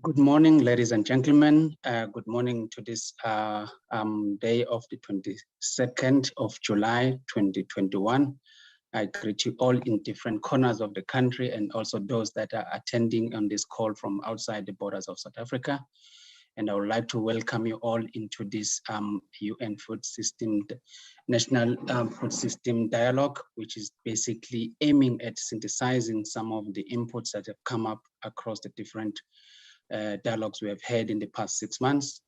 Good morning, ladies and gentlemen. Good morning to this day of the 22nd of July, 2021. I greet you all in different corners of the country and also those that are attending on this call from outside the borders of South Africa. And I would like to welcome you all into this UN Food System, National Food System Dialogue, which is basically aiming at synthesizing some of the inputs that have come up across the different dialogues we have had in the past 6 months.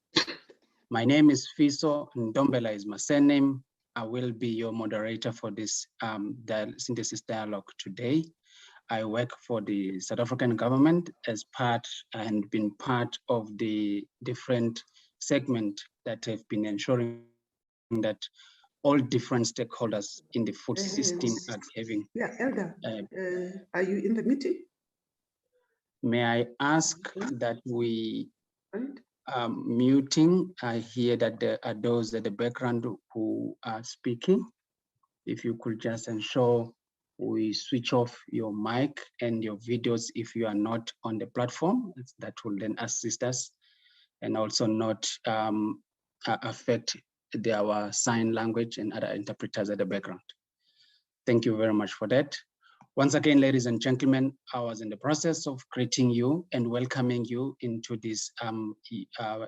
My name is Fiso Ndombela is my surname. I will be your moderator for this synthesis dialogue today. I work for the South African government as part and been part of the different segment that have been ensuring that all different stakeholders in the food system are having. Yeah, Elder, are you in the meeting? May I ask that we muting? I hear that there are those at the background who are speaking. If you could just ensure we switch off your mic and your videos if you are not on the platform, that will then assist us and also not affect our sign language and other interpreters at the background. Thank you very much for that. Once again, ladies and gentlemen, I was in the process of greeting you and welcoming you into this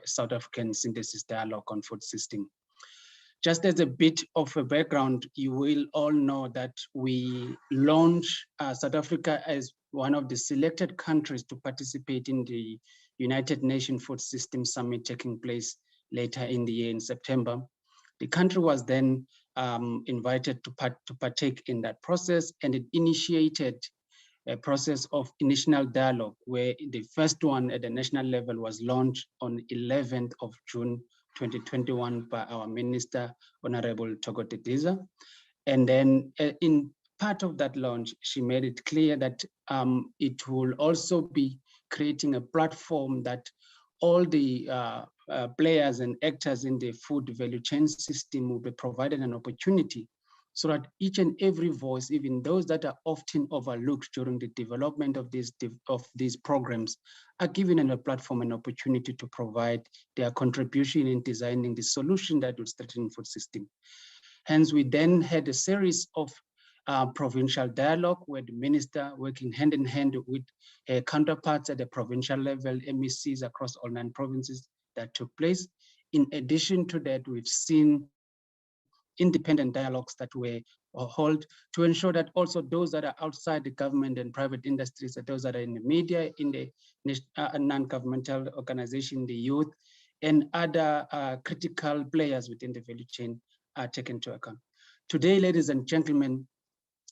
South African synthesis dialogue on food system. Just as a bit of a background, you will all know that we launched South Africa as one of the selected countries to participate in the United Nations Food System Summit taking place later in the year in September. The country was then invited to partake in that process, and it initiated a process of initial dialogue where the first one at the national level was launched on 11th of June 2021 by our Minister, Honorable Thoko Didiza. And then in part of that launch, she made it clear that it will also be creating a platform that all the players and actors in the food value chain system will be provided an opportunity so that each and every voice, even those that are often overlooked during the development of these programs, are given a platform and opportunity to provide their contribution in designing the solution that will strengthen food system. Hence, we then had a series of provincial dialogue where the minister working hand in hand with her counterparts at the provincial level, MECs across all 9 provinces that took place. In addition to that, we've seen independent dialogues that were held to ensure that also those that are outside the government and private industries, those that are in the media, in the non-governmental organization, the youth, and other critical players within the value chain are taken into account. Today, ladies and gentlemen,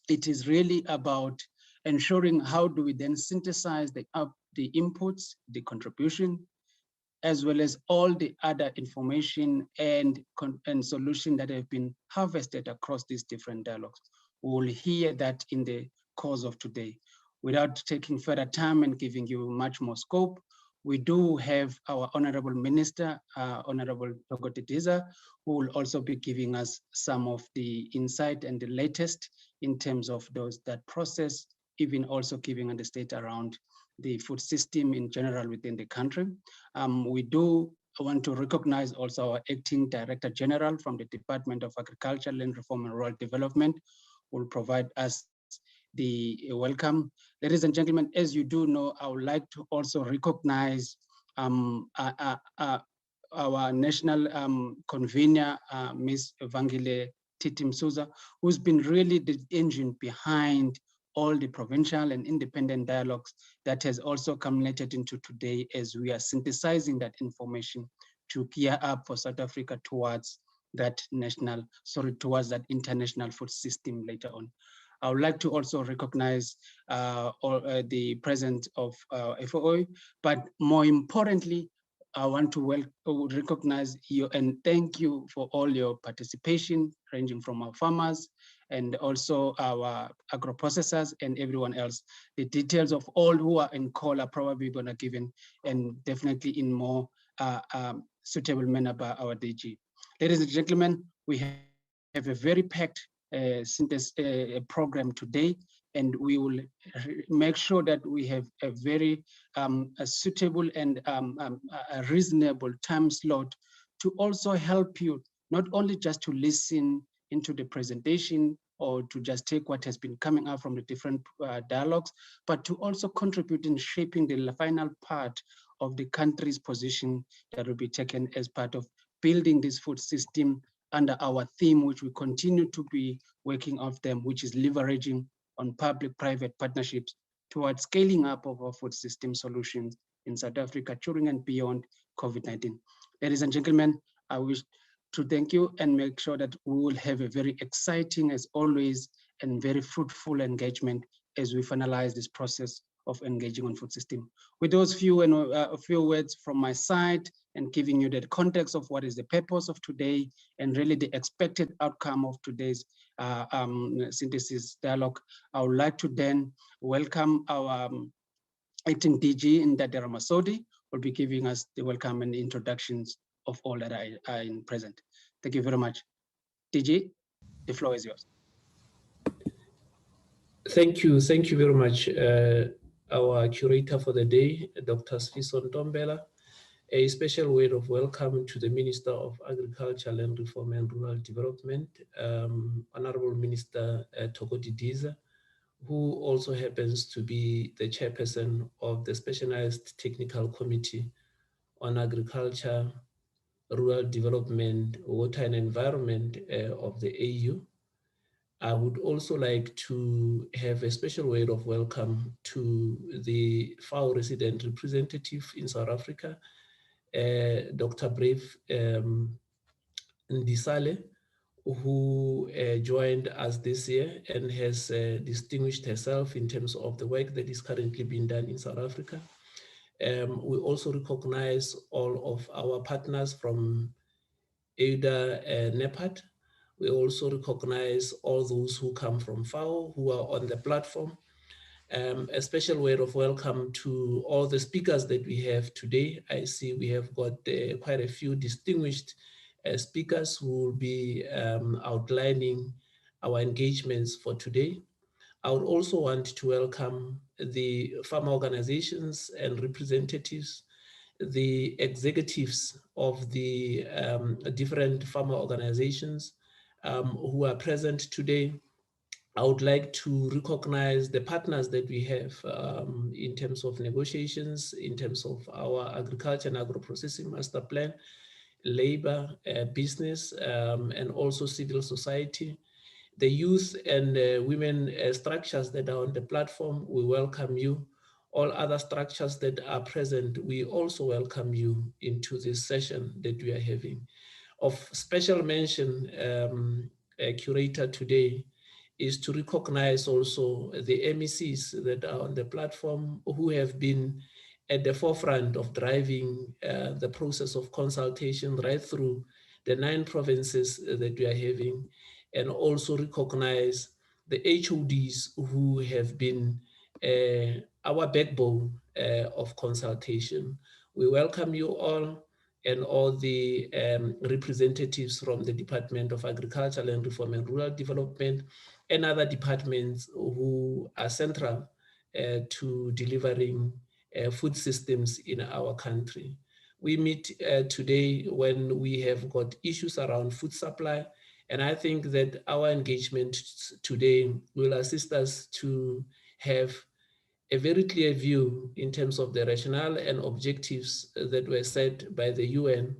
it is really about ensuring how do we then synthesize the inputs, the contribution, as well as all the other information and solution that have been harvested across these different dialogues. We will hear that in the course of today. Without taking further time and giving you much more scope, we do have our Honorable Minister, Honorable Thoko Didiza, who will also be giving us some of the insight and the latest in terms of that process, even also giving the state around the food system in general within the country. We do want to recognize also our Acting Director General from the Department of Agriculture, Land Reform and Rural Development, who will provide us the welcome. Ladies and gentlemen, as you do know, I would like to also recognize our national convener, Ms. Vangile Titim Souza, who's been really the engine behind all the provincial and independent dialogues that has also culminated into today as we are synthesizing that information to gear up for South Africa towards that towards that international food system later on. I would like to also recognize the presence of FOI, but more importantly, I want to recognize you and thank you for all your participation, ranging from our farmers and also our agro-processors and everyone else. The details of all who are in call are probably going to be given and definitely in more suitable manner by our DG. Ladies and gentlemen, we have a very packed synthesis program today and we will make sure that we have a very a suitable and a reasonable time slot to also help you, not only just to listen into the presentation or to just take what has been coming out from the different dialogues, but to also contribute in shaping the final part of the country's position that will be taken as part of building this food system under our theme, which we continue to be working off them, which is leveraging on public-private partnerships towards scaling up of our food system solutions in South Africa during and beyond COVID-19. Ladies and gentlemen, I wish to thank you and make sure that we will have a very exciting, as always, and very fruitful engagement as we finalize this process of engaging on food system. With those few and a few words from my side and giving you the context of what is the purpose of today and really the expected outcome of today's synthesis dialogue, I would like to then welcome our acting DG in Dadera Masodi, who will be giving us the welcome and the introductions of all that are in present. Thank you very much. DG, the floor is yours. Thank you very much, our curator for the day, Dr. Sfiso Ntombela. A special word of welcome to the Minister of Agriculture, Land Reform and Rural Development, Honorable Minister Thoko Didiza, who also happens to be the chairperson of the Specialized Technical Committee on Agriculture, Rural Development, Water and Environment of the AU. I would also like to have a special word of welcome to the FAO resident representative in South Africa, Dr. Brave Ndisale, who joined us this year and has distinguished herself in terms of the work that is currently being done in South Africa. We also recognize all of our partners from AIDA NEPAD. We also recognize all those who come from FAO who are on the platform. A special word of welcome to all the speakers that we have today. I see we have got quite a few distinguished speakers who will be outlining our engagements for today. I would also want to welcome the farmer organizations and representatives, the executives of the different farmer organizations who are present today. I would like to recognize the partners that we have in terms of negotiations, in terms of our agriculture and agro-processing master plan, labor, business, and also civil society. The youth and women structures that are on the platform, we welcome you. All other structures that are present, we also welcome you into this session that we are having. Of special mention, curator today, is to recognize also the MECs that are on the platform who have been at the forefront of driving the process of consultation right through the 9 provinces that we are having, and also recognize the HODs who have been our backbone of consultation. We welcome you all and all the representatives from the Department of Agriculture, Land Reform and Rural Development and other departments who are central to delivering food systems in our country. We meet today when we have got issues around food supply, and I think that our engagement today will assist us to have a very clear view in terms of the rationale and objectives that were set by the UN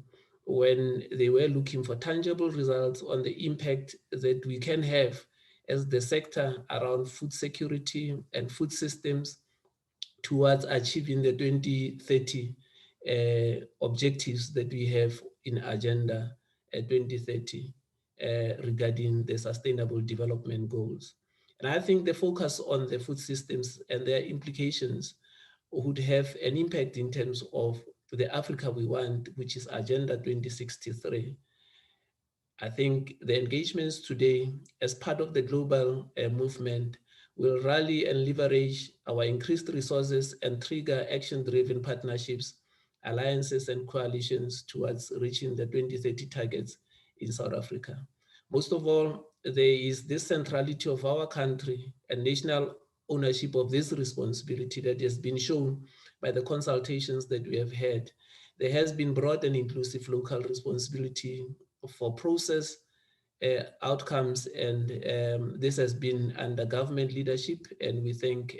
when they were looking for tangible results on the impact that we can have as the sector around food security and food systems towards achieving the 2030 objectives that we have in Agenda 2030 regarding the Sustainable Development Goals. And I think the focus on the food systems and their implications would have an impact in terms of the Africa we want, which is Agenda 2063. I think the engagements today as part of the global movement will rally and leverage our increased resources and trigger action-driven partnerships, alliances, and coalitions towards reaching the 2030 targets in South Africa. Most of all, there is this centrality of our country and national ownership of this responsibility that has been shown by the consultations that we have had. There has been broad and inclusive local responsibility for process outcomes, and this has been under government leadership, and we thank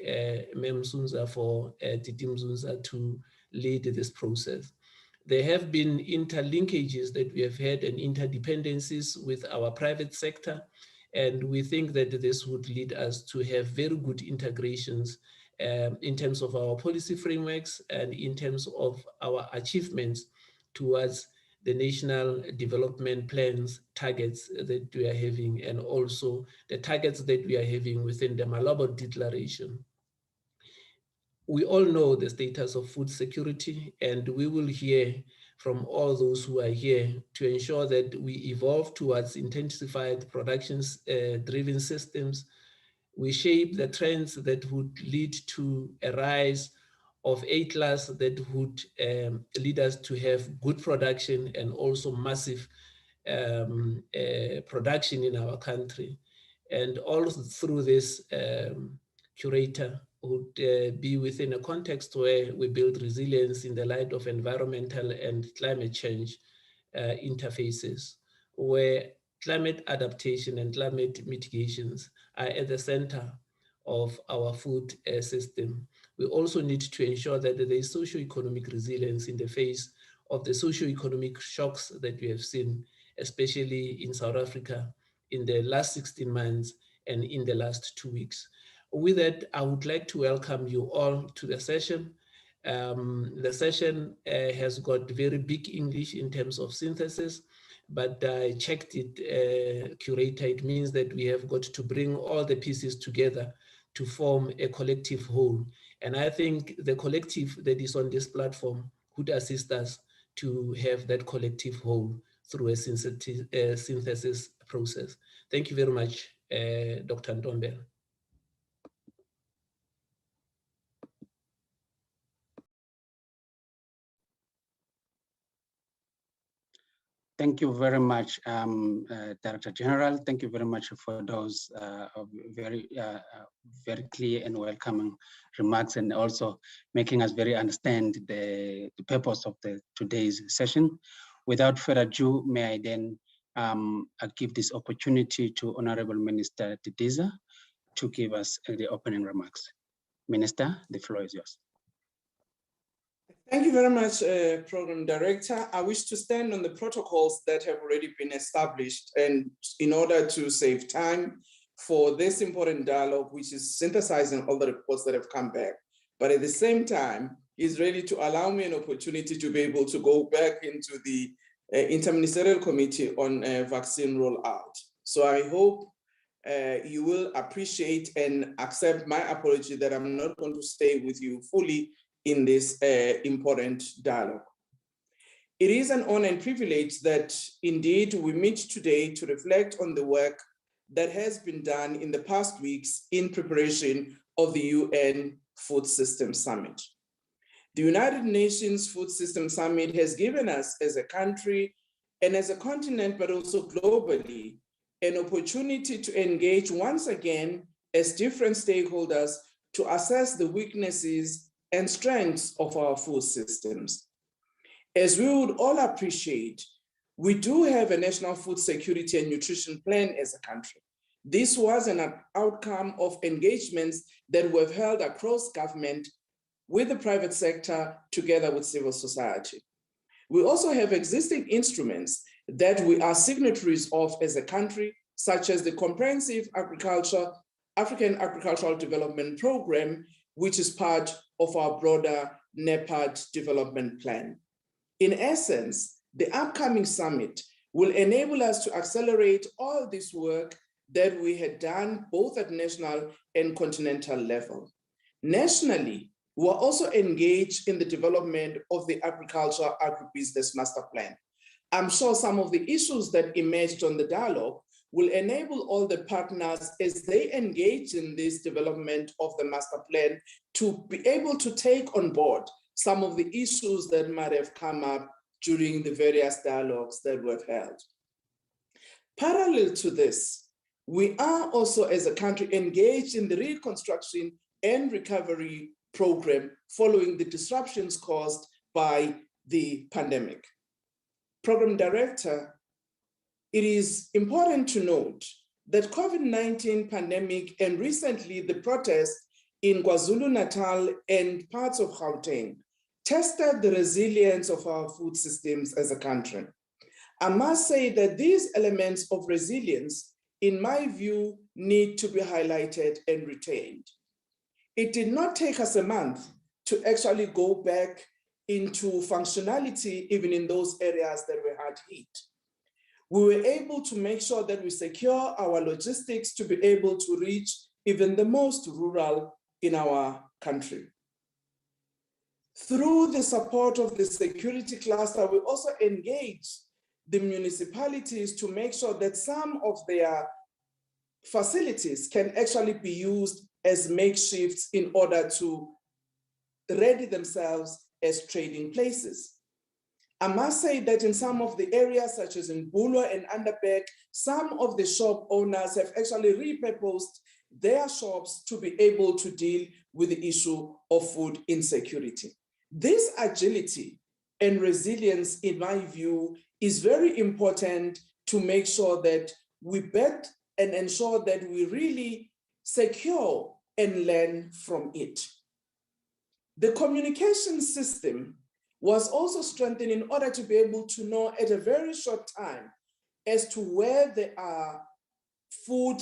Mem Sunza for Titi Mzunza to lead this process. There have been interlinkages that we have had and interdependencies with our private sector, and we think that this would lead us to have very good integrations in terms of our policy frameworks and in terms of our achievements towards the national development plans targets that we are having, and also the targets that we are having within the Malabo Declaration. We all know the status of food security, and we will hear from all those who are here to ensure that we evolve towards intensified production-driven systems. We shape the trends that would lead to a rise of A-class that would lead us to have good production and also massive production in our country. And all through this curator would be within a context where we build resilience in the light of environmental and climate change interfaces, where climate adaptation and climate mitigations are at the center of our food system. We also need to ensure that there is socio-economic resilience in the face of the socio-economic shocks that we have seen, especially in South Africa in the last 16 months and in the last 2 weeks. With that, I would like to welcome you all to the session. The session has got very big English in terms of synthesis, but I checked it, curator, it means that we have got to bring all the pieces together to form a collective whole. And I think the collective that is on this platform could assist us to have that collective whole through a synthesis process. Thank you very much, Dr. Ntombela. Thank you very much, Director General. Thank you very much for those very clear and welcoming remarks, and also making us very understand the purpose of today's session. Without further ado, may I then give this opportunity to Honorable Minister Didiza to give us the opening remarks. Minister, the floor is yours. Thank you very much, Program Director. I wish to stand on the protocols that have already been established, and in order to save time for this important dialogue, which is synthesizing all the reports that have come back, but at the same time is ready to allow me an opportunity to be able to go back into the Interministerial Committee on Vaccine Rollout. So I hope you will appreciate and accept my apology that I'm not going to stay with you fully in this important dialogue. It is an honor and privilege that indeed we meet today to reflect on the work that has been done in the past weeks in preparation of the UN Food System Summit. The United Nations Food System Summit has given us as a country and as a continent, but also globally, an opportunity to engage once again as different stakeholders to assess the weaknesses and strengths of our food systems. As we would all appreciate, we do have a national food security and nutrition plan as a country. This was an outcome of engagements that were held across government with the private sector together with civil society. We also have existing instruments that we are signatories of as a country, such as the Comprehensive African Agricultural Development Program, which is part of our broader NEPAD development plan. In essence, the upcoming summit will enable us to accelerate all this work that we had done both at national and continental level. Nationally, we are also engaged in the development of the Agricultural Agribusiness Master Plan. I'm sure some of the issues that emerged on the dialogue will enable all the partners as they engage in this development of the master plan to be able to take on board some of the issues that might have come up during the various dialogues that were held. Parallel to this, we are also as a country engaged in the reconstruction and recovery program following the disruptions caused by the pandemic. Program Director, it is important to note that COVID-19 pandemic and recently the protests in KwaZulu-Natal and parts of Gauteng tested the resilience of our food systems as a country. I must say that these elements of resilience, in my view, need to be highlighted and retained. It did not take us a month to actually go back into functionality, even in those areas that were hard hit. We were able to make sure that we secure our logistics to be able to reach even the most rural in our country. Through the support of the security cluster, we also engaged the municipalities to make sure that some of their facilities can actually be used as makeshifts in order to ready themselves as trading places. I must say that in some of the areas, such as in Bulwer and Underberg, some of the shop owners have actually repurposed their shops to be able to deal with the issue of food insecurity. This agility and resilience, in my view, is very important to make sure that we bet and ensure that we really secure and learn from it. The communication system was also strengthened in order to be able to know at a very short time as to where there are food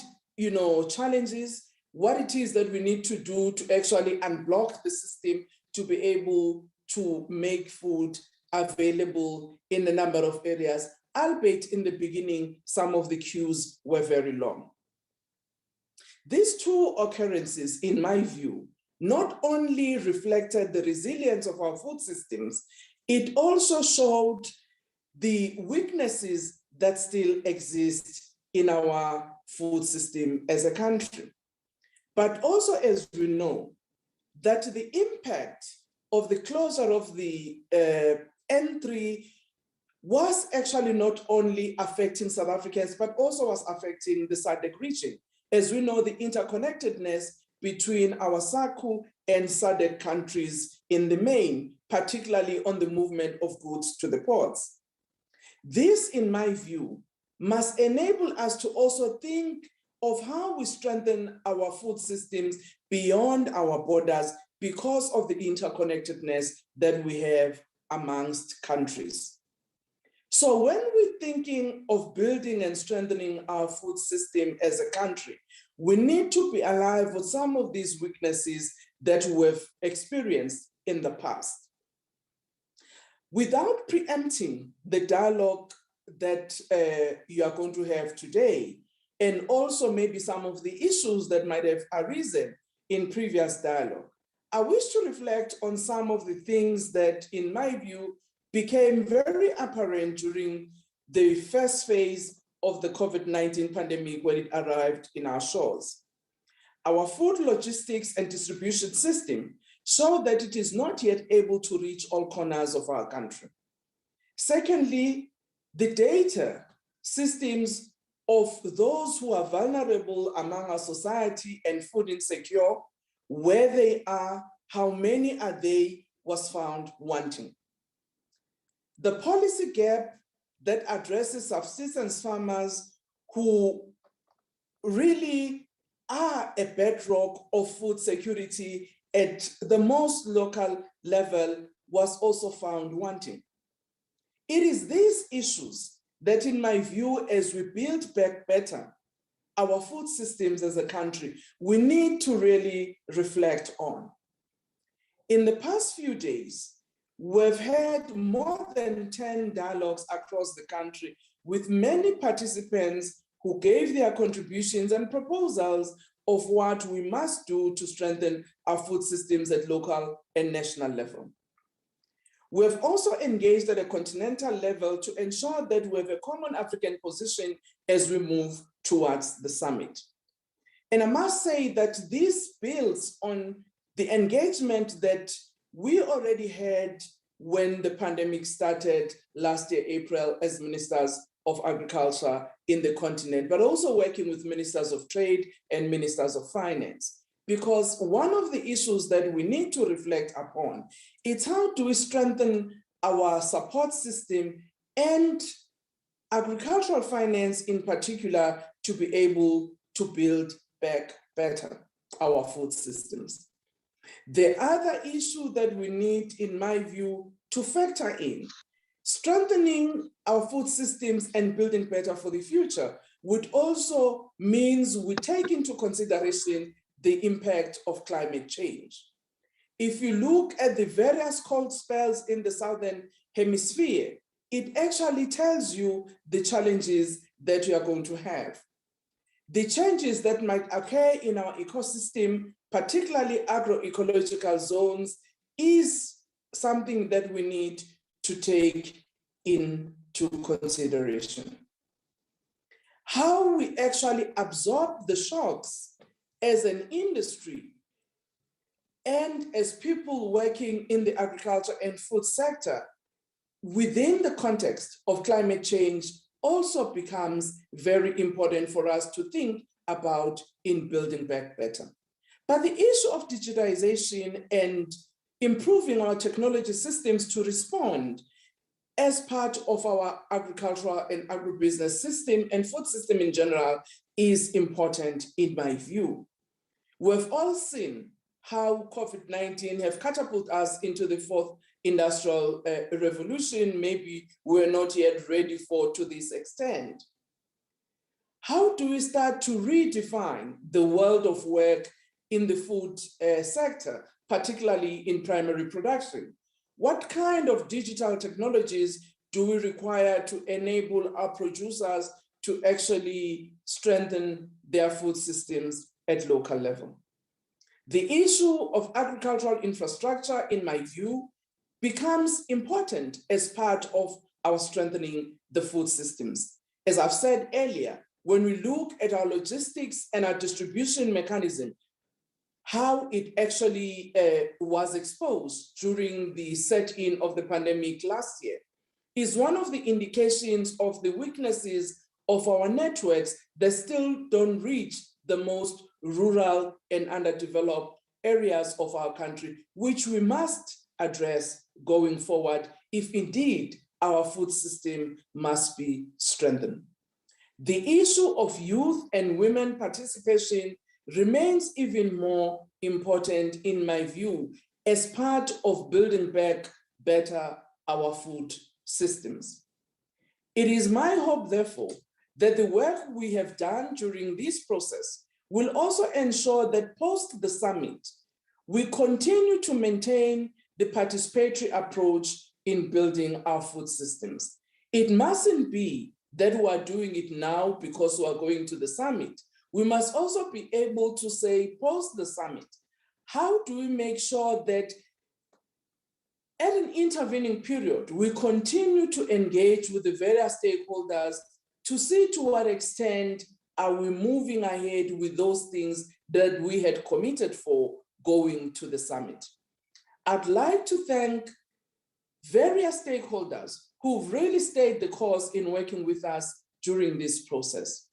challenges, what it is that we need to do to actually unblock the system to be able to make food available in a number of areas, albeit in the beginning, some of the queues were very long. These two occurrences, in my view, not only reflected the resilience of our food systems, it also showed the weaknesses that still exist in our food system as a country. But also, as we know, that the impact of the closure of the N3 was actually not only affecting South Africans, but also was affecting the SADC region. As we know, the interconnectedness between our SACU and SADC countries in the main, particularly on the movement of goods to the ports. This, in my view, must enable us to also think of how we strengthen our food systems beyond our borders because of the interconnectedness that we have amongst countries. So when we're thinking of building and strengthening our food system as a country, we need to be alive with some of these weaknesses that we've experienced in the past. Without preempting the dialogue that you are going to have today, and also maybe some of the issues that might have arisen in previous dialogue, I wish to reflect on some of the things that, in my view, became very apparent during the first phase of the COVID-19 pandemic when it arrived in our shores. Our food logistics and distribution system showed that it is not yet able to reach all corners of our country. Secondly, the data systems of those who are vulnerable among our society and food insecure, where they are, how many are they, was found wanting. The policy gap that addresses subsistence farmers who really are a bedrock of food security at the most local level was also found wanting. It is these issues that, in my view, as we build back better our food systems as a country, we need to really reflect on. In the past few days, we've had more than 10 dialogues across the country with many participants who gave their contributions and proposals of what we must do to strengthen our food systems at local and national level. We have also engaged at a continental level to ensure that we have a common African position as we move towards the summit. And I must say that this builds on the engagement that we already had when the pandemic started last year, April, as ministers of Agriculture in the continent, but also working with ministers of trade and ministers of finance. Because one of the issues that we need to reflect upon is how do we strengthen our support system and agricultural finance in particular to be able to build back better our food systems. The other issue that we need, in my view, to factor in, strengthening our food systems and building better for the future would also means we take into consideration the impact of climate change. If you look at the various cold spells in the Southern Hemisphere, it actually tells you the challenges that you are going to have. The changes that might occur in our ecosystem, particularly agroecological zones, is something that we need to take into consideration. How we actually absorb the shocks as an industry and as people working in the agriculture and food sector within the context of climate change also becomes very important for us to think about in building back better. But the issue of digitization and improving our technology systems to respond as part of our agricultural and agribusiness system and food system in general is important in my view. We've all seen how COVID-19 have catapulted us into the fourth industrial revolution. Maybe we're not yet ready for to this extent. How do we start to redefine the world of work in the food sector, particularly in primary production? What kind of digital technologies do we require to enable our producers to actually strengthen their food systems at local level? The issue of agricultural infrastructure, in my view, becomes important as part of our strengthening the food systems. As I've said earlier, when we look at our logistics and our distribution mechanism, how it actually was exposed during the set-in of the pandemic last year is one of the indications of the weaknesses of our networks that still don't reach the most rural and underdeveloped areas of our country, which we must address going forward if indeed our food system must be strengthened. The issue of youth and women participation remains even more important in my view as part of building back better our food systems. It is my hope, therefore, that the work we have done during this process will also ensure that post the summit, we continue to maintain the participatory approach in building our food systems. It mustn't be that we are doing it now because we are going to the summit. We must also be able to say post the summit, how do we make sure that at an intervening period, we continue to engage with the various stakeholders to see to what extent are we moving ahead with those things that we had committed for going to the summit. I'd like to thank various stakeholders who've really stayed the course in working with us during this process.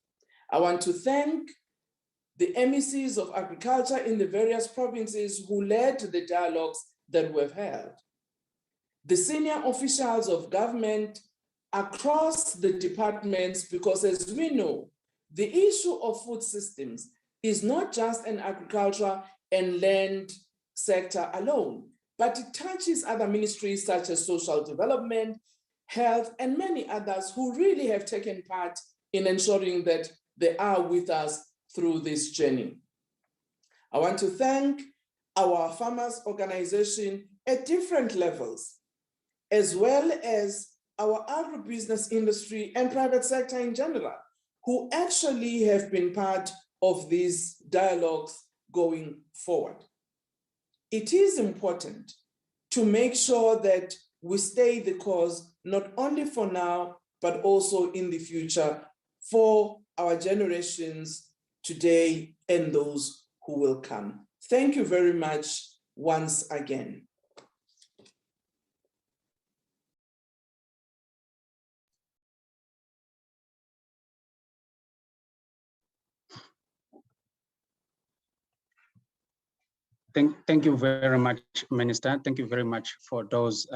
I want to thank the MECs of agriculture in the various provinces who led the dialogues that we've held. The senior officials of government across the departments, because as we know, the issue of food systems is not just an agriculture and land sector alone, but it touches other ministries such as social development, health, and many others who really have taken part in ensuring that they are with us through this journey. I want to thank our farmers organization at different levels, as well as our agribusiness industry and private sector in general, who actually have been part of these dialogues going forward. It is important to make sure that we stay the course, not only for now, but also in the future for our generations today and those who will come. Thank you very much once again. Thank you very much, Minister. Thank you very much for those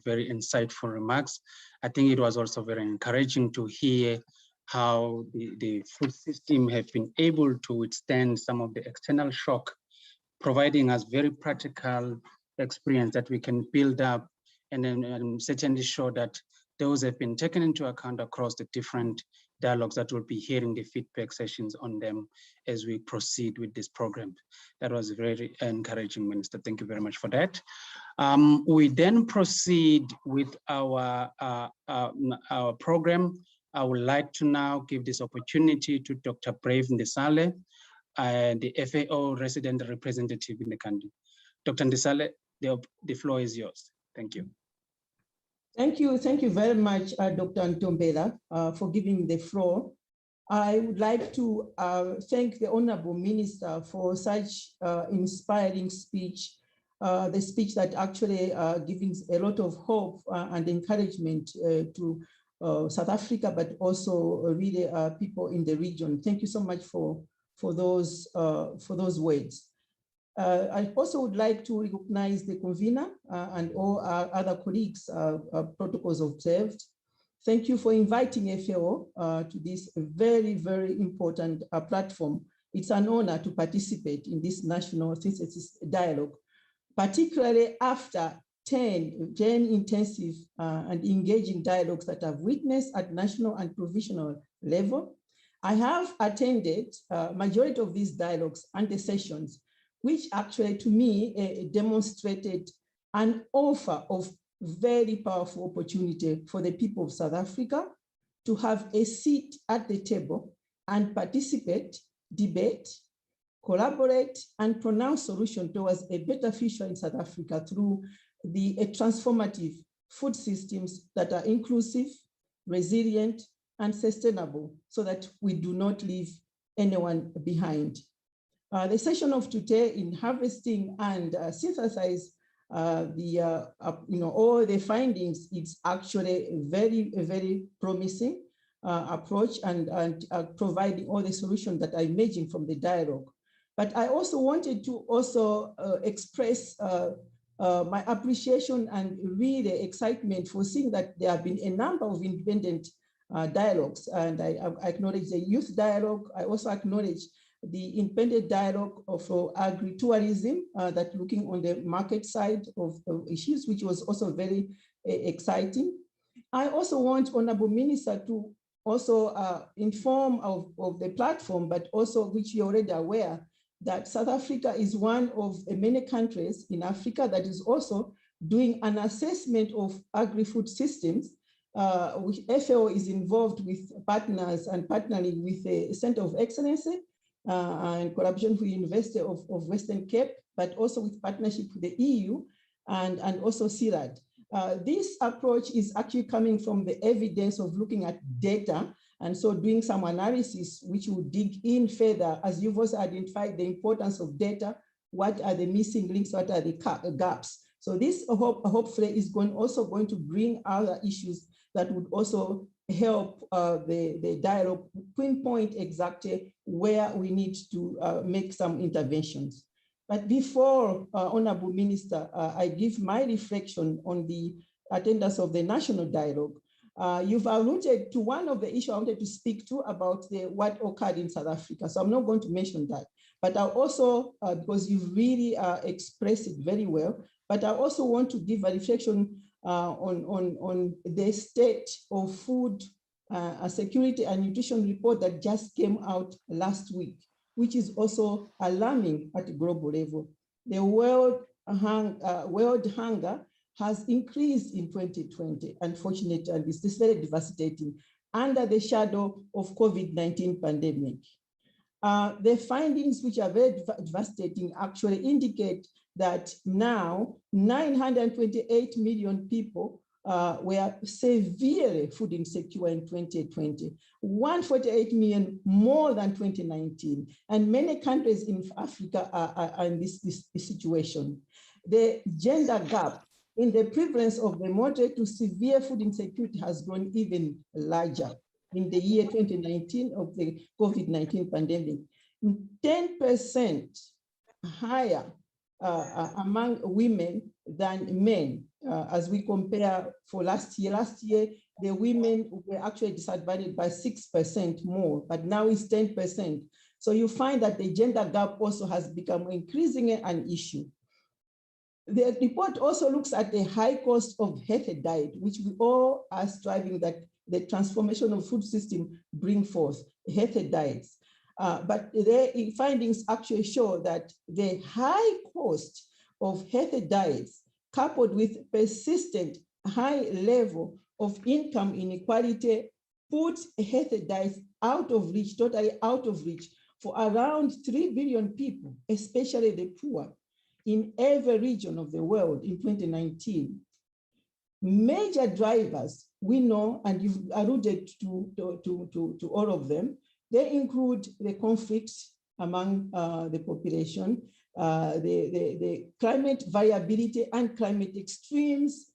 very insightful remarks. I think it was also very encouraging to hear how the food system have been able to withstand some of the external shock, providing us very practical experience that we can build up and then certainly show that those have been taken into account across the different dialogues that we'll be hearing the feedback sessions on them as we proceed with this program. That was very encouraging, Minister. Thank you very much for that. We then proceed with our program. I would like to now give this opportunity to Dr. Brave Ndisale, the FAO resident representative in the country. Dr. Ndisale, the floor is yours. Thank you. Thank you very much, Dr. Ntombela, for giving me the floor. I would like to thank the Honorable Minister for such inspiring speech, the speech that actually gives a lot of hope and encouragement to South Africa, but also really people in the region. Thank you so much for those words. I also would like to recognize the convener and all our other colleagues, protocols observed. Thank you for inviting FAO to this very, very important platform. It's an honor to participate in this national synthesis dialogue, particularly after 10 intensive and engaging dialogues that I've witnessed at national and provincial level. I have attended majority of these dialogues and the sessions, which actually to me demonstrated an offer of very powerful opportunity for the people of South Africa to have a seat at the table and participate, debate, collaborate, and pronounce solutions towards a better future in South Africa through the transformative food systems that are inclusive, resilient, and sustainable, so that we do not leave anyone behind. The session of today in harvesting and synthesize all the findings, it's actually a very promising approach and providing all the solutions that I imagine from the dialogue. But I also wanted to also express my appreciation and really excitement for seeing that there have been a number of independent dialogues, and I acknowledge the youth dialogue. I also acknowledge the independent dialogue of agritourism that looking on the market side of issues, which was also very exciting. I also want Honorable Minister to also inform of the platform, but also which you're already aware that South Africa is one of many countries in Africa that is also doing an assessment of agri-food systems. Which FAO is involved with partners and partnering with the Center of Excellence in collaboration with the University of Western Cape, but also with partnership with the EU and also CIRAD. This approach is actually coming from the evidence of looking at data, and so doing some analysis which will dig in further, as you've also identified the importance of data, what are the missing links, what are the gaps. So this hopefully is also going to bring other issues that would also help the dialogue pinpoint exactly where we need to make some interventions. But before, Honorable Minister, I give my reflection on the attendance of the national dialogue. You've alluded to one of the issues I wanted to speak to about what occurred in South Africa. So I'm not going to mention that, but I also, because you've really expressed it very well, but I also want to give a reflection on the state of food security and nutrition report that just came out last week, which is also alarming at a global level. The world hunger has increased in 2020, unfortunately, and this is very devastating under the shadow of COVID-19 pandemic. The findings, which are very devastating, actually indicate that now 928 million people were severely food insecure in 2020, 148 million more than 2019. And many countries in Africa are in this situation. The gender gap in the prevalence of the moderate to severe food insecurity has grown even larger in the year 2019 of the COVID-19 pandemic, 10% higher among women than men. As we compare for last year, the women were actually disadvantaged by 6% more, but now it's 10%. So you find that the gender gap also has become increasingly an issue. The report also looks at the high cost of healthy diet, which we all are striving that the transformation of food system bring forth healthy diets. But the findings actually show that the high cost of healthy diets coupled with persistent high level of income inequality puts healthy diets out of reach, totally out of reach for around 3 billion people, especially the poor, in every region of the world in 2019. Major drivers, we know, and you've alluded to all of them, they include the conflicts among the population, the climate variability and climate extremes,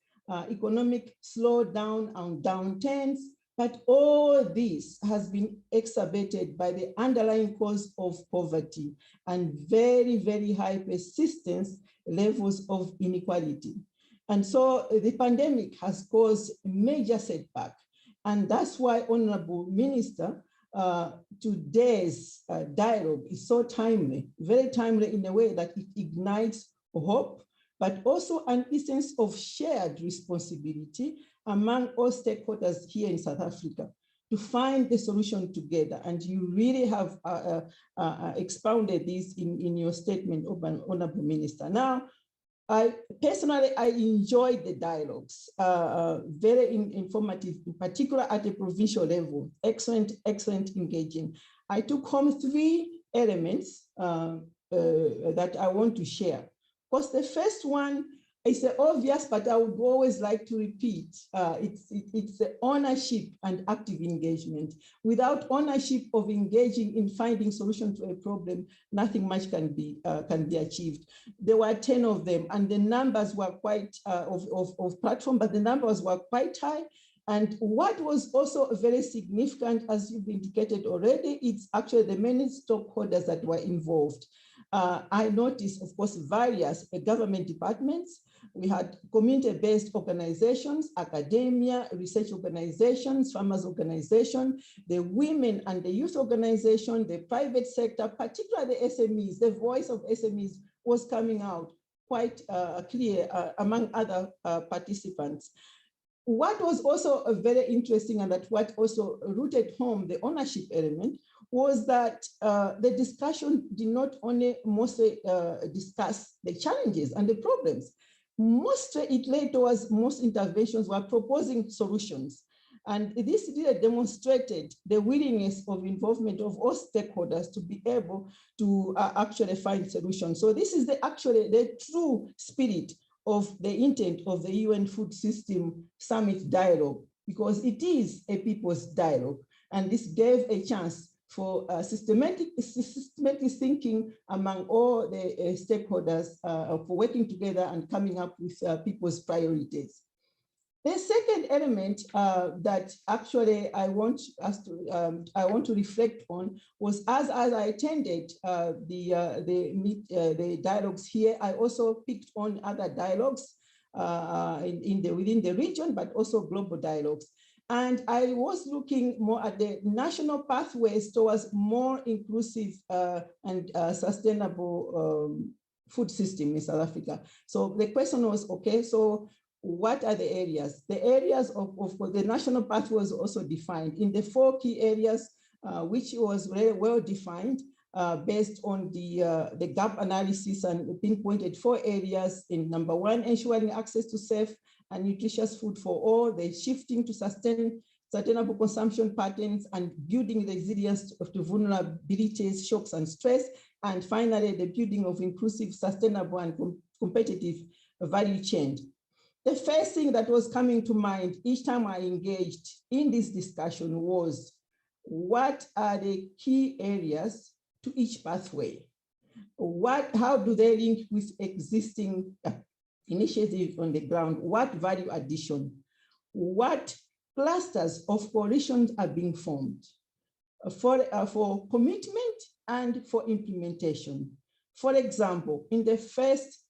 economic slowdown and downturns, but all this has been exacerbated by the underlying cause of poverty and very, very high persistence levels of inequality. And so the pandemic has caused a major setback. And that's why, Honorable Minister, today's dialogue is so timely, very timely in a way that it ignites hope, but also an essence of shared responsibility among all stakeholders here in South Africa to find the solution together. And you really have expounded this in your statement, Honorable Minister. Now, I enjoyed the dialogues, very informative, in particular at the provincial level, excellent engaging. I took home 3 elements that I want to share. Of course, the first one is obvious, but I would always like to repeat. It's the ownership and active engagement. Without ownership of engaging in finding solution to a problem, nothing much can be achieved. There were 10 of them, and the numbers were quite of platform, but the numbers were quite high. And what was also very significant, as you've indicated already, it's actually the many stakeholders that were involved. I noticed, of course, various government departments. We had community-based organizations, academia, research organizations, farmers organization, the women and the youth organization, the private sector, particularly the SMEs. The voice of SMEs was coming out quite clear among other participants. What was also very interesting, and that what also rooted home the ownership element, was that the discussion did not only mostly discuss the challenges and the problems. Mostly it led towards most interventions were proposing solutions. And this really demonstrated the willingness of involvement of all stakeholders to be able to actually find solutions. So this is actually the true spirit of the intent of the UN Food System Summit dialogue, because it is a people's dialogue. And this gave a chance for systematic thinking among all the stakeholders for working together and coming up with people's priorities. The second element that actually I want to reflect on was as I attended the dialogues here, I also picked on other dialogues within the region, but also global dialogues. And I was looking more at the national pathways towards more inclusive and sustainable food system in South Africa. So the question was, okay, so what are the areas? The areas of the national pathway was also defined in the 4 key areas, which was very well defined based on the gap analysis, and pinpointed 4 areas. In number 1, ensuring access to safe and nutritious food for all, the shifting to sustainable consumption patterns, and building resilience to vulnerabilities, shocks, and stress. And finally, the building of inclusive, sustainable, and competitive value chain. The first thing that was coming to mind each time I engaged in this discussion was, what are the key areas to each pathway? How do they link with existing initiatives on the ground? What value addition? What clusters of coalitions are being formed for commitment and for implementation? For example, in the first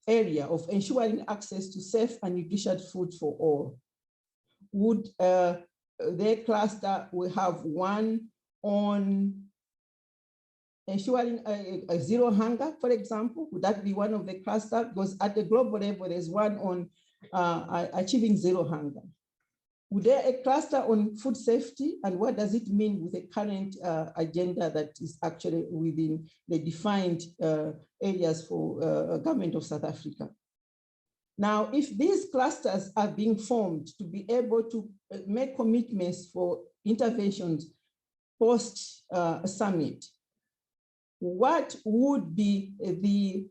area of ensuring access to safe and nutritious food for all, would their cluster will have one on ensuring a zero hunger, for example? Would that be one of the clusters? Because at the global level, there's one on achieving zero hunger. Would there a cluster on food safety? And what does it mean with the current agenda that is actually within the defined areas for government of South Africa? Now, if these clusters are being formed to be able to make commitments for interventions post summit, what would be the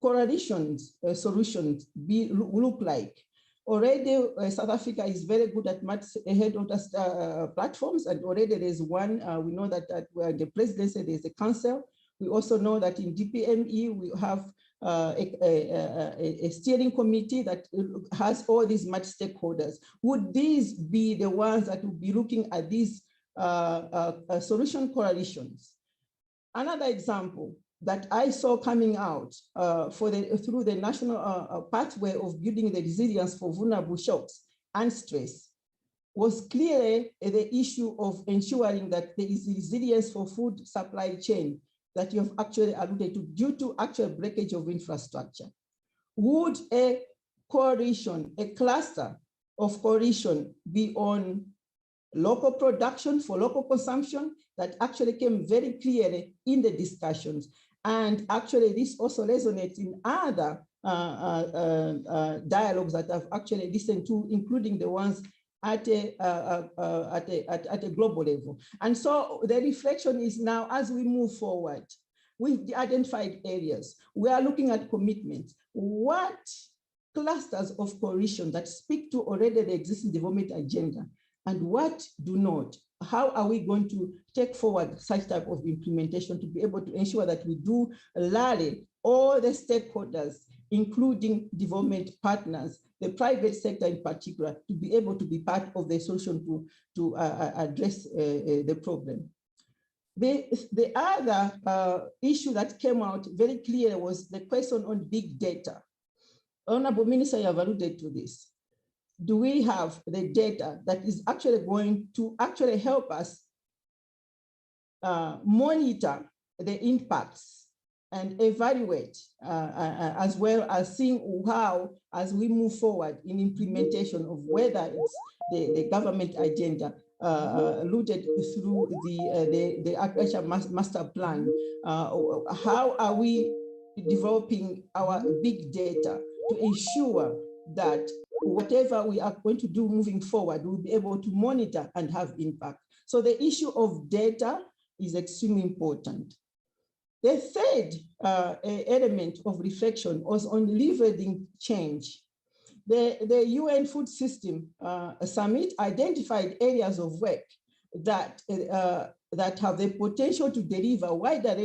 coalitions solutions look like? Already, South Africa is very good at ahead of the platforms, and already there's one. We know that the presidency, there's a council. We also know that in DPME, we have a steering committee that has all these much stakeholders. Would these be the ones that would be looking at these solution coalitions? Another example that I saw coming out through the national pathway of building the resilience for vulnerable shocks and stress was clearly the issue of ensuring that there is resilience for food supply chain that you have actually alluded to due to actual breakage of infrastructure. Would a coalition, a cluster of coalition be on local production for local consumption? That actually came very clearly in the discussions. And actually this also resonates in other dialogues that I've actually listened to, including the ones at a global level. And so the reflection is now, as we move forward, we've identified areas. We are looking at commitments. What clusters of coalition that speak to already the existing development agenda and what do not? How are we going to take forward such type of implementation to be able to ensure that we do rally all the stakeholders, including development partners, the private sector in particular, to be able to be part of the solution to address the problem? The other issue that came out very clear was the question on big data. Honorable Minister, you have alluded to this. Do we have the data that is actually going to actually help us monitor the impacts and evaluate, as well as seeing how, as we move forward in implementation of whether it's the government agenda alluded through the agriculture master plan, how are we developing our big data to ensure that whatever we are going to do moving forward, we'll be able to monitor and have impact. So the issue of data is extremely important. The third element of reflection was on leveraging change. The UN Food System Summit identified areas of work that have the potential to deliver wider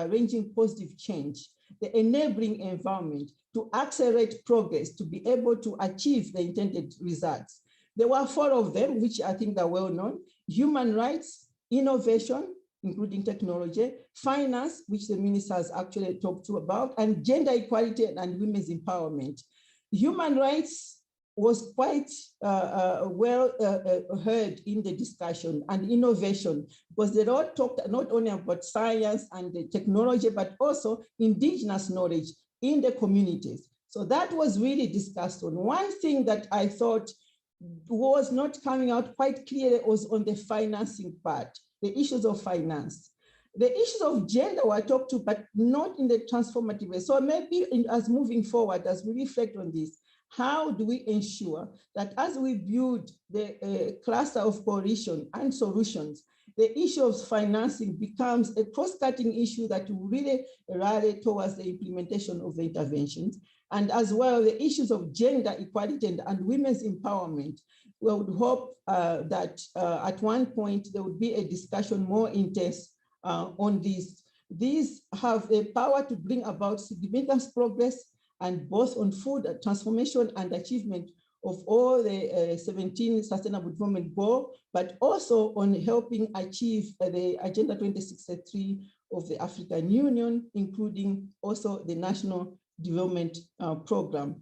ranging positive change, the enabling environment to accelerate progress to be able to achieve the intended results. There were 4 of them, which I think are well known: human rights, innovation, including technology, finance, which the minister has actually talked to about, and gender equality and women's empowerment. Human rights was quite well heard in the discussion, and innovation, because they all talked not only about science and the technology, but also indigenous knowledge in the communities. So that was really discussed on. One thing that I thought was not coming out quite clearly was on the financing part, the issues of finance. The issues of gender were talked to, but not in the transformative way. So maybe as moving forward, as we reflect on this, how do we ensure that as we build the cluster of coalition and solutions, the issue of financing becomes a cross-cutting issue that will really rally towards the implementation of the interventions, and as well the issues of gender equality and women's empowerment. We would hope that at one point there would be a discussion more intense on these. These have the power to bring about significant progress, and both on food transformation and achievement of all the 17 Sustainable Development Goals, but also on helping achieve the Agenda 2063 of the African Union, including also the National Development Program.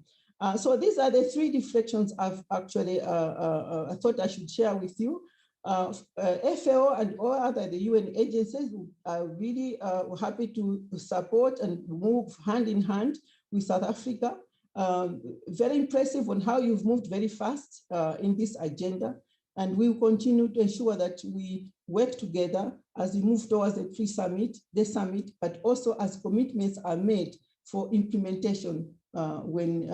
So these are the three reflections I've actually I thought I should share with you. FAO and all other the UN agencies are really happy to support and move hand in hand with South Africa. Very impressive on how you've moved very fast in this agenda. And we will continue to ensure that we work together as we move towards the pre-summit, the summit, but also as commitments are made for implementation when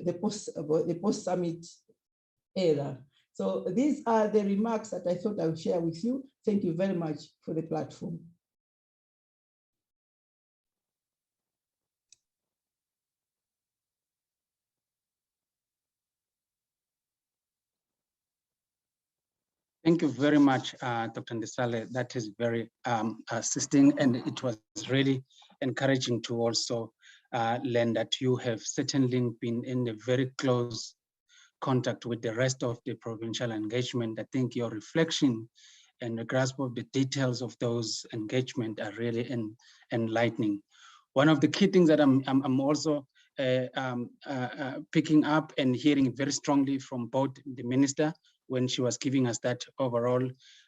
the post-summit era. So these are the remarks that I thought I would share with you. Thank you very much for the platform. Thank you very much, Dr. Ndisale. That is very assisting, and it was really encouraging to also learn that you have certainly been in a very close contact with the rest of the provincial engagement. I think your reflection and the grasp of the details of those engagement are really enlightening. One of the key things that I'm also picking up and hearing very strongly from both the minister when she was giving us that overall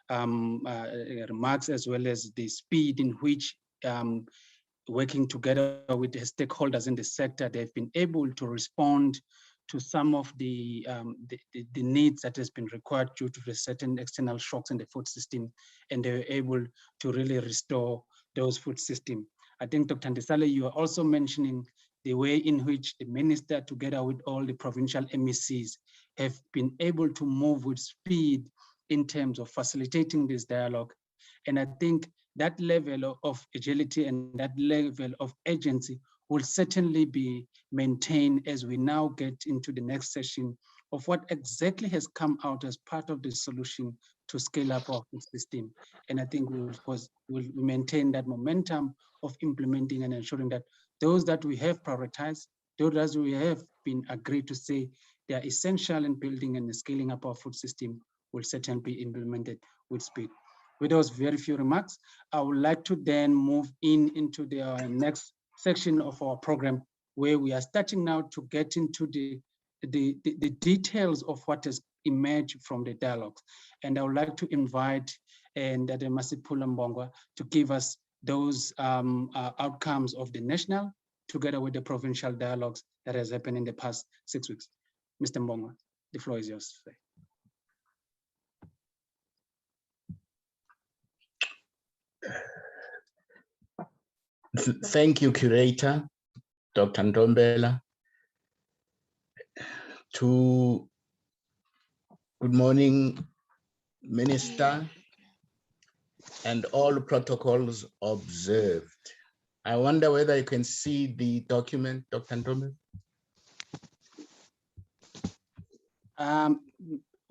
remarks, as well as the speed in which working together with the stakeholders in the sector, they've been able to respond to some of the needs that has been required due to the certain external shocks in the food system, and they were able to really restore those food systems. I think, Dr. Ndisale, you are also mentioning the way in which the minister, together with all the provincial MECs, have been able to move with speed in terms of facilitating this dialogue. And I think that level of agility and that level of agency will certainly be maintained as we now get into the next session of what exactly has come out as part of the solution to scale up our food system. And I think we'll maintain that momentum of implementing and ensuring that those that we have prioritized, those that we have been agreed to say they are essential in building and scaling up our food system will certainly be implemented with speed. With those very few remarks, I would like to then move into the next section of our program, where we are starting now to get into the details of what has emerged from the dialogues. And I would like to invite Dade Masipula Mbongwa to give us those outcomes of the national together with the provincial dialogues that has happened in the past 6 weeks. Mr. Mbongwa, the floor is yours. Thank you, Curator, Dr. Ntombela. Good morning, Minister, and all protocols observed. I wonder whether you can see the document, Dr. Ntombela?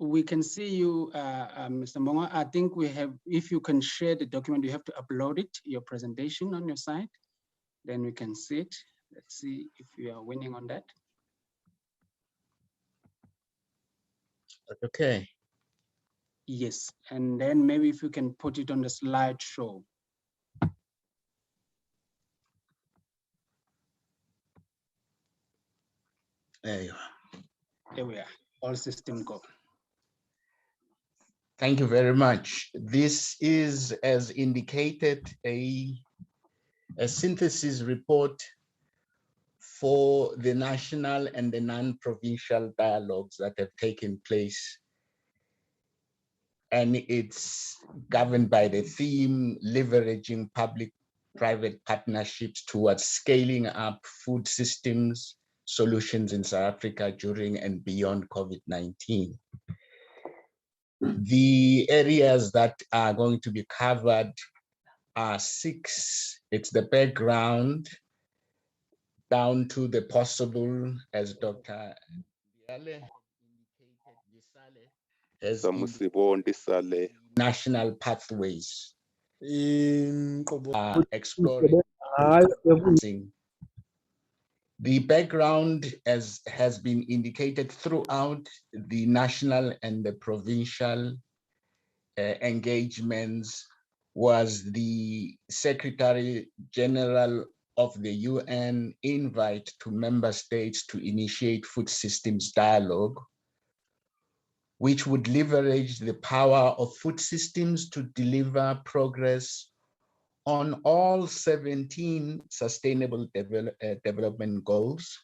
We can see you, Mr. Mbongwa. I think we have, if you can share the document, you have to upload it, your presentation on your site, then we can see it. Let's see if you are winning on that. Okay. Yes, and then maybe if you can put it on the slideshow. There you are. There we are, all system go. Thank you very much. This is, as indicated, a synthesis report for the national and the non-provincial dialogues that have taken place. And it's governed by the theme, leveraging public-private partnerships towards scaling up food systems solutions in South Africa during and beyond COVID-19. The areas that are going to be covered are 6. It's the background down to the possible, as Dr. has indicated, national pathways. Exploring. The background, as has been indicated throughout the national and the provincial engagements, was the Secretary General of the UN invite to member states to initiate food systems dialogue, which would leverage the power of food systems to deliver progress on all 17 sustainable development goals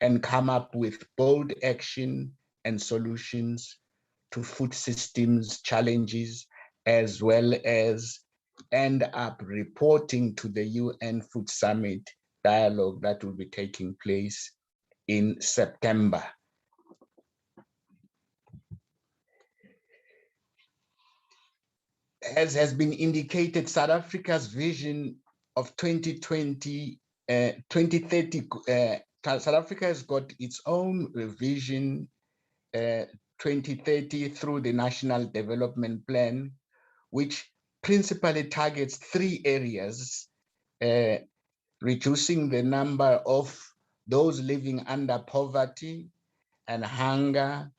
and come up with bold action and solutions to food systems challenges, as well as end up reporting to the UN Food Summit dialogue that will be taking place in September. As has been indicated, South Africa's vision of 2030, South Africa has got its own vision 2030 through the National Development Plan, which principally targets 3 areas: reducing the number of those living under poverty and hunger,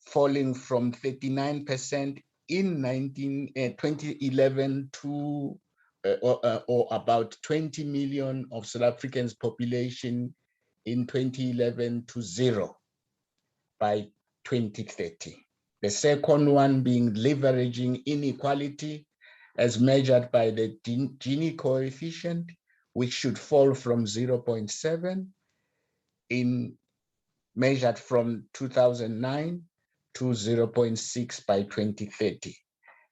falling from 39% in 2011 to or about 20 million of South Africans' population in 2011 to 0 by 2030. The second one being leveraging inequality as measured by the Gini coefficient, which should fall from 0.7 in measured from 2009 to 0.6 by 2030.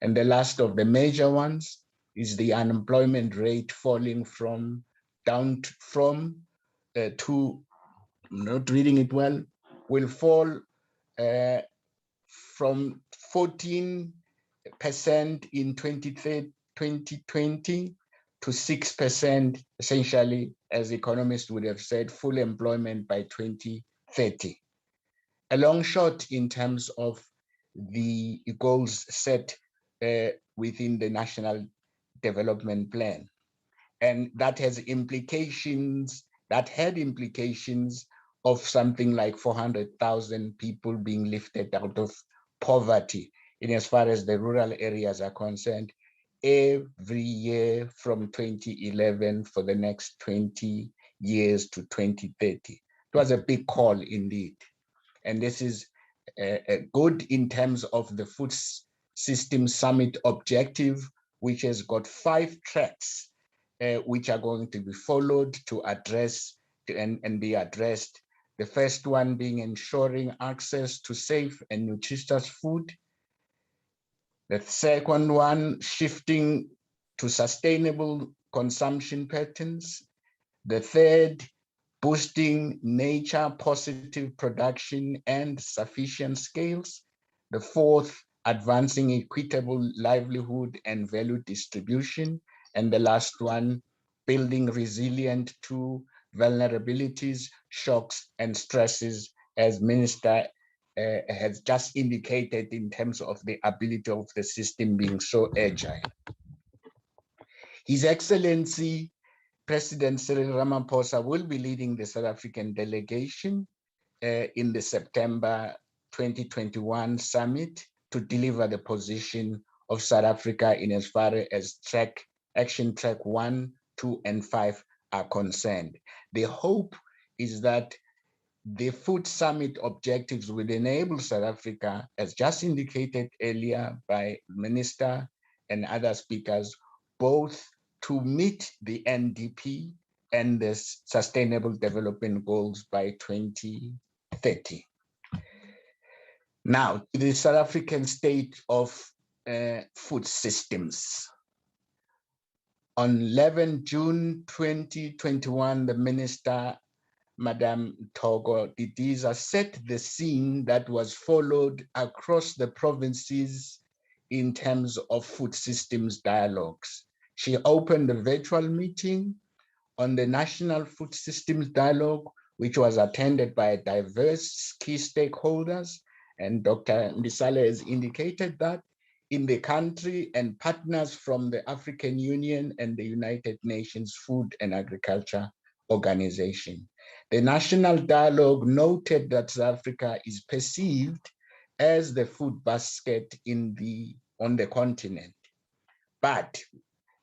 And the last of the major ones is the unemployment rate falling from down to, I'm not reading it well, will fall from 14% in 2020 to 6%, essentially, as economists would have said, full employment by 2030. A long shot in terms of the goals set within the National Development Plan. And that has implications, that had implications of something like 400,000 people being lifted out of poverty in as far as the rural areas are concerned every year from 2011 for the next 20 years to 2030. It was a big call indeed. And this is good in terms of the Food System Summit objective, which has got 5 tracks which are going to be followed to address and be addressed. The first one being ensuring access to safe and nutritious food. The second one, shifting to sustainable consumption patterns. The third, boosting nature positive production and sufficient scales. The fourth, advancing equitable livelihood and value distribution. And the last one, building resilient to vulnerabilities, shocks, and stresses, as Minister has just indicated in terms of the ability of the system being so agile. His Excellency, President Cyril Ramaphosa will be leading the South African delegation in the September 2021 summit to deliver the position of South Africa in as far as action track 1, 2, and 5 are concerned. The hope is that the Food Summit objectives will enable South Africa, as just indicated earlier by Minister and other speakers, both to meet the NDP and the Sustainable Development Goals by 2030. Now, the South African state of food systems. On 11 June 2021, the Minister, Madam Thoko Didiza, set the scene that was followed across the provinces in terms of food systems dialogues. She opened a virtual meeting on the National Food Systems Dialogue, which was attended by diverse key stakeholders. And Dr. Ndisale has indicated that in the country and partners from the African Union and the United Nations Food and Agriculture Organization. The National Dialogue noted that South Africa is perceived as the food basket on the continent, But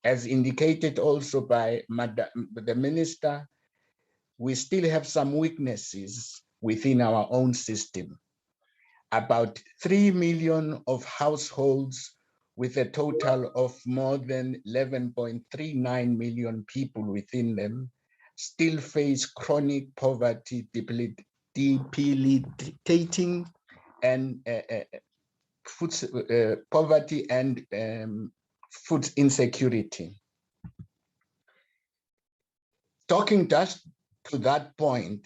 as indicated also by the minister, we still have some weaknesses within our own system. About 3 million of households with a total of more than 11.39 million people within them still face chronic poverty, debilitating and food poverty and food insecurity. Talking just to that point,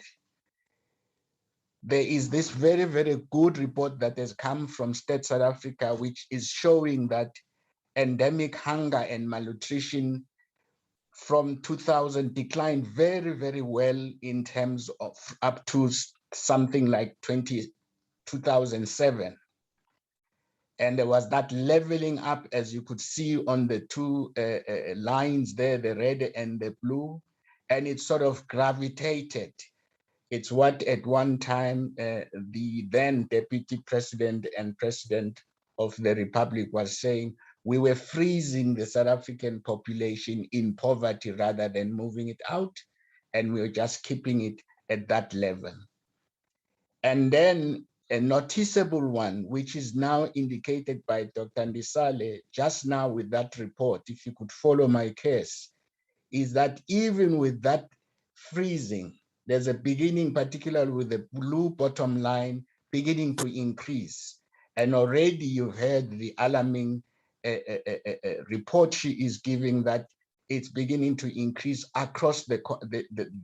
there is this very, very good report that has come from State South Africa, which is showing that endemic hunger and malnutrition from 2000 declined very, very well in terms of up to something like 2007. And there was that leveling up, as you could see on the two lines there, the red and the blue, and it sort of gravitated. It's what at one time the then Deputy President and President of the Republic was saying, we were freezing the South African population in poverty rather than moving it out, and we were just keeping it at that level. And then a noticeable one, which is now indicated by Dr. Ndisale just now with that report, if you could follow my case, is that even with that freezing, there's a beginning, particularly with the blue bottom line, beginning to increase. And already you've heard the alarming report she is giving that it's beginning to increase across the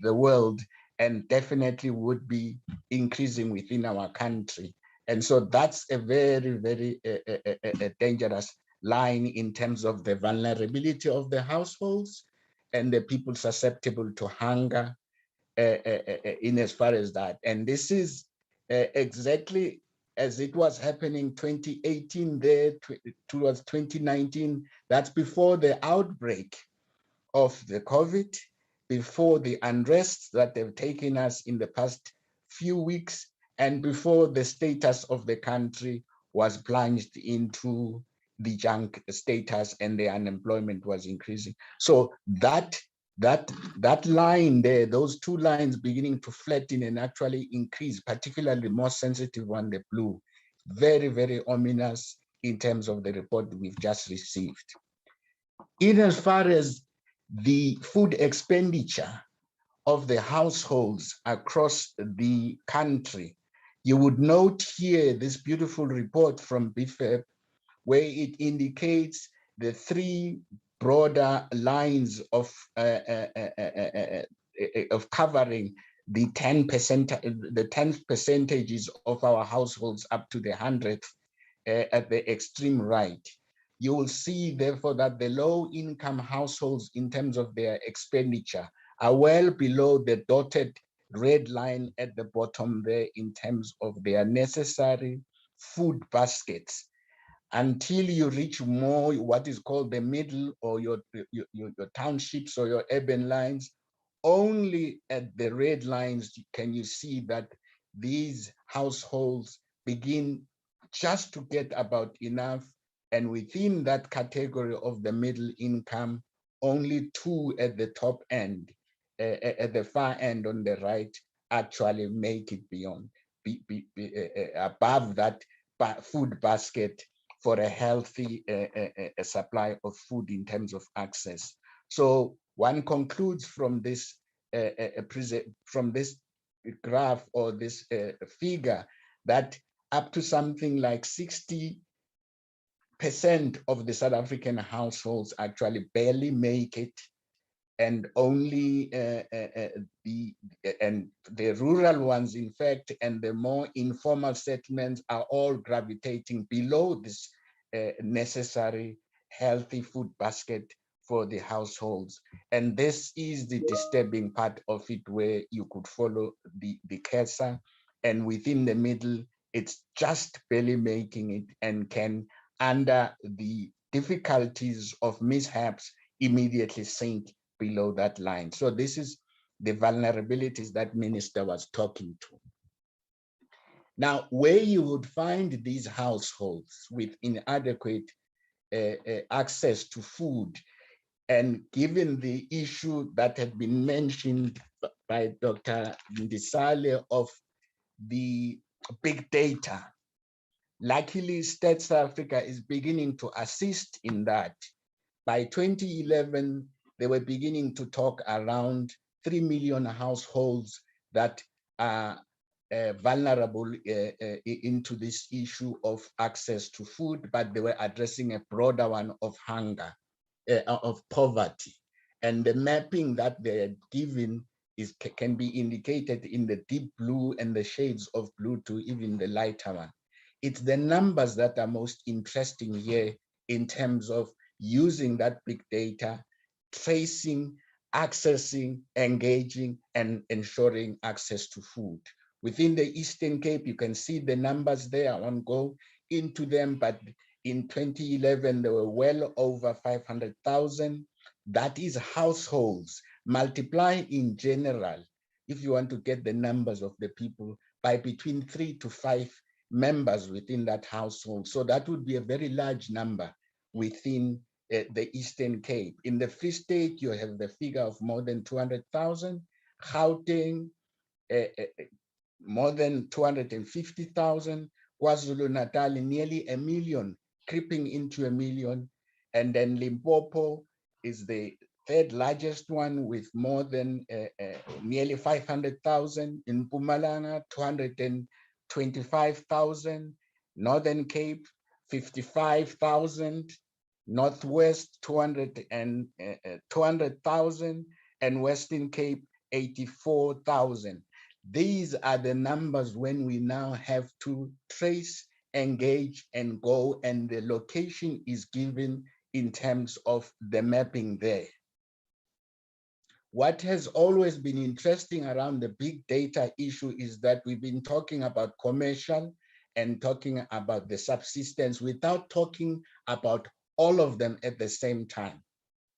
world, and definitely would be increasing within our country. And so that's a very, very dangerous line in terms of the vulnerability of the households and the people susceptible to hunger in as far as that. And this is exactly as it was happening 2018 there towards 2019. That's before the outbreak of the COVID, before the unrest that have taken us in the past few weeks, and before the status of the country was plunged into the junk status and the unemployment was increasing. So that line there, those two lines beginning to flatten and actually increase, particularly more sensitive one, the blue, very, very ominous in terms of the report we've just received. In as far as the food expenditure of the households across the country, you would note here this beautiful report from BFEP, where it indicates the three broader lines of covering the 10%, the 10 percentages of our households up to the 100th at the extreme right. You will see, therefore, that the low-income households, in terms of their expenditure, are well below the dotted red line at the bottom there in terms of their necessary food baskets, until you reach more what is called the middle or your townships or your urban lines. Only at the red lines can you see that these households begin just to get about enough. And within that category of the middle income, only two at the top end, at the far end on the right, actually make it beyond, above that food basket for a healthy supply of food in terms of access. So one concludes from this graph or this figure that up to something like 60% of the South African households actually barely make it, and only the rural ones, in fact, and the more informal settlements are all gravitating below this necessary healthy food basket for the households. And this is the disturbing part of it, where you could follow the cursor, and within the middle, it's just barely making it and can, under the difficulties of mishaps, immediately sink below that line. So this is the vulnerabilities that Minister was talking to. Now, where you would find these households with inadequate access to food. And given the issue that had been mentioned by Dr. Ndisale of the big data, luckily, South Africa is beginning to assist in that. By 2011, they were beginning to talk around 3 million households that are vulnerable into this issue of access to food, but they were addressing a broader one of hunger, of poverty. And the mapping that they are given can be indicated in the deep blue and the shades of blue to even the lighter one. It's the numbers that are most interesting here in terms of using that big data, tracing, accessing, engaging, and ensuring access to food. Within the Eastern Cape, you can see the numbers there. I won't go into them, but in 2011, there were well over 500,000. That is households. Multiply in general, if you want to get the numbers of the people, by between 3 to 5 members within that household. So that would be a very large number within the Eastern Cape. In the Free State, you have the figure of more than 200,000. Gauteng, more than 250,000. KwaZulu-Natal, nearly 1 million, creeping into 1 million. And then Limpopo is the third largest one with more than nearly 500,000. In Mpumalanga, 225,000. Northern Cape, 55,000. Northwest, 200,000. And Western Cape, 84,000. These are the numbers when we now have to trace, engage, and go, and the location is given in terms of the mapping there. What has always been interesting around the big data issue is that we've been talking about commercial and talking about the subsistence without talking about all of them at the same time,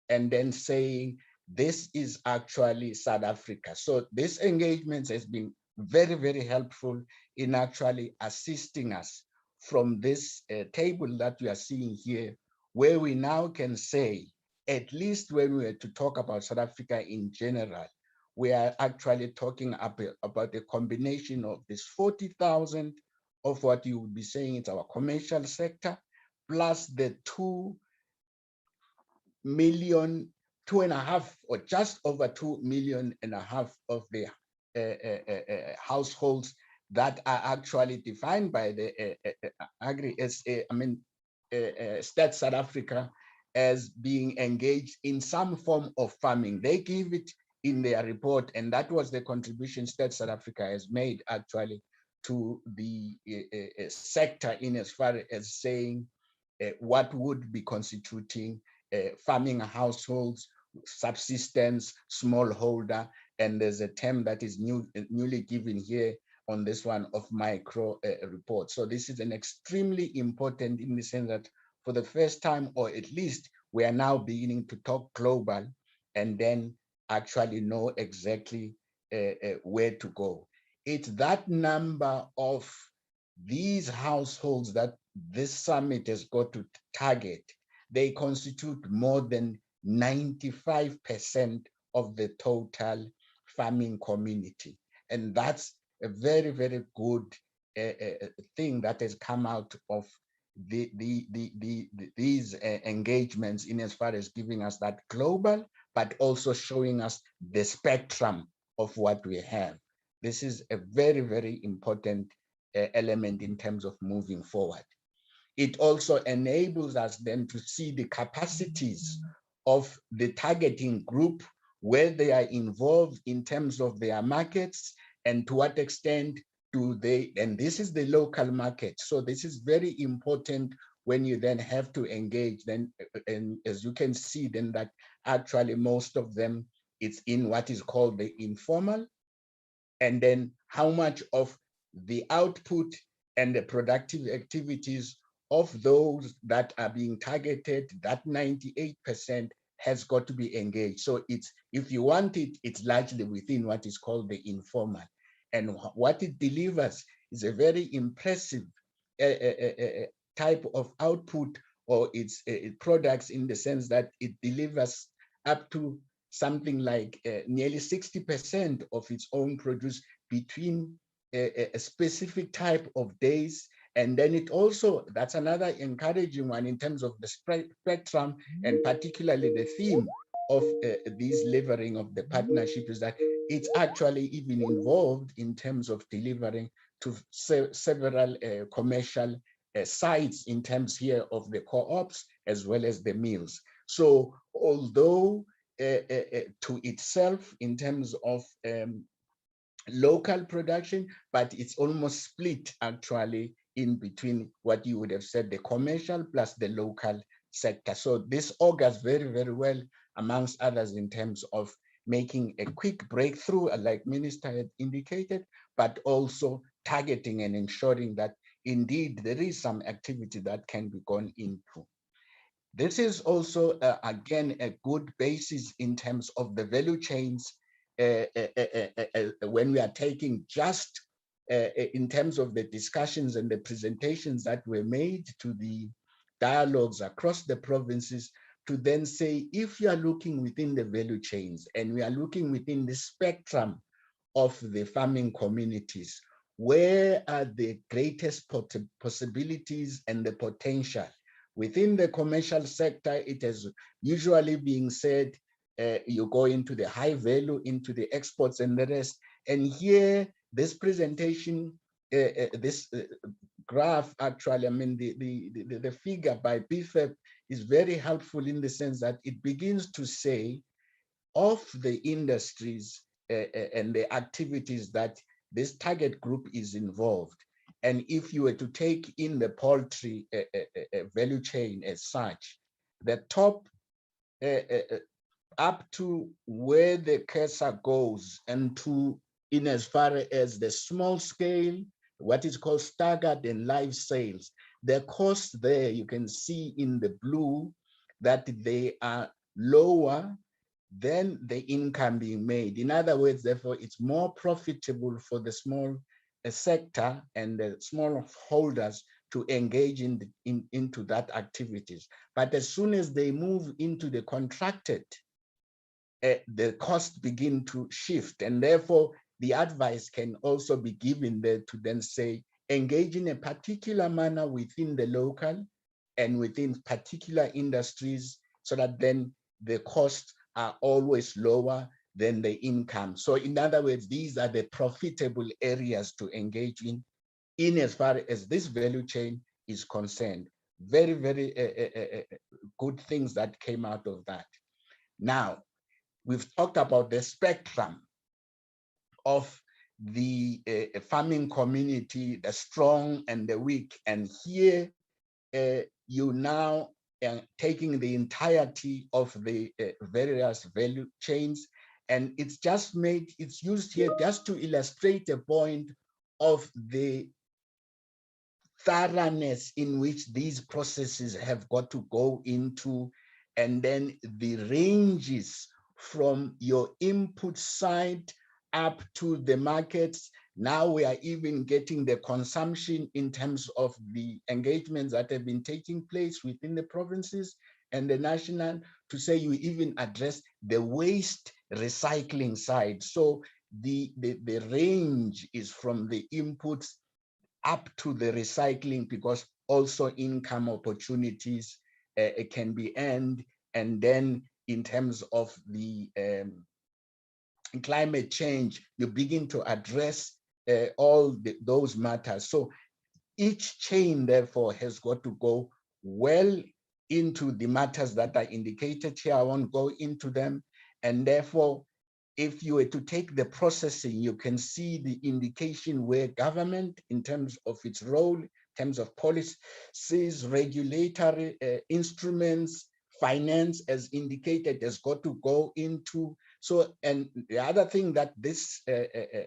and then saying, this is actually South Africa. So this engagement has been very, very helpful in actually assisting us from this table that we are seeing here, where we now can say, at least when we were to talk about South Africa in general, we are actually talking about a combination of this 40,000 of what you would be saying is our commercial sector, plus the 2 million, 2.5, or just over 2.5 million of the households that are actually defined by the Stats South Africa as being engaged in some form of farming. They give it in their report, and that was the contribution Stats South Africa has made actually to the sector in as far as saying what would be constituting farming households, subsistence, smallholder, and there's a term that is newly given here on this one of micro report. So this is an extremely important in the sense that for the first time, or at least we are now beginning to talk global and then actually know exactly where to go. It's that number of these households that this summit has got to target. They constitute more than 95% of the total farming community. And that's a very, very good thing that has come out of these engagements in as far as giving us that global, but also showing us the spectrum of what we have. This is a very, very important element in terms of moving forward. It also enables us then to see the capacities of the targeting group, where they are involved in terms of their markets and to what extent do they, and this is the local market. So this is very important when you then have to engage then, and as you can see then that actually most of them, it's in what is called the informal, and then how much of the output and the productive activities of those that are being targeted, that 98% has got to be engaged. So it's, if you want it, it's largely within what is called the informal. And what it delivers is a very impressive type of output or its products, in the sense that it delivers up to something like nearly 60% of its own produce between a specific type of days. And then it also, that's another encouraging one in terms of the spectrum, and particularly the theme of this levering of the partnership, is that it's actually even involved in terms of delivering to several commercial sites, in terms here of the co-ops as well as the mills. So although to itself in terms of local production, but it's almost split actually in between what you would have said, the commercial plus the local sector. So this augurs very, very well, amongst others, in terms of making a quick breakthrough, like Minister had indicated, but also targeting and ensuring that indeed there is some activity that can be gone into. This is also, again, a good basis in terms of the value chains when we are taking just in terms of the discussions and the presentations that were made to the dialogues across the provinces, to then say, if you are looking within the value chains and we are looking within the spectrum of the farming communities, where are the greatest possibilities and the potential? Within the commercial sector, it has usually been said, you go into the high value, into the exports and the rest. And here, this presentation, this graph, actually, I mean, the figure by BFEP is very helpful in the sense that it begins to say of the industries and the activities that this target group is involved. And if you were to take in the poultry value chain as such, the top up to where the cursor goes, and to in as far as the small scale, what is called staggered and live sales, the cost there, you can see in the blue that they are lower than the income being made. In other words, therefore, it's more profitable for the small sector and the small holders to engage into that activities. But as soon as they move into the contracted, the costs begin to shift, and therefore the advice can also be given there to then say, engage in a particular manner within the local and within particular industries, so that then the costs are always lower than the income. So in other words, these are the profitable areas to engage in as far as this value chain is concerned. Very, very good things that came out of that. Now, we've talked about the spectrum of the farming community, the strong and the weak. And here you now taking the entirety of the various value chains. And it's just made, it's used here just to illustrate a point of the thoroughness in which these processes have got to go into, and then the ranges from your input side up to the markets. Now we are even getting the consumption in terms of the engagements that have been taking place within the provinces and the national, to say you even address the waste recycling side. So the range is from the inputs up to the recycling, because also income opportunities can be earned. And then in terms of the climate change, you begin to address all those matters. So each chain, therefore, has got to go well into the matters that are indicated here. I won't go into them. And therefore, if you were to take the processing, you can see the indication where government, in terms of its role, in terms of policies, regulatory instruments, finance, as indicated, has got to go into. So, and the other thing that this BFEP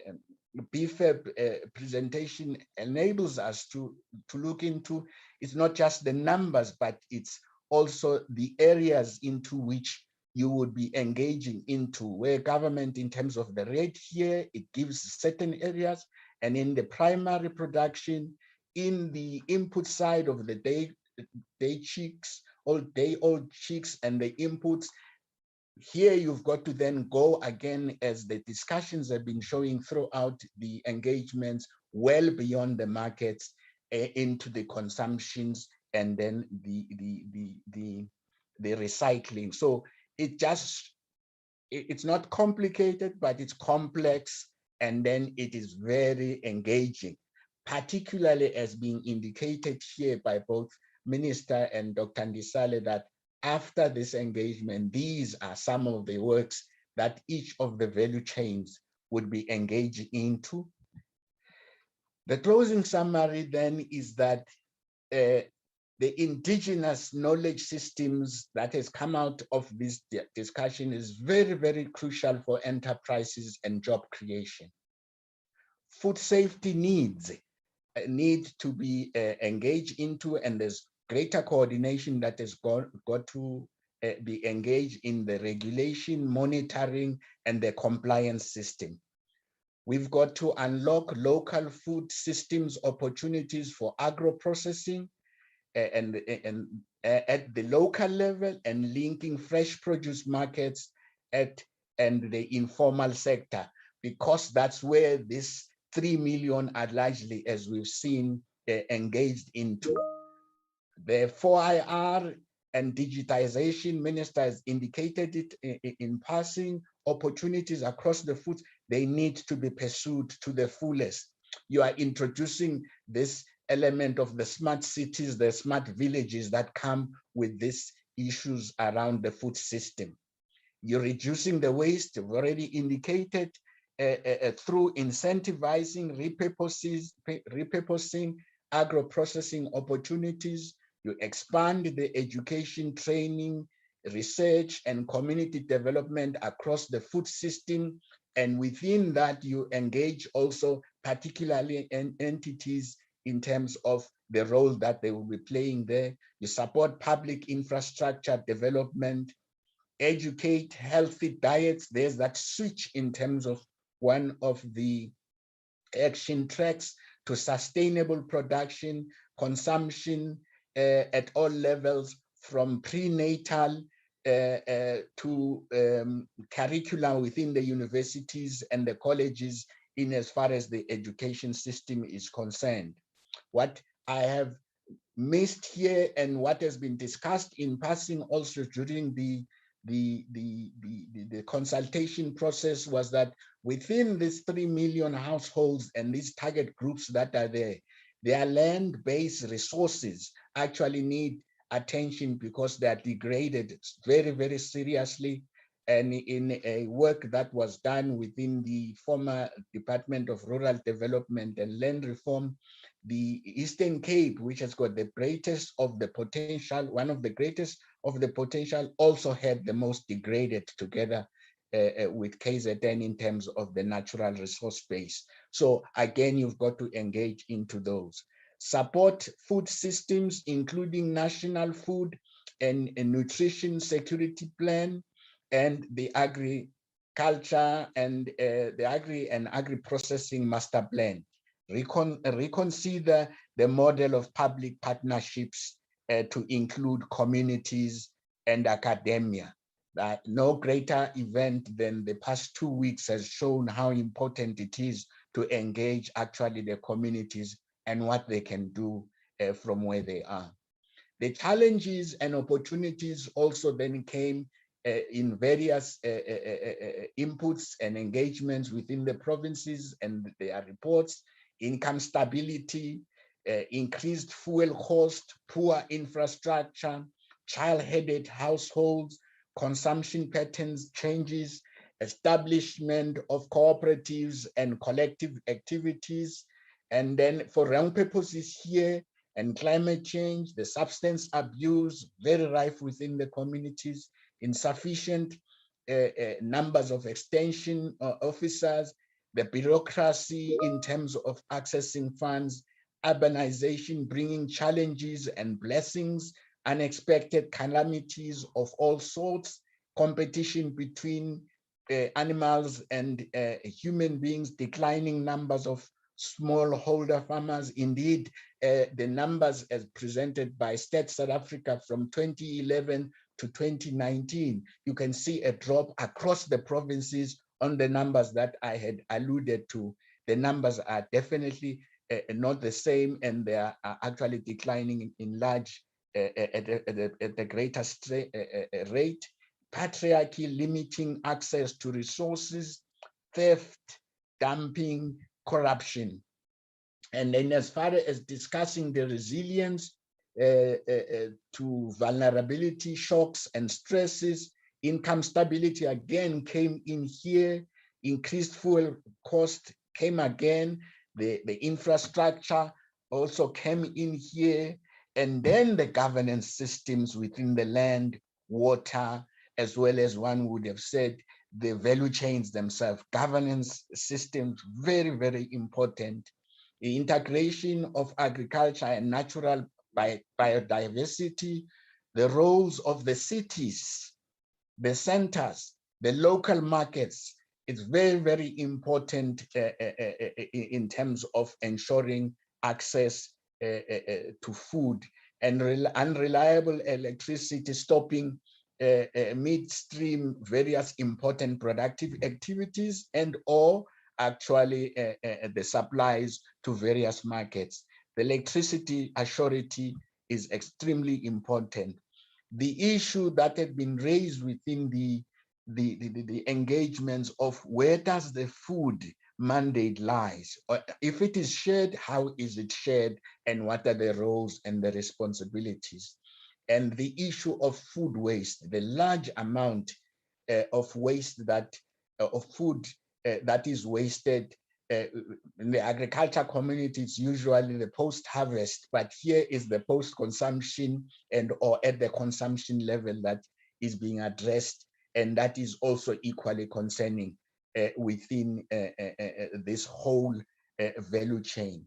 presentation enables us to look into is not just the numbers, but it's also the areas into which you would be engaging into, where government, in terms of the rate here, it gives certain areas, and in the primary production, in the input side of the day-old chicks and the inputs. Here you've got to then go again, as the discussions have been showing throughout the engagements, well beyond the markets, into the consumptions, and then the recycling. So it's not complicated, but it's complex, and then it is very engaging, particularly as being indicated here by both Minister and Dr. Ndisale, that after this engagement, these are some of the works that each of the value chains would be engaged into. The closing summary then is that the indigenous knowledge systems that has come out of this discussion is very, very crucial for enterprises and job creation. Food safety needs need to be engaged into, and there's greater coordination that has got to be engaged in the regulation, monitoring, and the compliance system. We've got to unlock local food systems opportunities for agro-processing and at the local level, and linking fresh produce markets and the informal sector, because that's where this 3 million are largely, as we've seen, engaged into. The 4IR and digitization, Minister has indicated it in passing. Opportunities across the food, they need to be pursued to the fullest. You are introducing this element of the smart cities, the smart villages that come with these issues around the food system. You're reducing the waste, you've already indicated, through incentivizing, repurposing, agro-processing opportunities. You expand the education, training, research, and community development across the food system. And within that, you engage also particularly entities in terms of the role that they will be playing there. You support public infrastructure development, educate healthy diets. There's that switch in terms of one of the action tracks to sustainable production, consumption at all levels, from prenatal to curriculum within the universities and the colleges in as far as the education system is concerned. What I have missed here, and what has been discussed in passing also during the consultation process, was that within these 3 million households and these target groups that are there, their land-based resources actually need attention, because they are degraded very, very seriously. And in a work that was done within the former Department of Rural Development and Land Reform, the Eastern Cape, which has got the greatest of the potential, one of the greatest of the potential, also had the most degraded, together with KZN in terms of the natural resource base. So again, you've got to engage into those. Support food systems, including national food and nutrition security plan, and the agriculture and the agri-processing master plan. Reconsider the model of public partnerships to include communities and academia. That no greater event than the past 2 weeks has shown how important it is to engage actually the communities and what they can do from where they are. The challenges and opportunities also then came in various inputs and engagements within the provinces and their reports: income stability, increased fuel cost, poor infrastructure, child-headed households, consumption patterns changes, establishment of cooperatives and collective activities. And then for young purposes here, and climate change, the substance abuse, very rife within the communities, insufficient numbers of extension officers, the bureaucracy in terms of accessing funds, urbanization bringing challenges and blessings, unexpected calamities of all sorts, competition between animals and human beings, declining numbers of smallholder farmers. Indeed, the numbers as presented by Stats South Africa from 2011 to 2019, you can see a drop across the provinces on the numbers that I had alluded to. The numbers are definitely not the same, and they are actually declining in large at a greater rate. Patriarchy limiting access to resources, theft, dumping, corruption. And then as far as discussing the resilience to vulnerability, shocks and stresses, income stability again came in here, increased fuel cost came again, the infrastructure also came in here, and then the governance systems within the land, water, as well as one would have said, the value chains themselves. Governance systems, very, very important. The integration of agriculture and natural biodiversity, the roles of the cities, the centers, the local markets. It's very, very important in terms of ensuring access to food, and unreliable electricity, stopping midstream various important productive activities, and or actually the supplies to various markets. The electricity assurity is extremely important. The issue that had been raised within the engagements of where does the food mandate lies? Or if it is shared, how is it shared, and what are the roles and the responsibilities? And the issue of food waste, the large amount of waste that of food that is wasted in the agriculture community. It's usually the post-harvest, but here is the post-consumption and or at the consumption level that is being addressed, and that is also equally concerning within this whole value chain.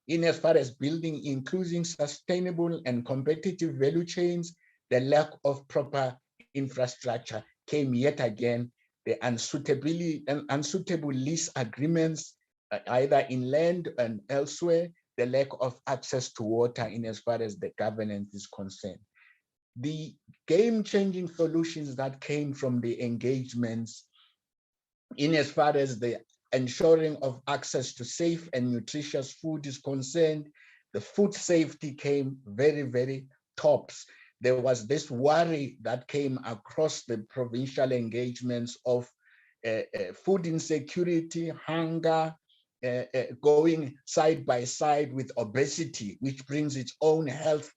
In as far as building including sustainable and competitive value chains, the lack of proper infrastructure came yet again, the unsuitable lease agreements, either in land and elsewhere, the lack of access to water in as far as the governance is concerned. The game-changing solutions that came from the engagements in as far as the ensuring of access to safe and nutritious food is concerned, the food safety came very, very tops. There was this worry that came across the provincial engagements of food insecurity, hunger, going side by side with obesity, which brings its own health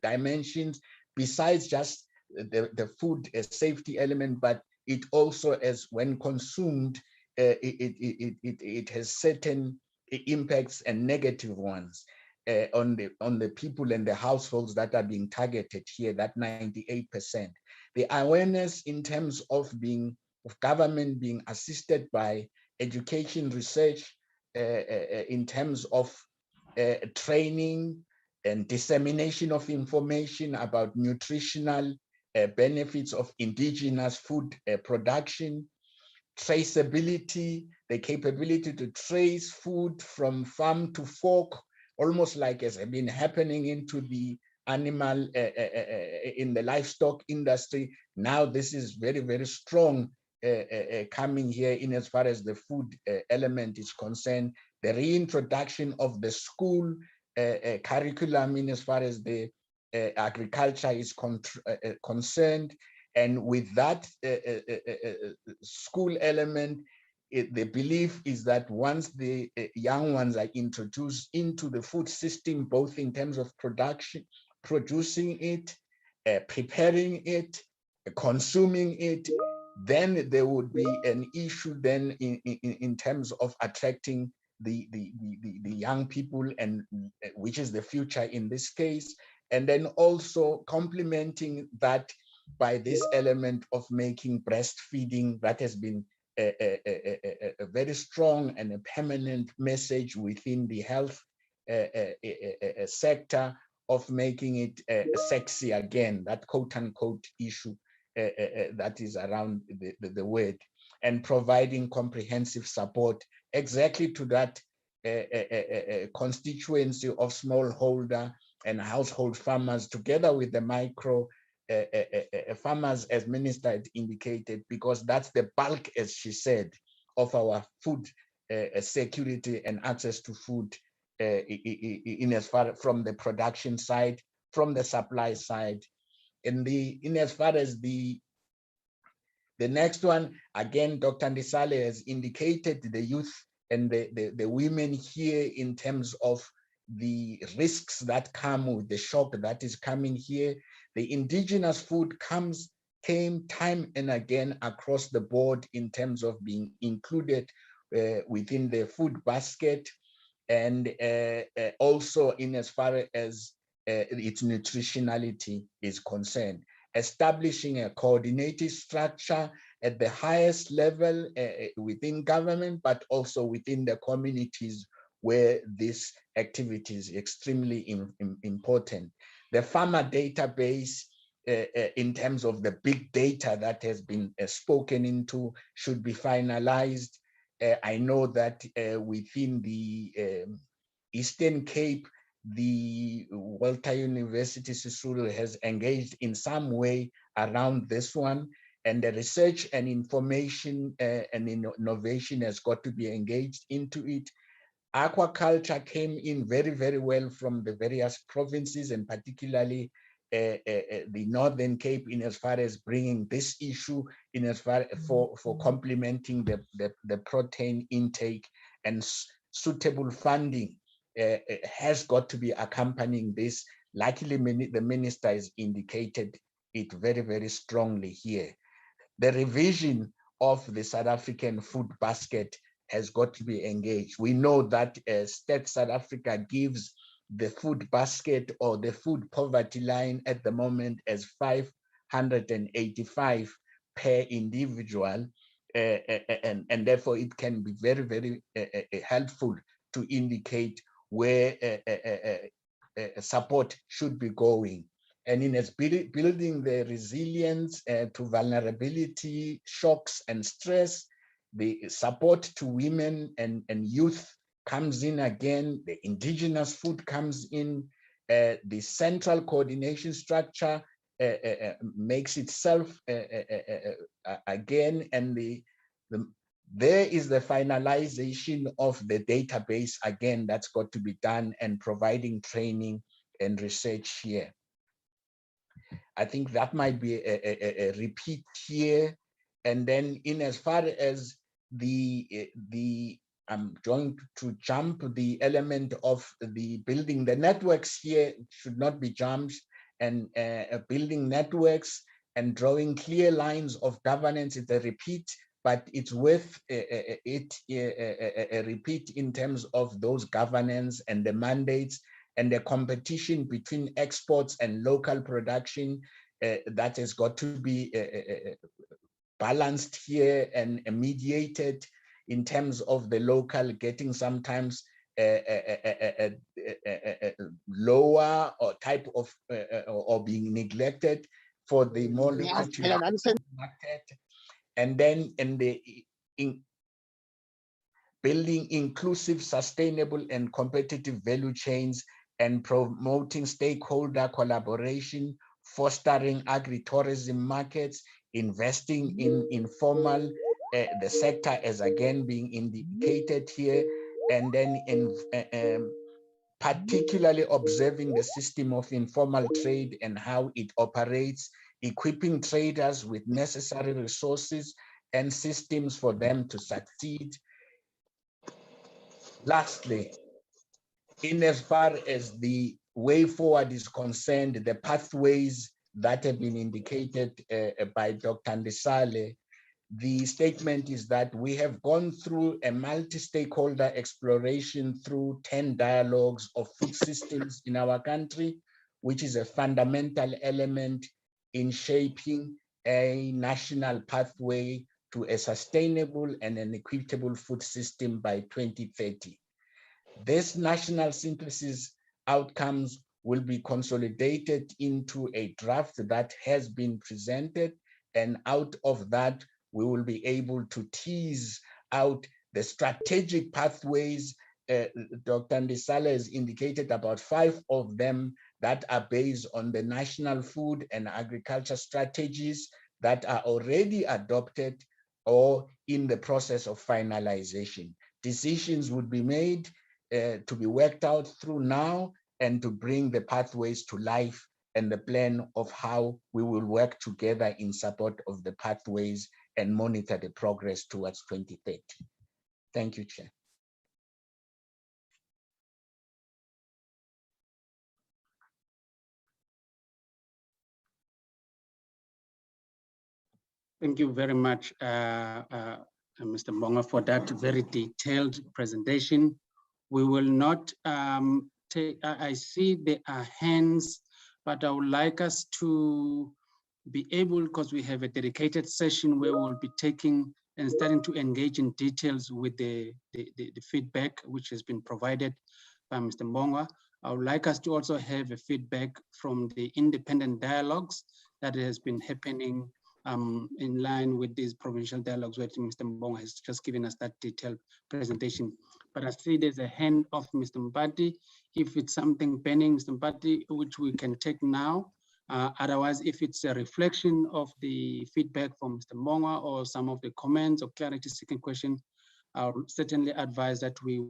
dimensions, besides just the food safety element, but it also, as when consumed, it has certain impacts and negative ones on the people and the households that are being targeted here, that 98%. The awareness in terms of government being assisted by education research in terms of training and dissemination of information about nutritional benefits of indigenous food production, traceability, the capability to trace food from farm to fork, almost like has been happening into the animal, in the livestock industry. Now this is very, very strong coming here in as far as the food element is concerned, the reintroduction of the school curriculum in as far as the agriculture is concerned. And with that school element, the belief is that once the young ones are introduced into the food system, both in terms of production, producing it, preparing it, consuming it, then there would be an issue then in terms of attracting the young people, and which is the future in this case, and then also complementing that by this element of making breastfeeding, that has been a very strong and a permanent message within the health sector, of making it sexy again, that quote unquote issue that is around the word, and providing comprehensive support exactly to that constituency of smallholder and household farmers together with the micro farmers, as Minister had indicated, because that's the bulk, as she said, of our food security and access to food in as far from the production side, from the supply side. In as far as the next one, again, Dr. Ndisale has indicated the youth and the women here in terms of the risks that come with the shock that is coming here. The indigenous food came time and again across the board in terms of being included within the food basket, and also in as far as its nutritionality is concerned. Establishing a coordinated structure at the highest level within government, but also within the communities where this activity is extremely important. The farmer database, in terms of the big data that has been spoken into, should be finalized. I know that within the Eastern Cape, the Walter University Sisulu has engaged in some way around this one, and the research and information and innovation has got to be engaged into it. Aquaculture came in very, very well from the various provinces, and particularly the Northern Cape, in as far as bringing this issue in as far for complementing the protein intake, and suitable funding has got to be accompanying this. Luckily, the minister has indicated it very, very strongly here. The revision of the South African food basket has got to be engaged. We know that State South Africa gives the food basket or the food poverty line at the moment as 585 per individual, and therefore it can be very, very helpful to indicate where support should be going. And in its building the resilience to vulnerability, shocks, and stress, the support to women and youth comes in again, the indigenous food comes in, the central coordination structure makes itself again, and there is the finalization of the database again that's got to be done, and providing training and research here. I think that might be a repeat here. And then in as far as I'm going to jump the element of the building the networks here should not be jumped, and building networks and drawing clear lines of governance is a repeat, but it's worth a repeat in terms of those governance and the mandates and the competition between exports and local production that has got to be balanced here and mediated in terms of the local getting sometimes lower or type of or being neglected for the more lucrative market. And then building inclusive, sustainable, and competitive value chains, and promoting stakeholder collaboration, fostering agritourism markets, investing in informal, the sector as again being indicated here, and then particularly observing the system of informal trade and how it operates, equipping traders with necessary resources and systems for them to succeed. Lastly, in as far as the way forward is concerned, the pathways that have been indicated by Dr. Ndisale, the statement is that we have gone through a multi-stakeholder exploration through 10 dialogues of food systems in our country, which is a fundamental element in shaping a national pathway to a sustainable and an equitable food system by 2030. This national synthesis outcomes will be consolidated into a draft that has been presented, and out of that, we will be able to tease out the strategic pathways Dr. Ndisale has indicated about 5 of them that are based on the national food and agriculture strategies that are already adopted or in the process of finalization. Decisions would be made to be worked out through now and to bring the pathways to life and the plan of how we will work together in support of the pathways and monitor the progress towards 2030. Thank you, Chair. Thank you very much, Mr. Mbonga, for that very detailed presentation. We will not take, I see there are hands, but I would like us to be able, because we have a dedicated session where we'll be taking and starting to engage in details with the feedback which has been provided by Mr. Mbonga. I would like us to also have a feedback from the independent dialogues that has been happening in line with these provincial dialogues, where Mr. Mbonga has just given us that detailed presentation. But I see there's a hand of Mr. Mbati. If it's something pending, Mr. Mbati, which we can take now. Otherwise, if it's a reflection of the feedback from Mr. Mbonga or some of the comments or clarity seeking question, I'll certainly advise that we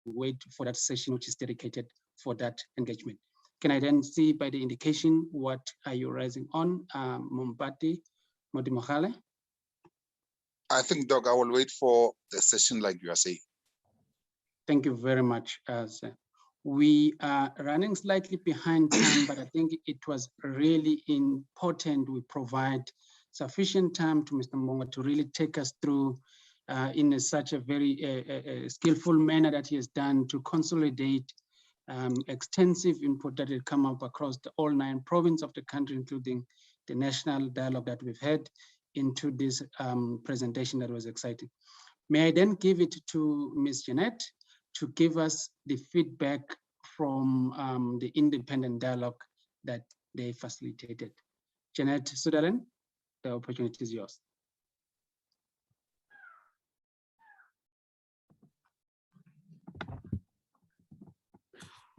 wait for that session which is dedicated for that engagement. Can I then see by the indication, what are you raising on, Mbati Modimohale? I think, Doc, I will wait for the session like you are saying. Thank you very much, sir. We are running slightly behind time, but I think it was really important we provide sufficient time to Mr. Mbonga to really take us through in such a very skillful manner that he has done to consolidate extensive input that had come up across all 9 provinces of the country, including the national dialogue that we've had, into this presentation that was exciting. May I then give it to Ms. Jeanette to give us the feedback from the independent dialogue that they facilitated. Jeanette Sutherland, the opportunity is yours.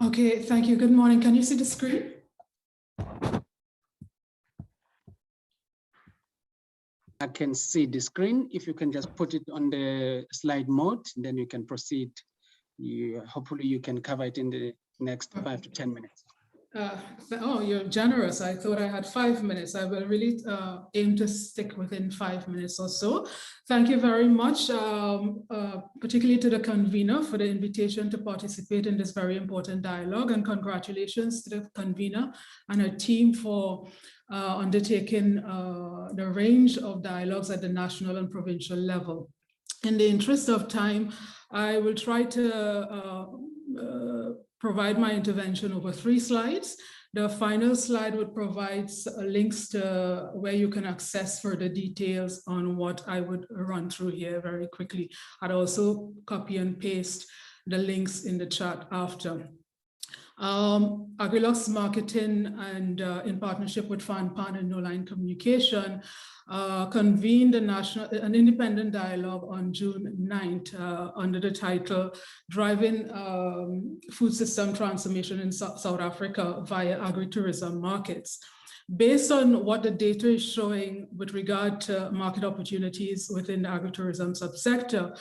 Okay, thank you. Good morning. Can you see the screen? I can see the screen. If you can just put it on the slide mode, then you can proceed. Hopefully you can cover it in the next 5 to 10 minutes. Oh, you're generous. I thought I had 5 minutes. I will really aim to stick within 5 minutes or so. Thank you very much, particularly to the convener for the invitation to participate in this very important dialogue, and congratulations to the convener and her team for undertaking the range of dialogues at the national and provincial level. In the interest of time, I will try to provide my intervention over 3 slides. The final slide would provide links to where you can access further details on what I would run through here very quickly. I'd also copy and paste the links in the chat after. Agrilux Marketing and in partnership with FANPAN and No Line Communication convened an independent dialogue on June 9th under the title Driving Food System Transformation in South Africa via Agritourism Markets. Based on what the data is showing with regard to market opportunities within the agritourism subsector,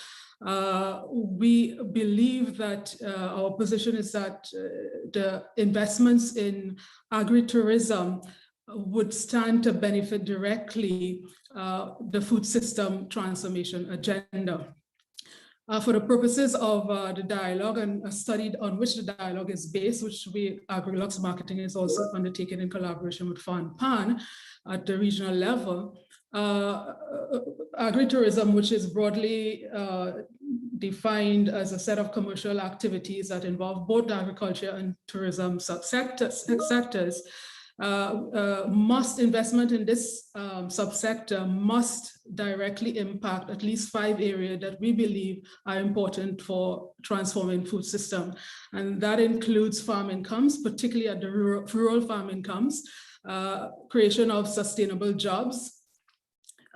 we believe that our position is that the investments in agritourism would stand to benefit directly the food system transformation agenda. For the purposes of the dialogue and a study on which the dialogue is based, which Agrilux Marketing is also undertaken in collaboration with FANPAN at the regional level, agritourism, which is broadly defined as a set of commercial activities that involve both agriculture and tourism sectors, investment in this subsector must directly impact at least 5 areas that we believe are important for transforming food system. And that includes farm incomes, particularly at the rural farm incomes, creation of sustainable jobs,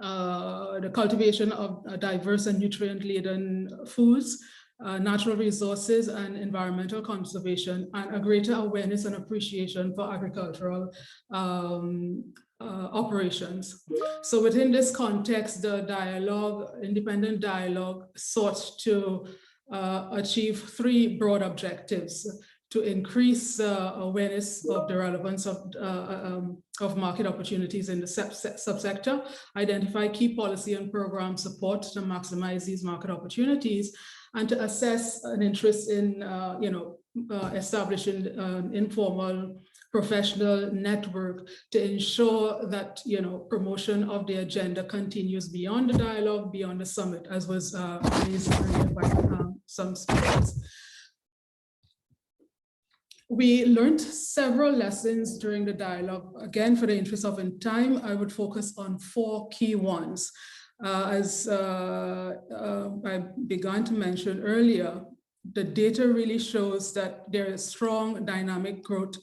the cultivation of diverse and nutrient-laden foods, natural resources and environmental conservation, and a greater awareness and appreciation for agricultural operations. So within this context, the independent dialogue sought to achieve three broad objectives: to increase awareness of the relevance of market opportunities in the subsector, identify key policy and program support to maximize these market opportunities, and to assess an interest in establishing an informal professional network to ensure that promotion of the agenda continues beyond the dialogue, beyond the summit, as was raised earlier by some speakers. We learned several lessons during the dialogue. Again, for the interest of time, I would focus on four key ones. As I began to mention earlier, the data really shows that there is strong dynamic growth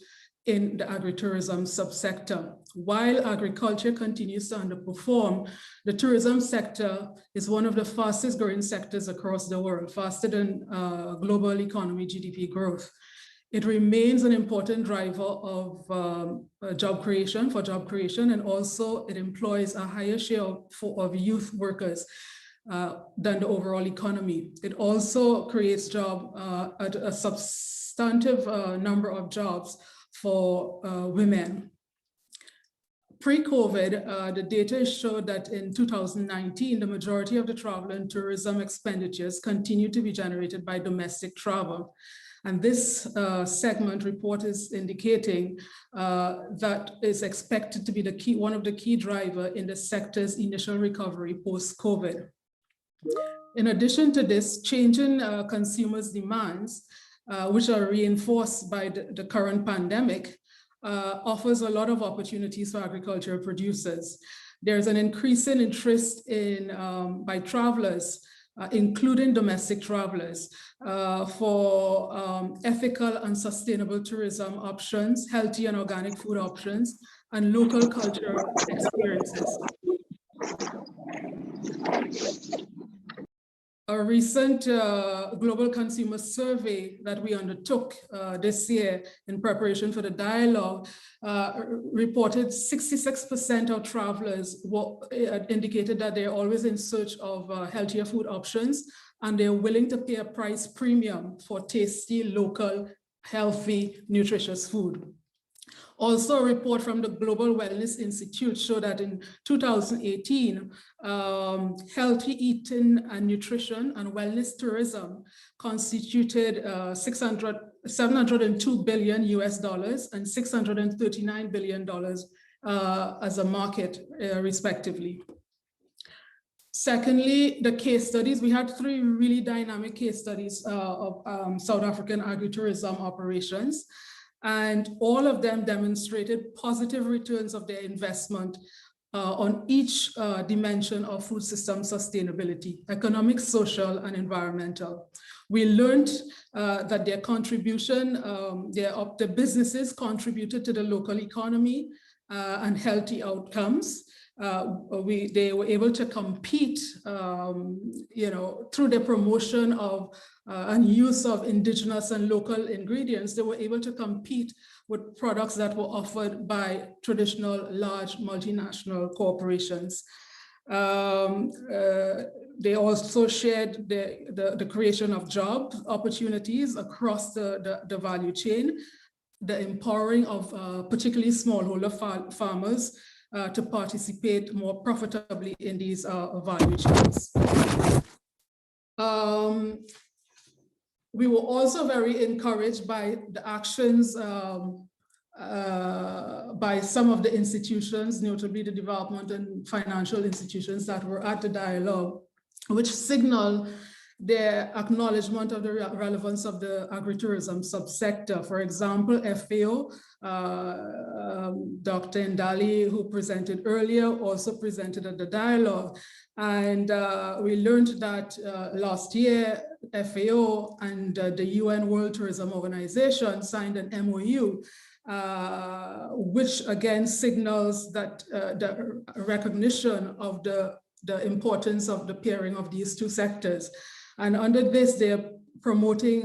in the agritourism subsector. While agriculture continues to underperform, the tourism sector is one of the fastest growing sectors across the world, faster than global economy GDP growth. It remains an important driver of job creation, and also it employs a higher share of youth workers than the overall economy. It also creates a substantive number of jobs for women. Pre-COVID, the data showed that in 2019, the majority of the travel and tourism expenditures continued to be generated by domestic travel. And this segment report is indicating that is expected to be one of the key drivers in the sector's initial recovery post-COVID. In addition to this, changing consumers' demands, which are reinforced by the current pandemic, offers a lot of opportunities for agricultural producers. There's an increasing interest by travelers, including domestic travelers, for ethical and sustainable tourism options, healthy and organic food options, and local cultural experiences. A recent global consumer survey that we undertook this year in preparation for the dialogue reported 66% of travelers indicated that they're always in search of healthier food options, and they're willing to pay a price premium for tasty, local, healthy, nutritious food. Also, a report from the Global Wellness Institute showed that in 2018, healthy eating and nutrition and wellness tourism constituted $702 billion US and $639 billion as a market, respectively. Secondly, the case studies. We had three really dynamic case studies of South African agritourism operations. And all of them demonstrated positive returns of their investment on each dimension of food system sustainability: economic, social, and environmental. We learned that their contribution, the businesses contributed to the local economy and healthy outcomes. They were able to compete, through the promotion of and use of indigenous and local ingredients. They were able to compete with products that were offered by traditional large multinational corporations. They also shared the creation of job opportunities across the value chain, the empowering of particularly smallholder farmers to participate more profitably in these value chains. We were also very encouraged by the actions by some of the institutions, notably the development and financial institutions that were at the dialogue, which signal their acknowledgement of the relevance of the agritourism subsector. For example, FAO, Dr. Ndali, who presented earlier, also presented at the dialogue. And we learned that last year, FAO and the UN World Tourism Organization signed an MOU, which again signals that the recognition of the importance of the pairing of these two sectors. And under this, they're promoting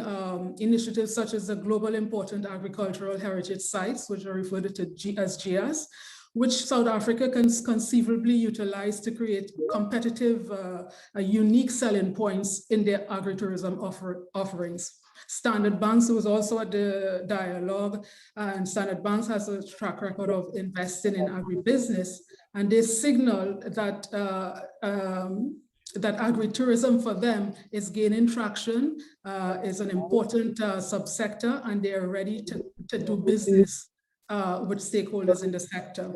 initiatives such as the Global Important Agricultural Heritage Sites, which are referred to as GIAS, which South Africa can conceivably utilize to create competitive, unique selling points in their agritourism offerings. Standard Banks was also at the dialogue, and Standard Banks has a track record of investing in agribusiness, and they signaled that that agritourism for them is gaining traction, is an important subsector, and they are ready to do business with stakeholders in the sector.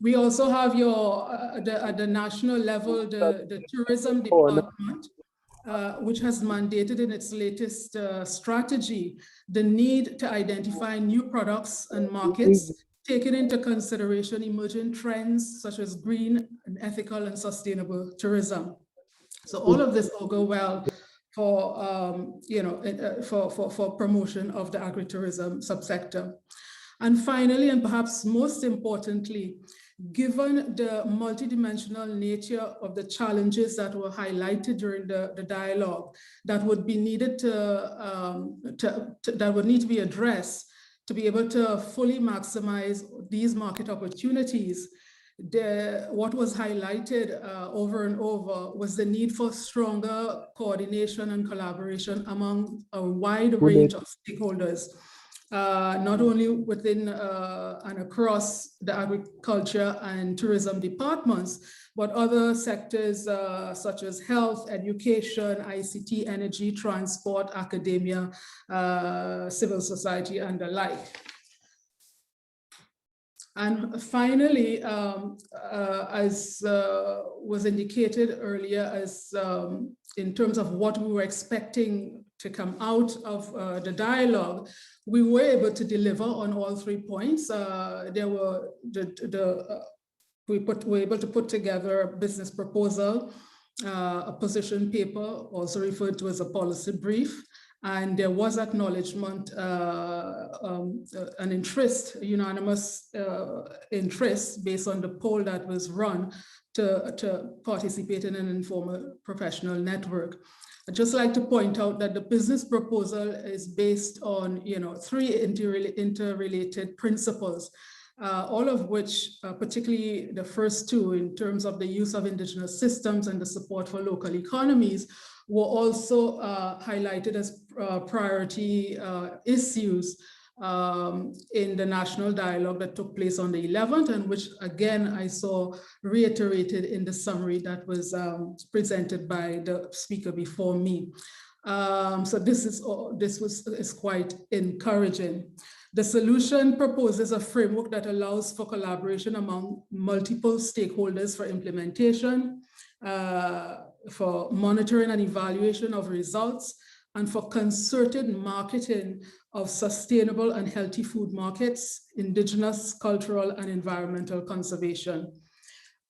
We also have at the national level, the tourism department, which has mandated in its latest strategy the need to identify new products and markets, taking into consideration emerging trends such as green and ethical and sustainable tourism. So all of this will go well for for promotion of the agritourism subsector. And finally, and perhaps most importantly, given the multidimensional nature of the challenges that were highlighted during the dialogue that would be needed that would need to be addressed to be able to fully maximize these market opportunities, what was highlighted over and over was the need for stronger coordination and collaboration among a wide range of stakeholders, not only within and across the agriculture and tourism departments, but other sectors such as health, education, ICT, energy, transport, academia, civil society, and the like. And finally, as was indicated earlier, as in terms of what we were expecting to come out of the dialogue, we were able to deliver on all 3 points. We were able to put together a business proposal, a position paper, also referred to as a policy brief, and there was acknowledgement, an interest, unanimous interest based on the poll that was run to participate in an informal professional network. I'd just like to point out that the business proposal is based on 3 interrelated principles, all of which, particularly the first 2 in terms of the use of indigenous systems and the support for local economies, were also highlighted as priority issues in the national dialogue that took place on the 11th, and which again I saw reiterated in the summary that was presented by the speaker before me. So this is quite encouraging. The solution proposes a framework that allows for collaboration among multiple stakeholders for implementation, for monitoring and evaluation of results, and for concerted marketing of sustainable and healthy food markets, indigenous, cultural, and environmental conservation.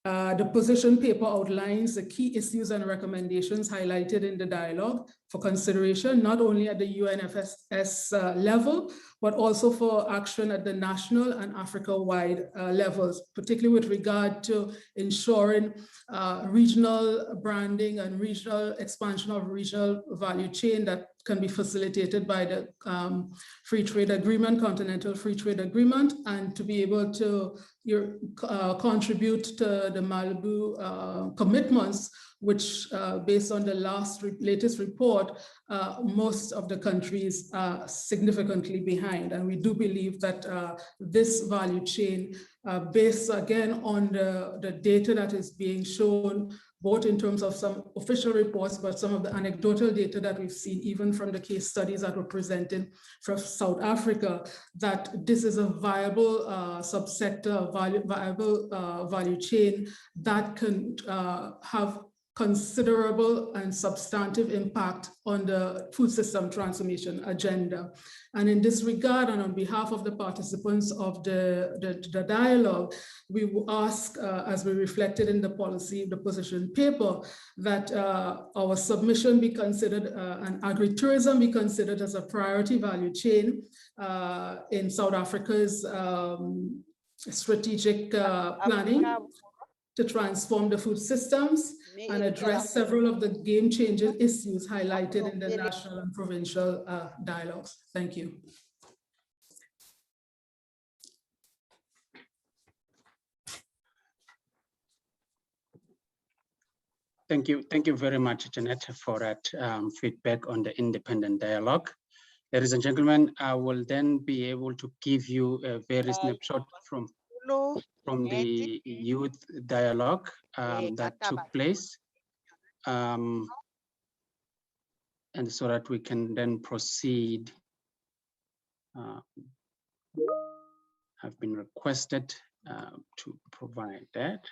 The position paper outlines the key issues and recommendations highlighted in the dialogue for consideration, not only at the UNFSS level, but also for action at the national and Africa-wide levels, particularly with regard to ensuring regional branding and regional expansion of regional value chain that can be facilitated by the free trade agreement, Continental Free Trade Agreement, and to be able to contribute to the Malibu commitments, which based on the latest report, most of the countries are significantly behind. And we do believe that this value chain, based again on the data that is being shown, both in terms of some official reports, but some of the anecdotal data that we've seen, even from the case studies that were presented from South Africa, that this is a viable subsector, viable value chain that can have considerable and substantive impact on the food system transformation agenda. And in this regard, and on behalf of the participants of the dialogue, we will ask, as we reflected in the policy, the position paper, that our submission be considered, and agritourism be considered as a priority value chain in South Africa's strategic planning. to transform the food systems and address several of the game-changing issues highlighted in the national and provincial dialogues. Thank you. Thank you very much, Jeanette, for that feedback on the independent dialogue. Ladies and gentlemen, I will then be able to give you a very snapshot from the youth dialogue that took place, and so that we can then proceed. Have been requested to provide that.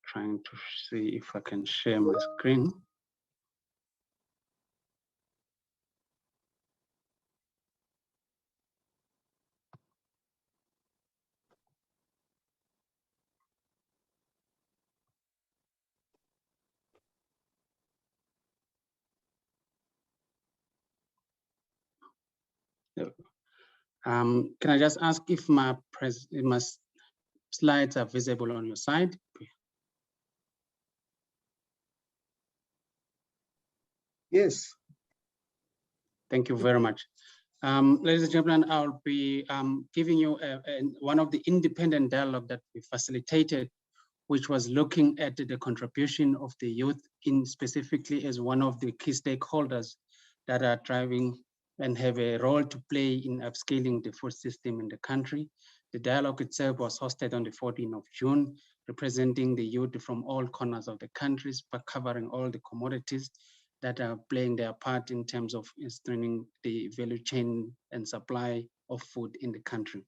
Trying to see if I can share my screen. Can I just ask if my slides are visible on your side? Yes. Thank you very much. Ladies and gentlemen, I'll be giving you one of the independent dialogue that we facilitated, which was looking at the contribution of the youth in specifically as one of the key stakeholders that are driving and have a role to play in upscaling the food system in the country. The dialogue itself was hosted on the 14th of June, representing the youth from all corners of the countries, but covering all the commodities that are playing their part in terms of strengthening the value chain and supply of food in the country.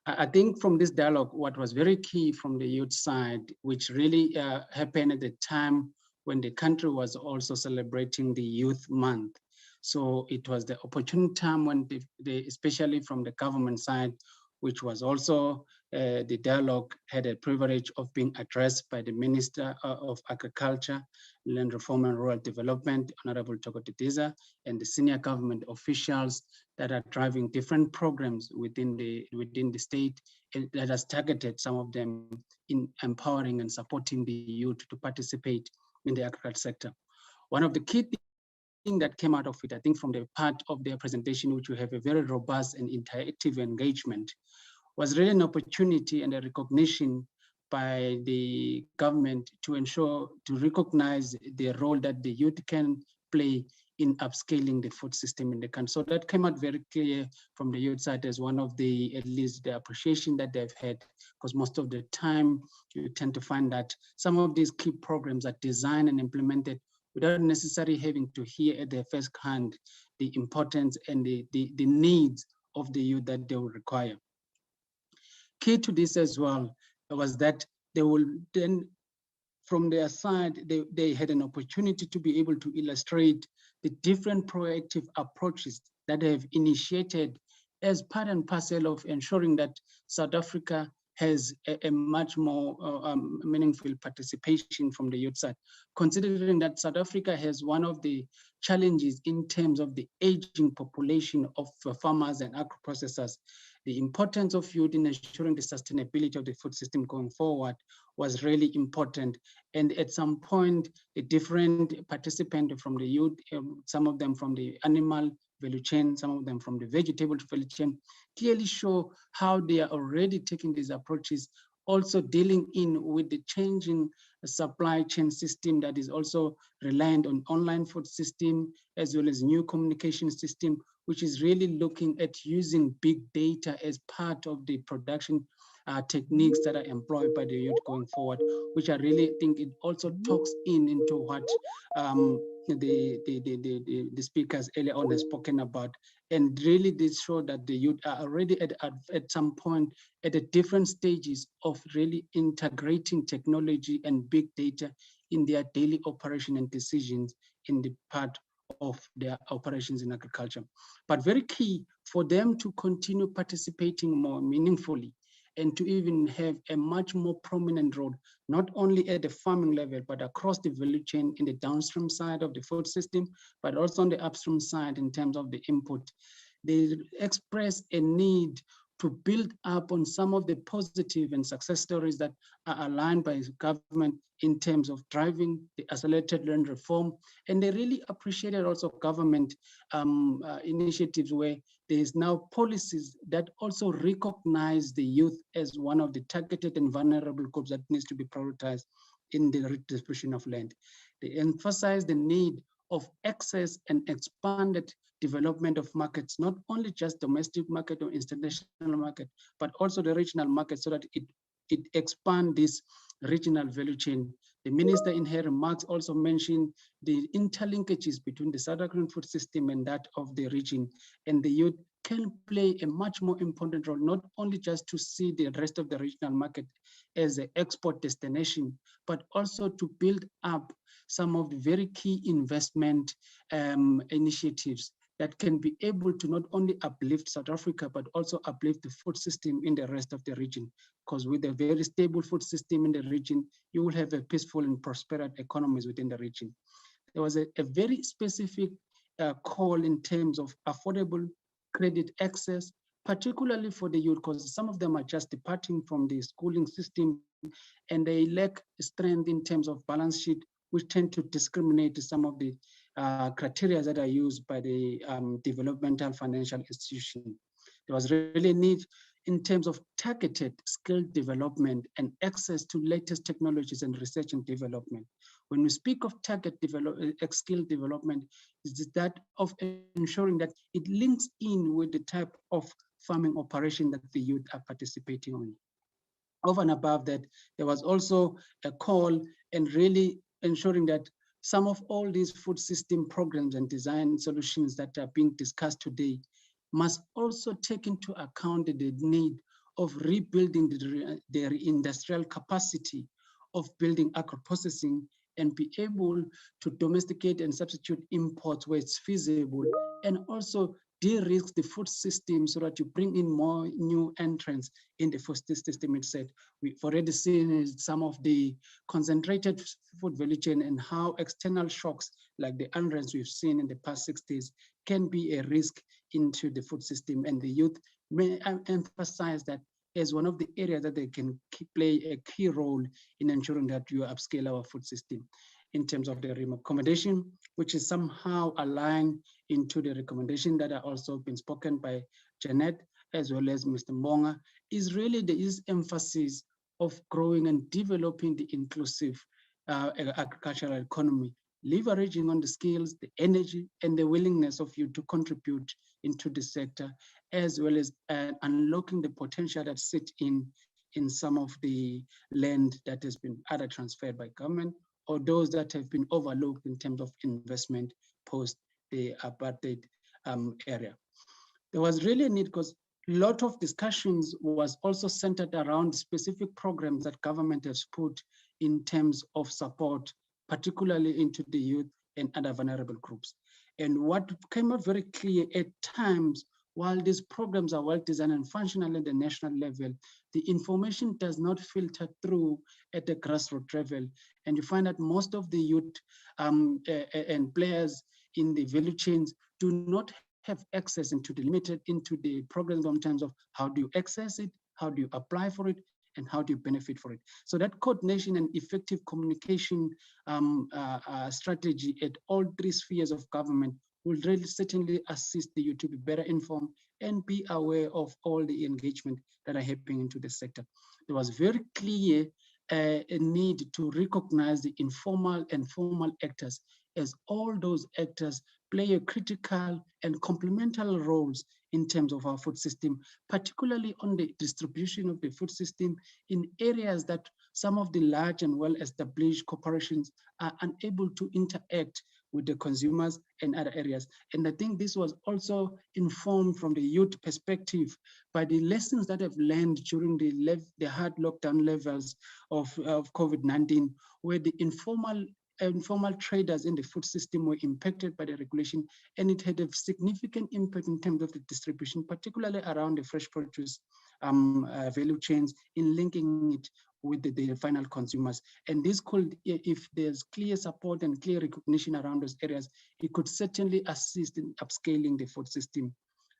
I think from this dialogue, what was very key from the youth side, which really happened at the time when the country was also celebrating the Youth Month. So it was the opportune time when, especially from the government side, which was also the dialogue had a privilege of being addressed by the Minister of Agriculture, Land Reform and Rural Development, Honorable Thoko Didiza, and the senior government officials that are driving different programs within the state that has targeted some of them in empowering and supporting the youth to participate in the agriculture sector. One of the key things that came out of it, I think from the part of their presentation, which we have a very robust and interactive engagement, was really an opportunity and a recognition by the government to ensure, to recognize the role that the youth can play in upscaling the food system in the country. So that came out very clear from the youth side as one of the, at least the appreciation that they've had, because most of the time you tend to find that some of these key programs are designed and implemented without necessarily having to hear at their first hand the importance and the needs of the youth that they will require. Key to this as well was that they will then, from their side, they had an opportunity to be able to illustrate the different proactive approaches that they have initiated as part and parcel of ensuring that South Africa has a much more meaningful participation from the youth side, considering that South Africa has one of the challenges in terms of the aging population of farmers and agro-processors. The importance of youth in ensuring the sustainability of the food system going forward was really important. And at some point, the different participants from the youth, some of them from the animal value chain, some of them from the vegetable value chain, clearly show how they are already taking these approaches, also dealing in with the changing supply chain system that is also reliant on online food system, as well as new communication system, which is really looking at using big data as part of the production techniques that are employed by the youth going forward, which I really think it also talks into what the speakers earlier on have spoken about, and really did show that the youth are already at some point at the different stages of really integrating technology and big data in their daily operation and decisions in the part of their operations in agriculture. But very key for them to continue participating more meaningfully and to even have a much more prominent role, not only at the farming level, but across the value chain in the downstream side of the food system, but also on the upstream side in terms of the input. they express a need to build up on some of the positive and success stories that are aligned by government in terms of driving the accelerated land reform. And they really appreciated also government initiatives where there is now policies that also recognize the youth as one of the targeted and vulnerable groups that needs to be prioritized in the redistribution of land. They emphasize the need of access and expanded development of markets, not only just domestic market or international market, but also the regional market, so that it expand this regional value chain. The minister in her remarks also mentioned the interlinkages between the South African food system and that of the region, and the youth can play a much more important role, not only just to see the rest of the regional market as an export destination, but also to build up some of the very key investment initiatives that can be able to not only uplift South Africa, but also uplift the food system in the rest of the region. Because with a very stable food system in the region, you will have a peaceful and prosperous economies within the region. There was a very specific call in terms of affordable credit access, particularly for the youth, because some of them are just departing from the schooling system and they lack strength in terms of balance sheet, which tend to discriminate some of the criteria that are used by the developmental financial institution. There was really a need in terms of targeted skill development and access to latest technologies and research and development. When we speak of skill development, it's that of ensuring that it links in with the type of farming operation that the youth are participating on. Over and above that, there was also a call and really ensuring that some of all these food system programs and design solutions that are being discussed today must also take into account the need of rebuilding their industrial capacity of building agro-processing and be able to domesticate and substitute imports where it's feasible, and also de-risk the food system so that you bring in more new entrants in the food system itself. We've already seen some of the concentrated food value chain and how external shocks like the unrest we've seen in the past 6 days can be a risk into the food system, and the youth may emphasize that as one of the areas that they can play a key role in ensuring that you upscale our food system. In terms of the accommodation, which is somehow aligned into the recommendation that are also been spoken by Janet as well as Mr. Mbonga, is really there is emphasis of growing and developing the inclusive agricultural economy, leveraging on the skills, the energy, and the willingness of you to contribute into the sector, as well as unlocking the potential that sit in some of the land that has been either transferred by government or those that have been overlooked in terms of investment post the apartheid area. There was really a need because a lot of discussions was also centered around specific programs that government has put in terms of support, particularly into the youth and other vulnerable groups. And what came out very clear at times, while these programs are well designed and functional at the national level, the information does not filter through at the grassroots level. And you find that most of the youth and players in the value chains do not have access into the limited into the programs in terms of how do you access it, how do you apply for it, and how do you benefit for it. So that coordination and effective communication strategy at all three spheres of government will really certainly assist the youth to be better informed and be aware of all the engagement that are happening into the sector. There was very clear a need to recognize the informal and formal actors, as all those actors play a critical and complementary roles in terms of our food system, particularly on the distribution of the food system in areas that some of the large and well-established corporations are unable to interact with the consumers and other areas. And I think this was also informed from the youth perspective by the lessons that have learned during the hard lockdown levels of COVID-19, where the informal traders in the food system were impacted by the regulation, and it had a significant impact in terms of the distribution, particularly around the fresh produce value chains, in linking it with the final consumers. And this could, if there's clear support and clear recognition around those areas, it could certainly assist in upscaling the food system.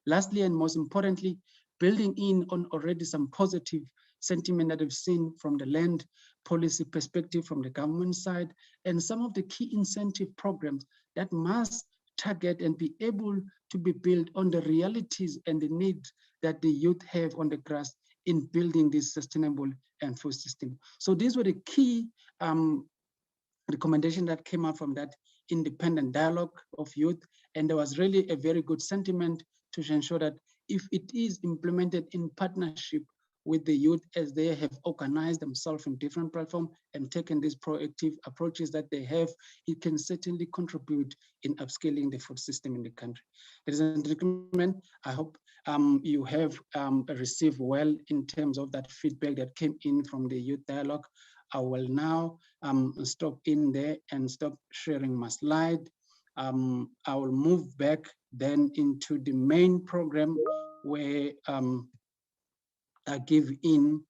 Lastly, and most importantly, building in on already some positive sentiment that we've seen from the land policy perspective from the government side, and some of the key incentive programs that must target and be able to be built on the realities and the needs that the youth have on the grass in building this sustainable and food system. So these were the key recommendation that came out from that independent dialogue of youth. And there was really a very good sentiment to ensure that if it is implemented in partnership with the youth as they have organized themselves in different platforms and taken these proactive approaches that they have, it can certainly contribute in upscaling the food system in the country. Ladies and gentlemen, I hope you have received well in terms of that feedback that came in from the youth dialogue. I will now stop in there and stop sharing my slide. I will move back then into the main program where I give into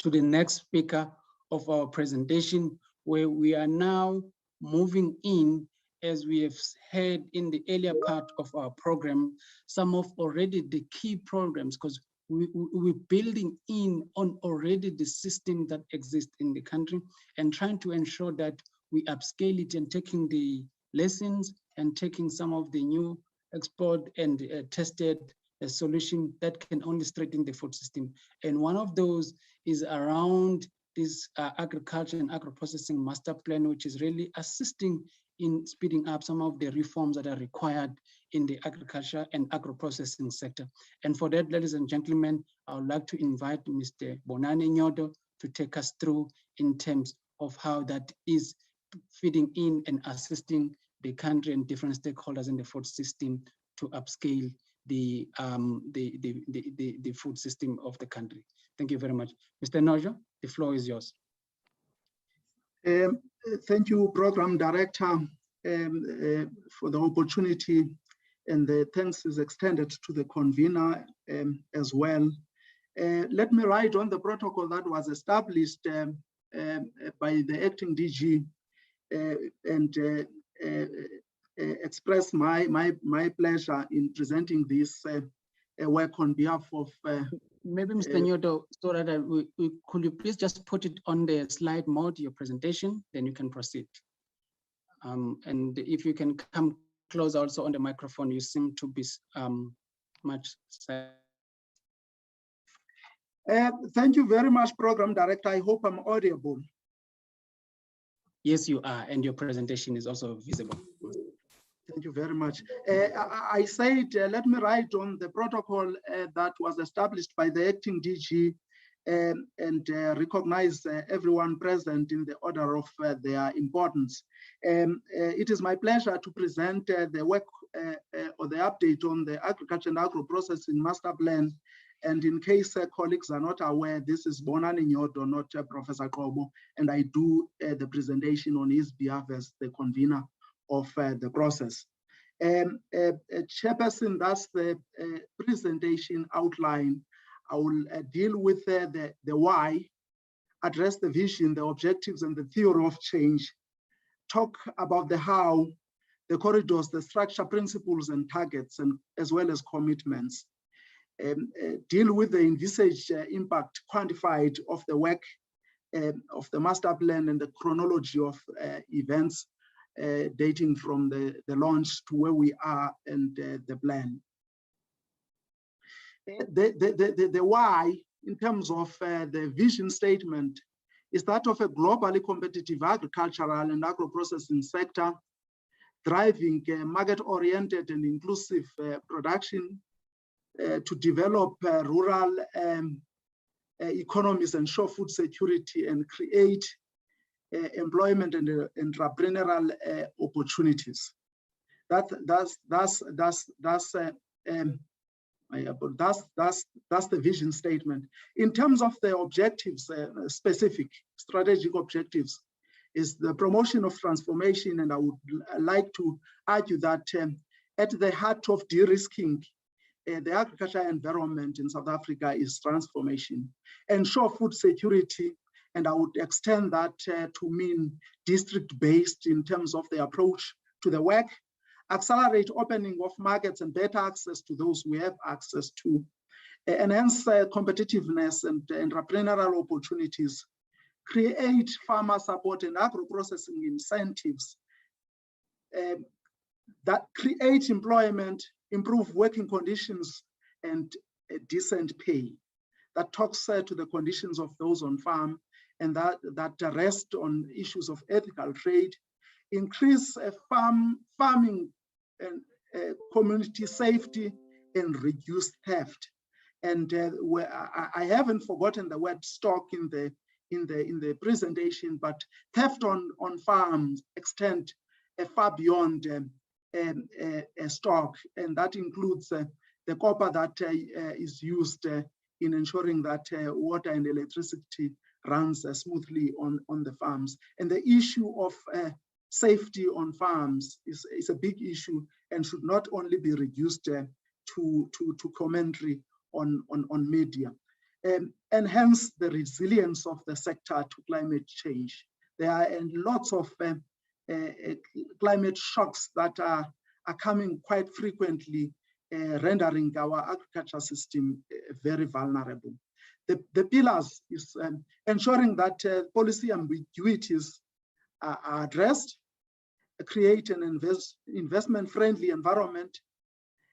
to the next speaker of our presentation, where we are now moving in, as we have heard in the earlier part of our program, some of already the key programs, because we're building in on already the system that exists in the country and trying to ensure that we upscale it and taking the lessons and taking some of the new export and tested solution that can only strengthen the food system. And one of those is around this agriculture and agro-processing master plan, which is really assisting in speeding up some of the reforms that are required in the agriculture and agro-processing sector. And for that, ladies and gentlemen, I would like to invite Mr. Bonani Nyodo to take us through in terms of how that is feeding in and assisting the country and different stakeholders in the food system to upscale the food system of the country. Thank you very much. Mr. Nojo, the floor is yours. Thank you, Program Director, for the opportunity, and the thanks is extended to the convener as well. Let me write on the protocol that was established by the acting DG and express my pleasure in presenting this work on behalf of maybe Mr. Nyodo, so that could you please just put it on the slide mode, your presentation, then you can proceed. And if you can come close also on the microphone, you seem to be much silent. Thank you very much, Program Director. I hope I'm audible. Yes, you are, and your presentation is also visible. Thank you very much. I said, let me write on the protocol that was established by the acting DG and recognize everyone present in the order of their importance. It is my pleasure to present the work or the update on the agriculture and agro-processing master plan. And in case colleagues are not aware, this is Bonani Nyodo, not Professor Kobo, and I do the presentation on his behalf as the convener of the process. Chairperson, that's the presentation outline. I will deal with the why, address the vision, the objectives, and the theory of change, talk about the how, the corridors, the structure, principles, and targets, and as well as commitments. Deal with the envisaged impact quantified of the work of the master plan and the chronology of events dating from the launch to where we are and the plan. The why, in terms of the vision statement, is that of a globally competitive agricultural and agro-processing sector, driving market-oriented and inclusive production, to develop rural economies, ensure food security, and create employment and entrepreneurial opportunities. That's the vision statement. In terms of the objectives, specific strategic objectives, is the promotion of transformation, and I would like to argue that at the heart of de-risking the agricultural environment in South Africa is transformation. Ensure food security, and I would extend that to mean district-based in terms of the approach to the work. accelerate opening of markets and better access to those who have access to, enhance competitiveness and entrepreneurial opportunities, create farmer support and agro-processing incentives that create employment, improve working conditions, and decent pay. That talks to the conditions of those on farm, and that rest on issues of ethical trade, increase farming and community safety, and reduce theft. And I haven't forgotten the word stock in the presentation, but theft on farms extend far beyond stock, and that includes the copper that is used in ensuring that water and electricity runs smoothly on the farms. And the issue of safety on farms is a big issue and should not only be reduced to commentary on media. And hence the resilience of the sector to climate change. There are lots of climate shocks that are coming quite frequently, rendering our agriculture system very vulnerable. The pillars is ensuring that policy ambiguities are addressed, create an investment-friendly environment,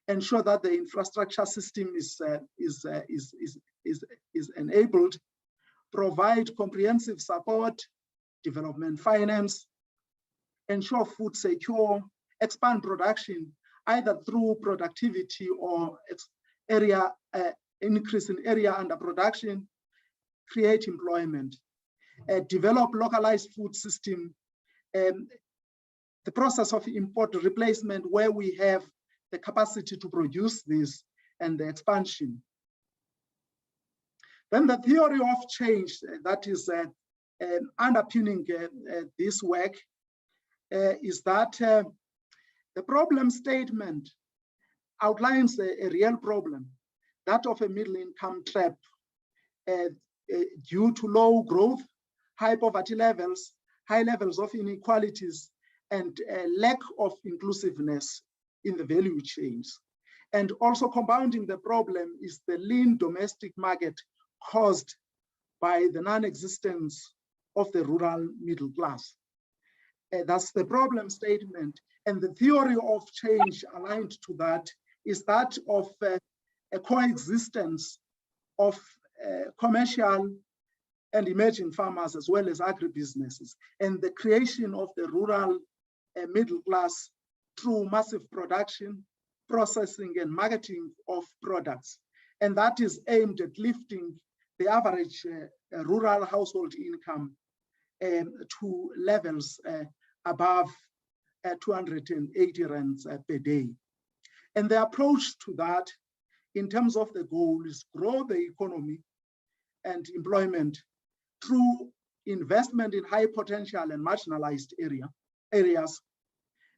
ensure that the infrastructure system is enabled, provide comprehensive support, development finance, ensure food secure, expand production, either through productivity or increase in area under production, create employment, develop localized food system, the process of import replacement where we have the capacity to produce this, and the expansion. Then the theory of change that is underpinning this work is that the problem statement outlines a real problem, that of a middle income trap due to low growth, high poverty levels, high levels of inequalities, and lack of inclusiveness in the value chains. And also compounding the problem is the lean domestic market caused by the non-existence of the rural middle class. That's the problem statement. And the theory of change aligned to that is that of a coexistence of commercial and emerging farmers as well as agribusinesses, and the creation of the rural middle class through massive production, processing, and marketing of products. And that is aimed at lifting the average rural household income to levels above 280 rands per day. And the approach to that in terms of the goal is grow the economy and employment through investment in high potential and marginalized areas.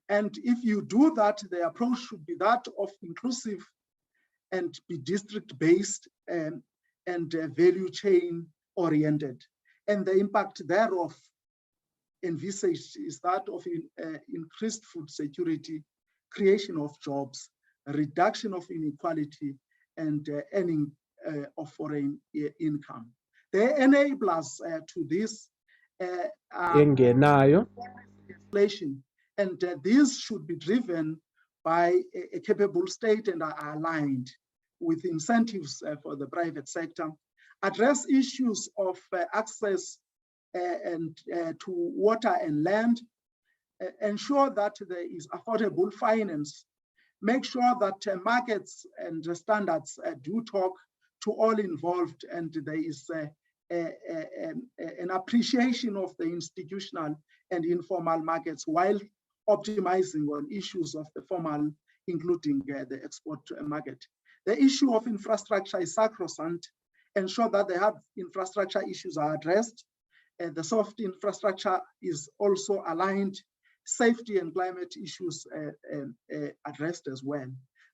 And if you do that, the approach should be that of inclusive and be district-based and value chain oriented. And the impact thereof envisaged is that of increased food security, creation of jobs, reduction of inequality, and earning of foreign income. The enablers to this are inflation, and these should be driven by a capable state and are aligned with incentives for the private sector, address issues of access and to water and land, ensure that there is affordable finance, make sure that markets and standards do talk to all involved, and there is an appreciation of the institutional and informal markets while optimizing on issues of the formal, including the export market. The issue of infrastructure is sacrosanct. Ensure that the hard infrastructure issues are addressed. The soft infrastructure is also aligned. Safety and climate issues addressed as well.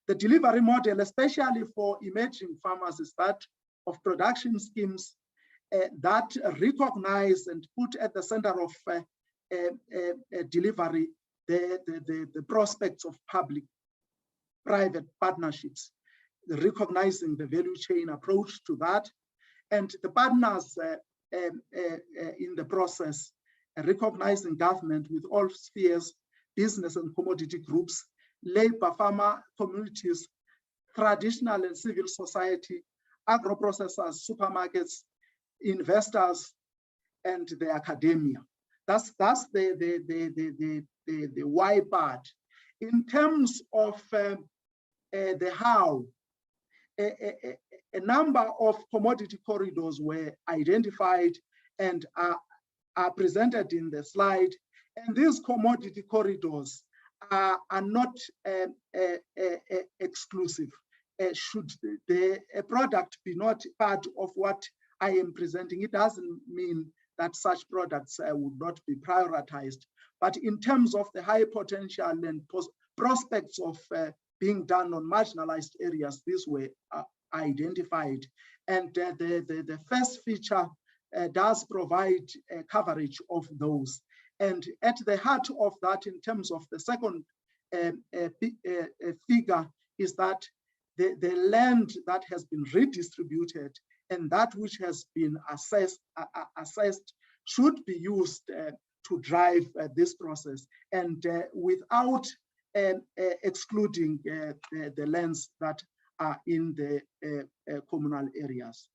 The delivery model, especially for emerging farmers, is that of production schemes that recognize and put at the center of delivery the prospects of public-private partnerships, recognizing the value chain approach to that, and the partners in the process, recognizing government with all spheres, business and commodity groups, labor, farmer communities, traditional and civil society, agro-processors, supermarkets, investors, and the academia. That's the why part. In terms of the how, a number of commodity corridors were identified and are presented in the slide. And these commodity corridors are not exclusive. Should a product be not part of what I am presenting, it doesn't mean that such products would not be prioritized. But in terms of the high potential and prospects of being done on marginalized areas, these were identified. And the first feature does provide coverage of those. And at the heart of that, in terms of the second figure, is that the land that has been redistributed and that which has been assessed should be used to drive this process, and without excluding the lands that are in the communal areas.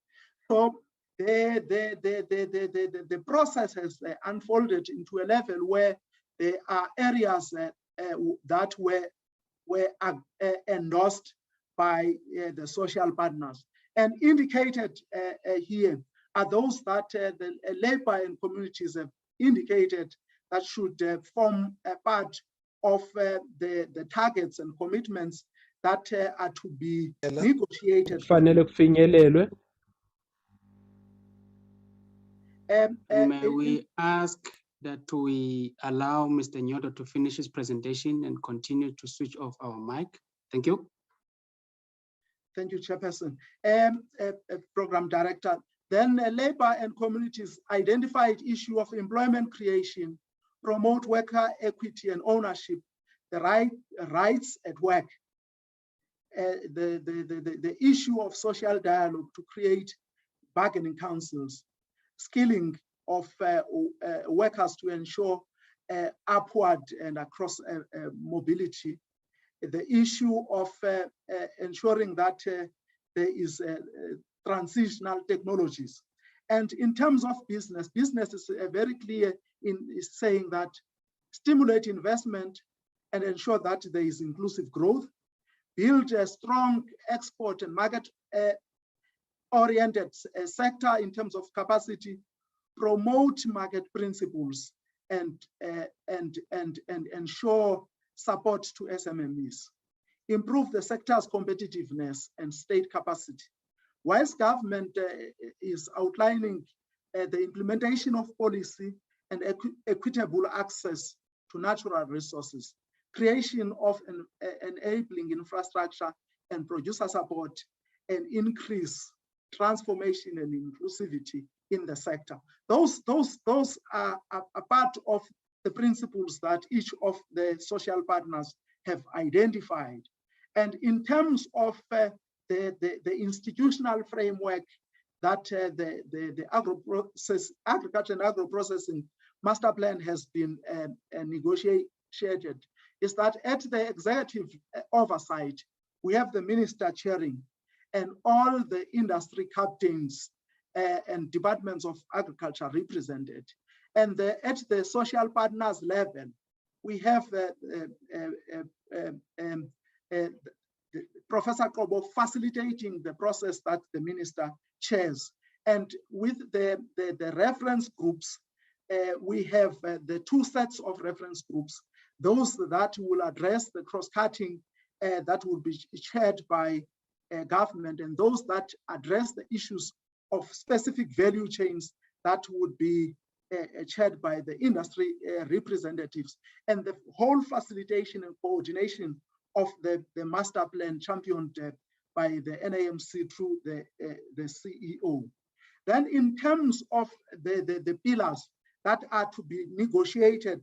So the process has unfolded into a level where there are areas that were endorsed by the social partners. And indicated here are those that the labor and communities have indicated that should form a part of the targets and commitments that are to be negotiated. May we ask that we allow Mr. Nyoto to finish his presentation and continue to switch off our mic. Thank you. Thank you, Chairperson. Program Director. Then labor and communities identified issue of employment creation, promote worker equity and ownership, the rights at work, the issue of social dialogue to create bargaining councils, skilling of workers to ensure upward and across mobility, the issue of ensuring that there is transitional technologies. And in terms of business is very clear in saying that stimulate investment and ensure that there is inclusive growth, build a strong export and market oriented sector in terms of capacity, promote market principles, and ensure support to SMMEs, improve the sector's competitiveness and state capacity. Whilst government is outlining the implementation of policy and equitable access to natural resources, creation of an enabling infrastructure and producer support, and increase transformation and inclusivity in the sector. Those are a part of the principles that each of the social partners have identified. And in terms of the institutional framework that the agriculture and agro-processing master plan has been negotiated, is that at the executive oversight, we have the minister chairing and all the industry captains and departments of agriculture represented. And at the social partners level, we have Professor Kobo facilitating the process that the minister chairs. And with the reference groups, we have the two sets of reference groups, those that will address the cross-cutting that will be chaired by government, and those that address the issues of specific value chains that would be chaired by the industry representatives. And the whole facilitation and coordination of the master plan championed by the NAMC through the CEO. Then in terms of the pillars that are to be negotiated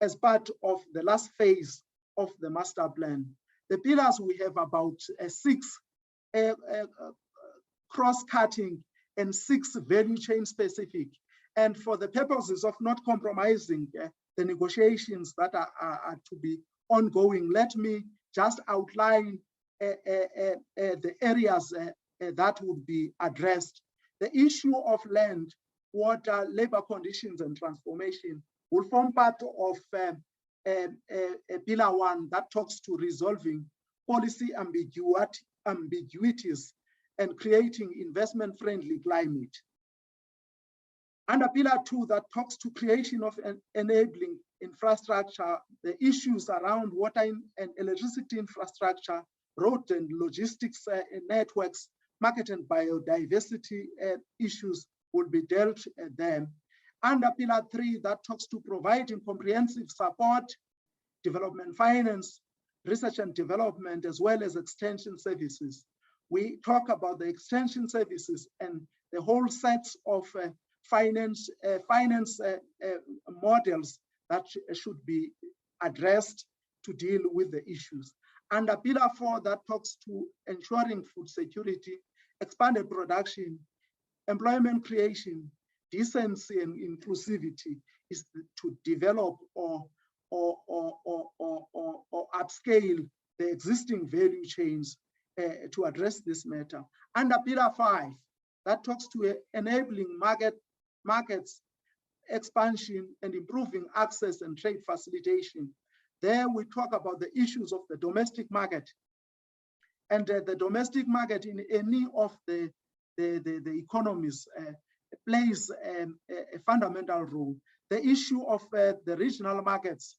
as part of the last phase of the master plan. The pillars, we have about 6 cross-cutting and 6 value chain specific. And for the purposes of not compromising the negotiations that are to be ongoing, let me just outline the areas that would be addressed. The issue of land, water, labor conditions, and transformation will form part of pillar 1 that talks to resolving policy ambiguities and creating investment-friendly climate. Under pillar 2 that talks to creation of an enabling infrastructure, the issues around water and electricity infrastructure, road and logistics networks, market and biodiversity issues will be dealt there. Under pillar 3 that talks to providing comprehensive support, development finance, research and development, as well as extension services. We talk about the extension services and the whole sets of finance models that should be addressed to deal with the issues. Under pillar 4 that talks to ensuring food security, expanded production, employment creation, decency and inclusivity is to develop or upscale the existing value chains to address this matter. Under pillar 5 that talks to enabling markets expansion and improving access and trade facilitation. There we talk about the issues of the domestic market. And the domestic market in any of the economies plays a fundamental role. The issue of the regional markets.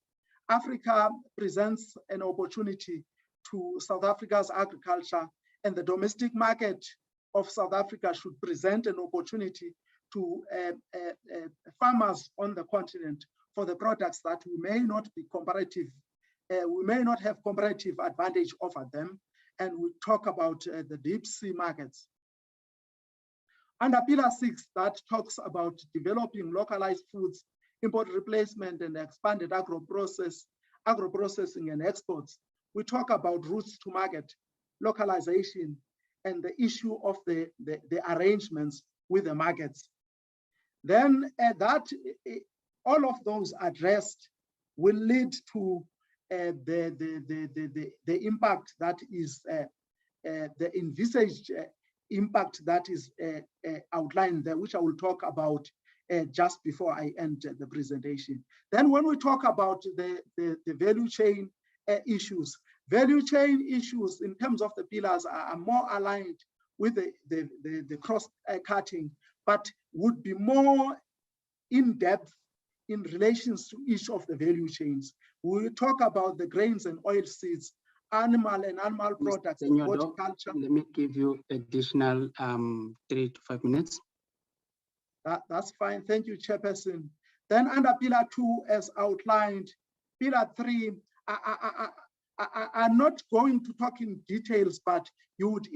Africa presents an opportunity to South Africa's agriculture, and the domestic market of South Africa should present an opportunity to farmers on the continent for the products that we may not be comparative, we may not have comparative advantage over them. And we talk about the deep sea markets. Under pillar 6 that talks about developing localized foods, import replacement and expanded agro-processing and exports. We talk about routes to market, localization, and the issue of the arrangements with the markets. Then all of those addressed will lead to the impact that is the envisaged impact that is outlined there, which I will talk about just before I end the presentation. Then when we talk about the value chain issues in terms of the pillars are more aligned with the cross-cutting, but would be more in depth in relations to each of the value chains. We will talk about the grains and oil seeds, animal products, horticulture. Let me give you additional 3 to 5 minutes. That's fine. Thank you, Chairperson. Then under pillar 2, as outlined, pillar 3, I'm not going to talk in details, but you would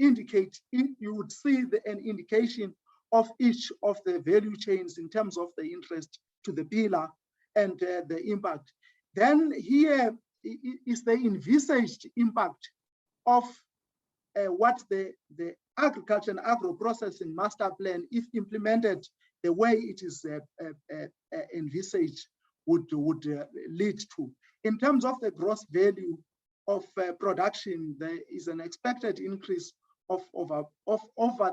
see an indication of each of the value chains in terms of the interest to the pillar and the impact. Then here is the envisaged impact of what the agriculture and agro-processing master plan, if implemented the way it is envisaged, would lead to. In terms of the gross value of production, there is an expected increase of over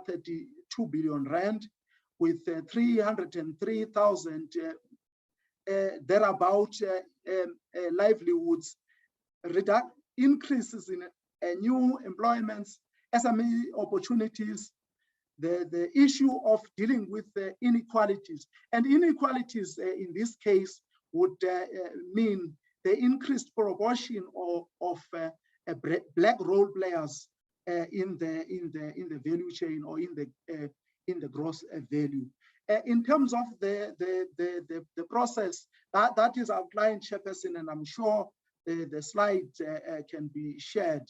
32 billion rand, with 303,000 thereabout livelihoods, increases in new employments, SME opportunities, the issue of dealing with inequalities. And inequalities in this case would mean the increased proportion of black role players in the value chain or in the gross value. In terms of the process that is outlined, Chairperson, and I'm sure the slide can be shared.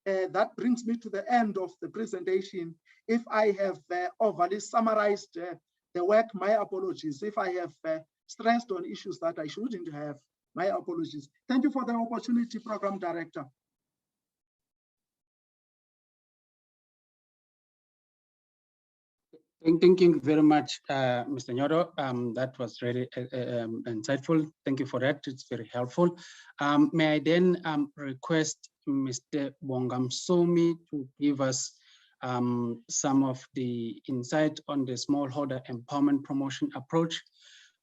That brings me to the end of the presentation. If I have overly summarized the work, my apologies. If I have stressed on issues that I shouldn't have, My apologies. Thank you for the opportunity, Program Director. Thank you very much, Mr. Nyodo. That was really insightful. Thank you for that. It's very helpful. May I then request Mr. Bongamsomi to give us some of the insight on the smallholder empowerment promotion approach.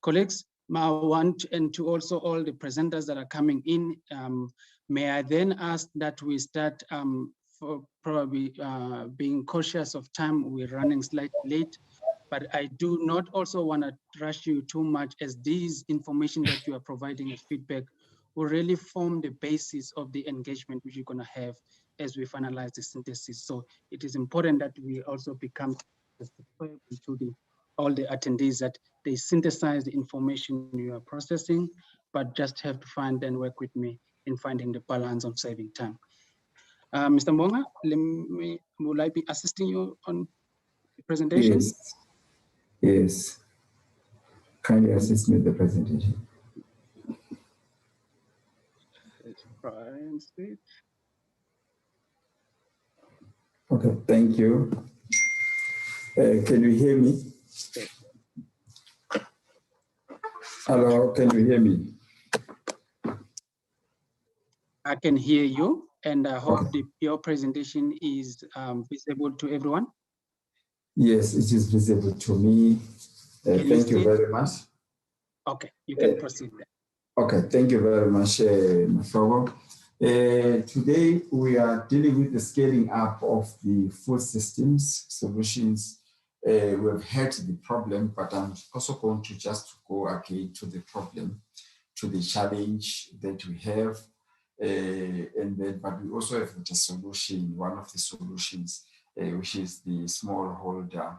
Colleagues, I want, and to also all the presenters that are coming in, may I then ask that we start for probably being cautious of time, we're running slightly late, but I do not also want to rush you too much, as these information that you are providing as feedback will really form the basis of the engagement which you're going to have as we finalize the synthesis. So it is important that we also become to all the attendees that they synthesize the information you are processing, but just have to find and work with me in finding the balance of saving time. Mr. Mbonga, will I be assisting you on the presentation? Yes. Yes. Kindly assist me with the presentation. Okay, thank you. Can you hear me? Hello, can you hear me? I can hear you, and I hope your presentation is visible to everyone. Yes, it is visible to me. Thank you very much. Okay, you can proceed then. Okay, thank you very much, Thoko. Today, we are dealing with the scaling up of the food systems solutions. We have had the problem, but I'm also going to just go again to the problem, to the challenge that we have. And then, but we also have the solution, one of the solutions, which is the smallholder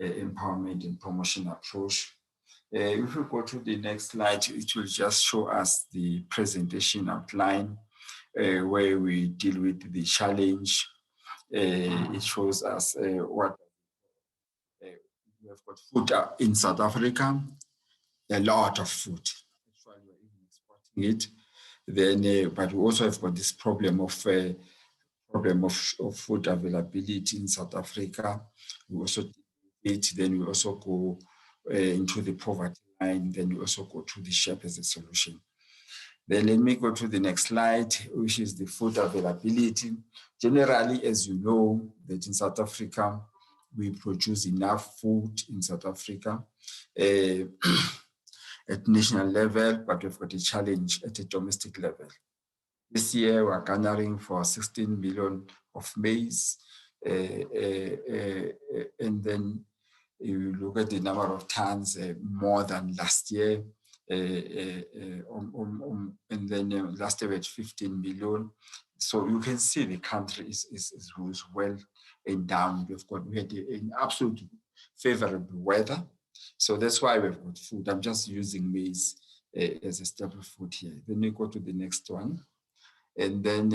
empowerment and promotion approach. If we go to the next slide, it will just show us the presentation outline where we deal with the challenge. It shows us what we have got food in South Africa, a lot of food. Actually, we're even exporting it. Then, but we also have got this problem of food availability in South Africa. We also deal with it. Then we also go into the poverty line. Then we also go to the shape as a solution. Then let me go to the next slide, which is the food availability. Generally, as you know, that in South Africa, we produce enough food in South Africa at national level, but we've got a challenge at a domestic level. This year, we're garnering for 16 million of maize. And then you look at the number of tons more than last year. And then last year we had 15 million. So you can see the country is well endowed. We had an absolute favorable weather. So that's why we've got food. I'm just using maize as a staple food here. Then we go to the next one. And then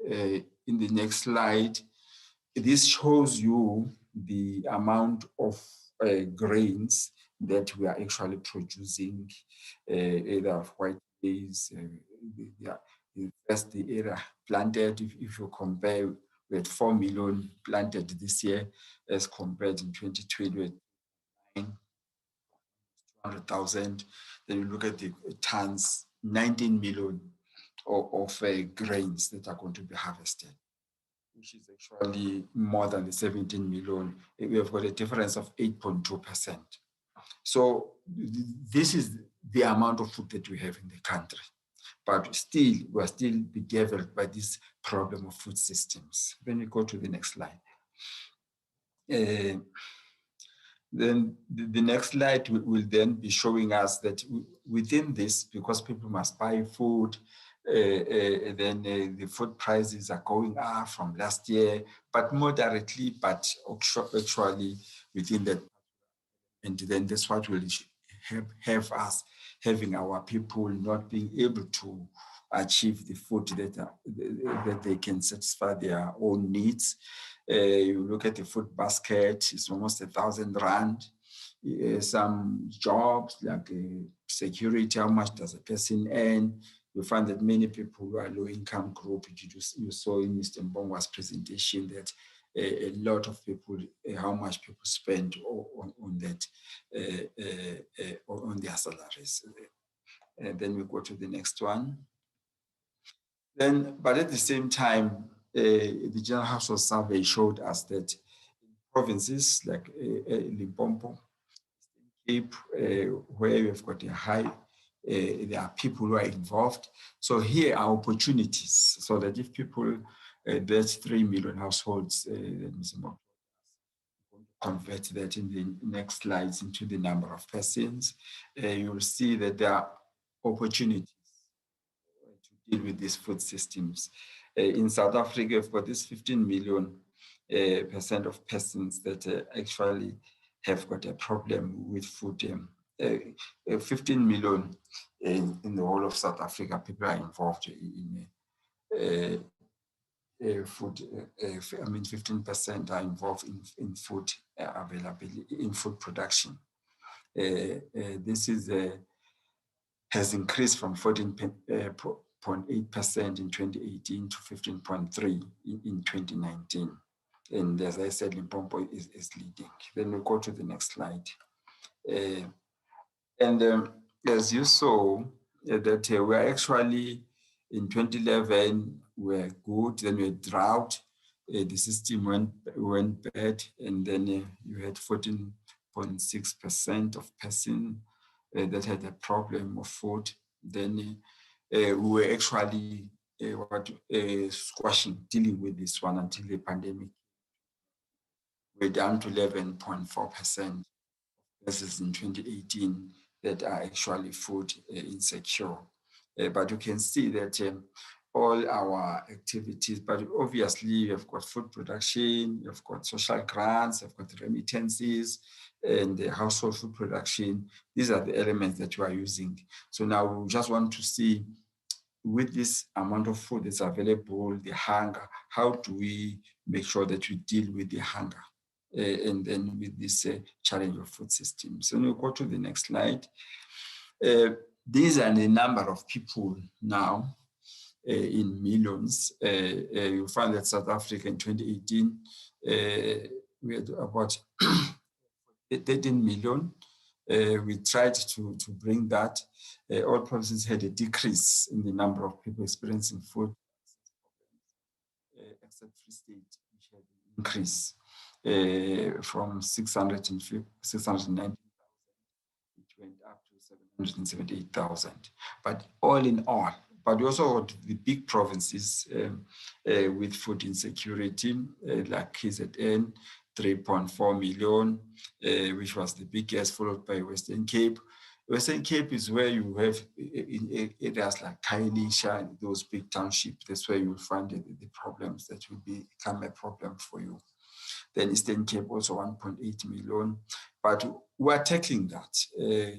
in the next slide, this shows you the amount of grains that we are actually producing, either of white maize, that's the area planted. If you compare, we had 4 million planted this year, as compared in 2020 with 200,000. Then you look at the tons, 19 million of grains that are going to be harvested, which is actually more than the 17 million. We have got a difference of 8.2%. So this is the amount of food that we have in the country. But still, we're still bedeviled by this problem of food systems. Then we go to the next slide. Then the next slide will then be showing us that within this, because people must buy food, then the food prices are going up from last year, but moderately, but actually within that. And then that's what will have us having our people not being able to achieve the food that they can satisfy their own needs. You look at the food basket, it's almost 1,000 rand. some jobs like security, how much does a person earn? You find that many people who are low income group, you saw in Mr. Mbongwa's presentation that a lot of people, how much people spend on that, on their salaries. And then we go to the next one. Then, but at the same time, the General Household Survey showed us that provinces like Limpopo, Cape, where we've got a high, there are people who are involved. So here are opportunities so that if people, there's 3 million households, convert that in the next slides into the number of persons, you will see that there are opportunities to deal with these food systems. In South Africa, we've got this 15 million percent of persons that actually have got a problem with food. 15 million in the whole of South Africa, people are involved in food. I mean, 15% are involved in food availability, in food production. This is has increased from 14.8% in 2018 to 15.3% in 2019. And as I said, Limpopo is leading. Then we go to the next slide. As you saw, that we're actually in 2011, we're good, then we had drought, the system went bad, and then you had 14.6% of persons that had a problem of food. Then we were actually squashing, dealing with this one until the pandemic. We're down to 11.4% versus in 2018 that are actually food insecure. But you can see that all our activities, but obviously you've got food production, you've got social grants, you've got remittances, and the household food production. These are the elements that you are using. So now we just want to see, with this amount of food that's available, the hunger, how do we make sure that we deal with the hunger? And then with this challenge of food systems. So we'll go to the next slide. These are the number of people now in millions. You find that South Africa in 2018, we had about 13 million. We tried to bring that. All provinces had a decrease in the number of people experiencing food, except Free State, which had an increase from 690,000, it went up to 778,000. But all in all, but we also had the big provinces with food insecurity, like KZN, 3.4 million, which was the biggest, followed by Western Cape. Western Cape is where you have in areas like Khayelitsha, those big townships. That's where you will find the problems that will become a problem for you. Then Eastern Cape also 1.8 million. But we're tackling that,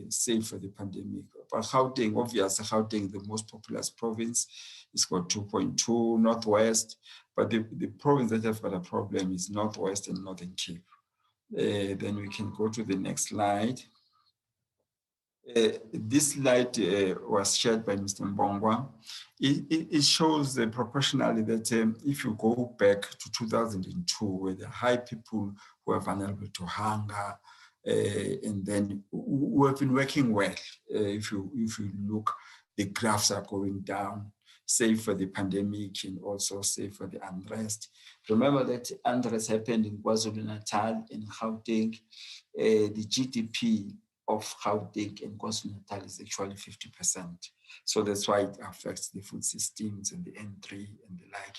save for the pandemic. But Gauteng, obviously, Gauteng, the most populous province, it's got 2.2, Northwest. But the province that have got a problem is Northwest and Northern Cape. Then we can go to the next slide. This slide was shared by Mr. Mbongwa. It shows proportionally that if you go back to 2002, where the high people who are vulnerable to hunger, and then we have been working well. If you look, the graphs are going down, save for the pandemic and also save for the unrest. Remember that unrest happened in KwaZulu-Natal, in Gauteng. The GDP of Gauteng and KwaZulu-Natal is actually 50%. So that's why it affects the food systems and the N3 and the like.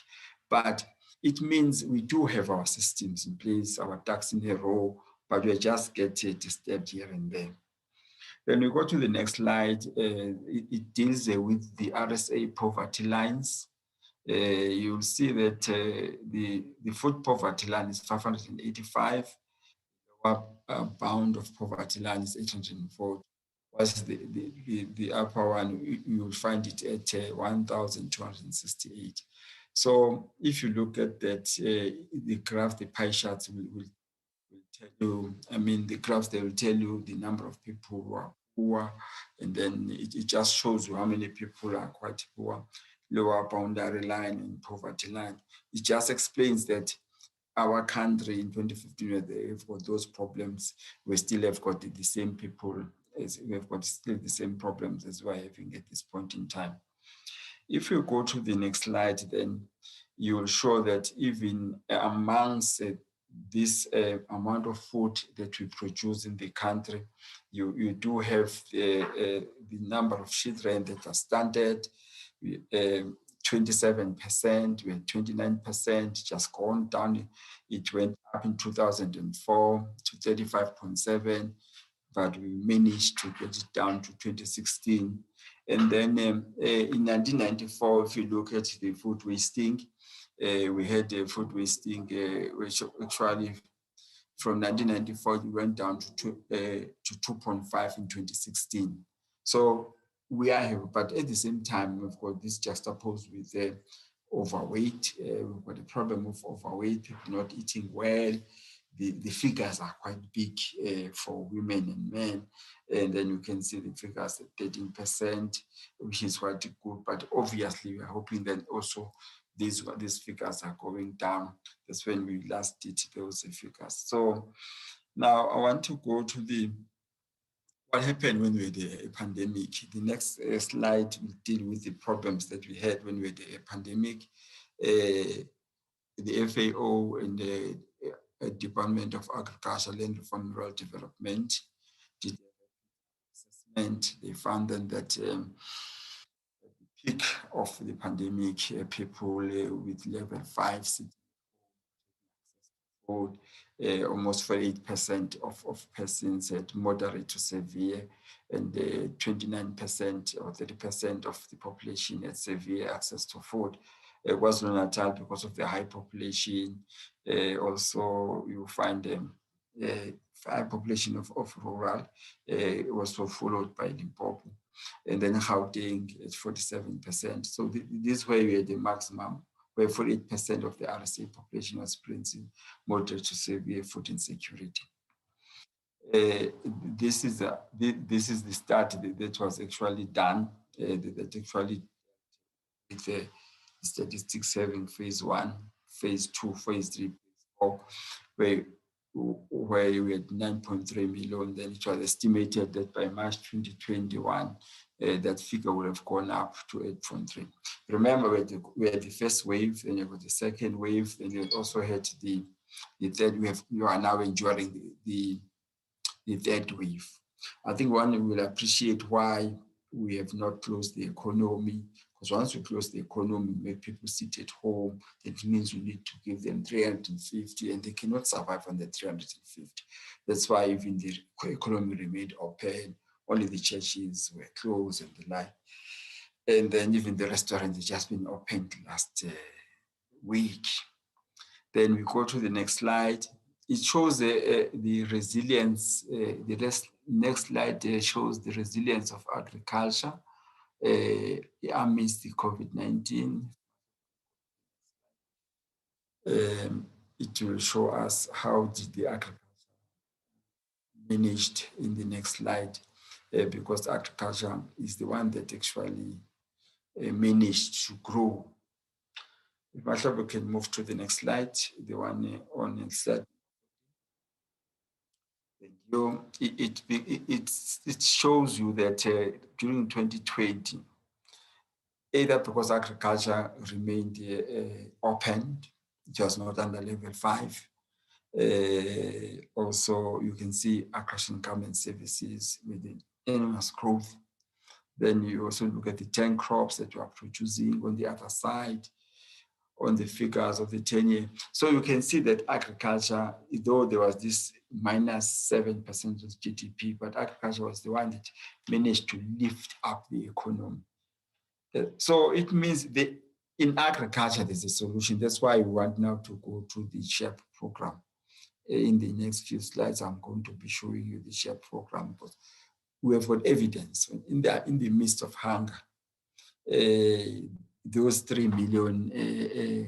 But it means we do have our systems in place, our ducks in a row, but we just get disturbed here and there. Then we go to the next slide. It deals with the RSA poverty lines. You'll see that the food poverty line is 585. Our bound of poverty line is 804. What's the upper one? You will find it at 1,268. So if you look at that, the graph, the pie charts will tell you, I mean, the graphs, they will tell you the number of people who are poor, and then it just shows you how many people are quite poor, lower boundary line and poverty line. It just explains that our country in 2015, where they've got those problems, we still have got the same people, as we have got still the same problems as we're having at this point in time. If you go to the next slide, then you will show that even amongst this amount of food that we produce in the country, you do have the number of children that are stunted. 27%, we had 29%, just gone down. It went up in 2004 to 35.7, but we managed to get it down to 2016. And then in 1994, if you look at the food wasting, we had food wasting, which actually from 1994, we went down to 2.5 in 2016. So we are here, but at the same time, we've got this juxtaposed with overweight. We've got a problem of overweight, people not eating well. The figures are quite big for women and men. And then you can see the figures at 13%, which is quite good. But obviously, we are hoping that also these figures are going down. That's when we last did those figures. So now I want to go to what happened when we had a pandemic. The next slide will deal with the problems that we had when we had a pandemic. The FAO and the Department of Agriculture, Land Reform and Rural Development did an assessment. They found that at the peak of the pandemic, people with level 5 food, almost 48% of persons had moderate to severe, and 29% or 30% of the population had severe access to food. KwaZulu-Natal, because of the high population, also you find a high population of rural, also followed by Limpopo, and then Gauteng at 47%. So this way we had the maximum, where 48% of the RSA population was experiencing moderate to severe food insecurity. This is the study that was actually done, that actually with the statistics having phase 1, phase 2, phase 3, phase 4, where we had 9.3 million. Then it was estimated that by March 2021, that figure would have gone up to 8.3. Remember, we had the first wave, then you got the second wave, then you also had the third wave. You are now enduring the third wave. I think one will appreciate why we have not closed the economy, because once we close the economy, make people sit at home, that means we need to give them 350, and they cannot survive on the 350. That's why even the economy remained open, only the churches were closed and the like. And then even the restaurants have just been opened last week. Then we go to the next slide. It shows the resilience. The next slide shows the resilience of agriculture amidst the COVID-19. It will show us how did the agriculture managed in the next slide, because agriculture is the one that actually managed to grow. If we can move to the next slide, the one on the slide. It shows you that during 2020, either because agriculture remained open, it was not under level 5. Also, you can see agricultural income and services with the enormous growth. Then you also look at the 10 crops that you are producing on the other side, on the figures of the 10-year. So you can see that agriculture, though there was this -7% of GDP, but agriculture was the one that managed to lift up the economy. So it means that in agriculture, there's a solution. That's why we want now to go to the SHARE program. In the next few slides, I'm going to be showing you the SHARE program, but we have got evidence in the midst of hunger. Those 3 million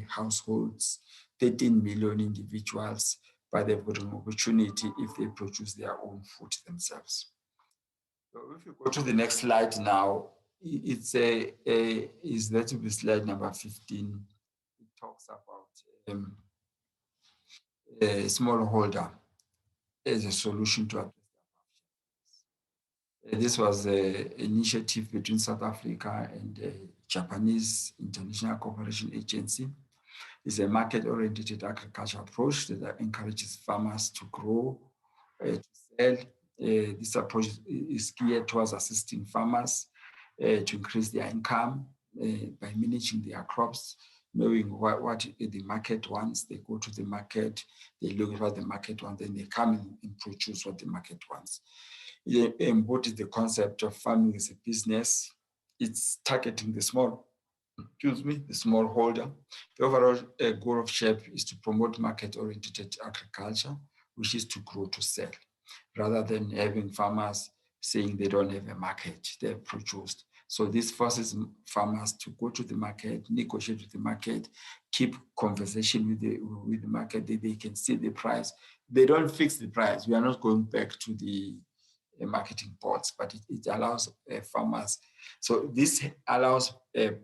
households, 13 million individuals, but they've got an opportunity if they produce their own food themselves. So if you go to the next slide now, it's is that to be slide number 15. It talks about a smallholder as a solution to address. This was an initiative between South Africa and the Japanese International Cooperation Agency. It's a market-oriented agriculture approach that encourages farmers to grow, to sell. This approach is geared towards assisting farmers to increase their income by managing their crops, knowing what the market wants. They go to the market, they look at what the market wants, and they come and produce what the market wants. It embodies the concept of farming as a business. It's targeting the smallholder. The overall goal of SHEP is to promote market-oriented agriculture, which is to grow to sell, rather than having farmers saying they don't have a market, they've produced. So this forces farmers to go to the market, negotiate with the market, keep conversation with the market, they can see the price. They don't fix the price. We are not going back to the marketing boards, but it allows farmers. So this allows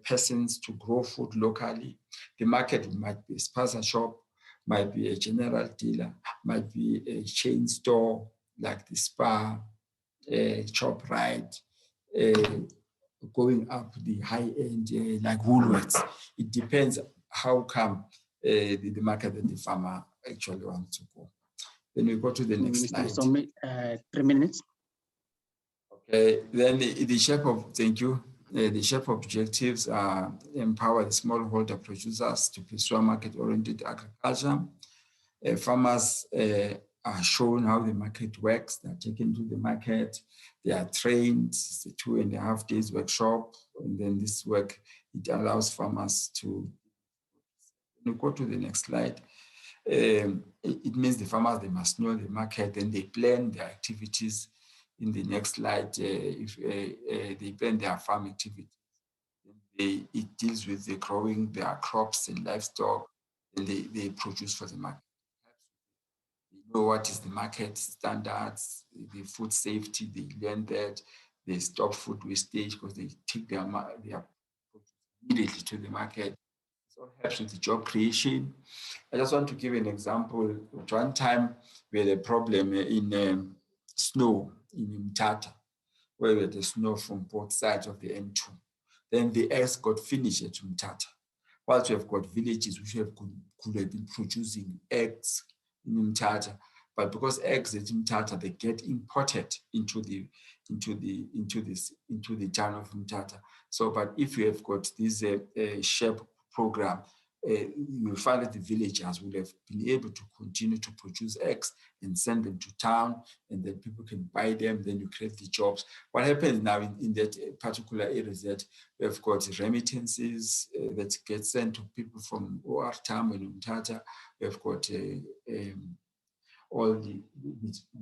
persons to grow food locally. The market might be a spaza shop, might be a general dealer, might be a chain store like the Spar, ShopRite, going up the high end like Woolworths. It depends how come the market that the farmer actually wants to go. Then we go to the next slide. So, 3 minutes. Okay, then the SHEP of, thank you. The SHEP objectives are empower the smallholder producers to pursue market-oriented agriculture. Farmers are shown how the market works. They're taken to the market. They are trained. It's a 2.5 days workshop. And then this work, it allows farmers to go to the next slide. It means the farmers, they must know the market and they plan their activities. In the next slide, if they plan their farm activities, it deals with the growing their crops and livestock, and they produce for the market. They know what is the market standards, the food safety, they learn that, they stop food wastage because they take their immediately to the market. It all helps with the job creation. I just want to give an example. At one time, we had a problem in snow in Mthatha, where we had the snow from both sides of the N2. Then the eggs got finished at Mthatha. Whilst we have got villages which could have been producing eggs in Mthatha, but because eggs at Mthatha, they get imported into the town of Mthatha. So, but if you have got this SHEP program, you will find that the villagers will have been able to continue to produce eggs and send them to town, and then people can buy them, then you create the jobs. What happens now in that particular area is that we have got remittances that get sent to people from OR Tam and Mthatha. We have got all the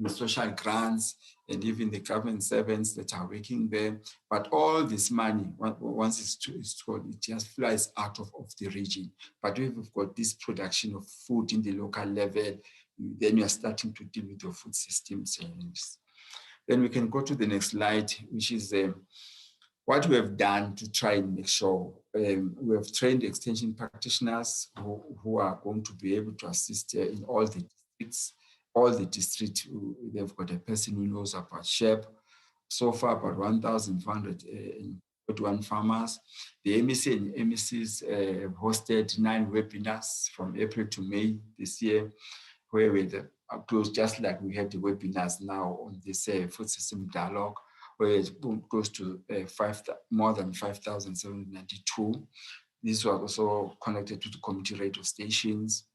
social grants and even the government servants that are working there. But all this money, once it's called, it just flies out of the region. But we've got this production of food in the local level, then you are starting to deal with your food systems. Then we can go to the next slide, which is what we have done to try and make sure we have trained extension practitioners who are going to be able to assist in all the districts. All the districts, they've got a person who knows about SHEP. So far, about 1,441 farmers. The MEC and MECs have hosted 9 webinars from April to May this year, where we close, just like we had the webinars now on this food system dialogue, where it goes to more than 5,792. These were also connected to the community radio stations.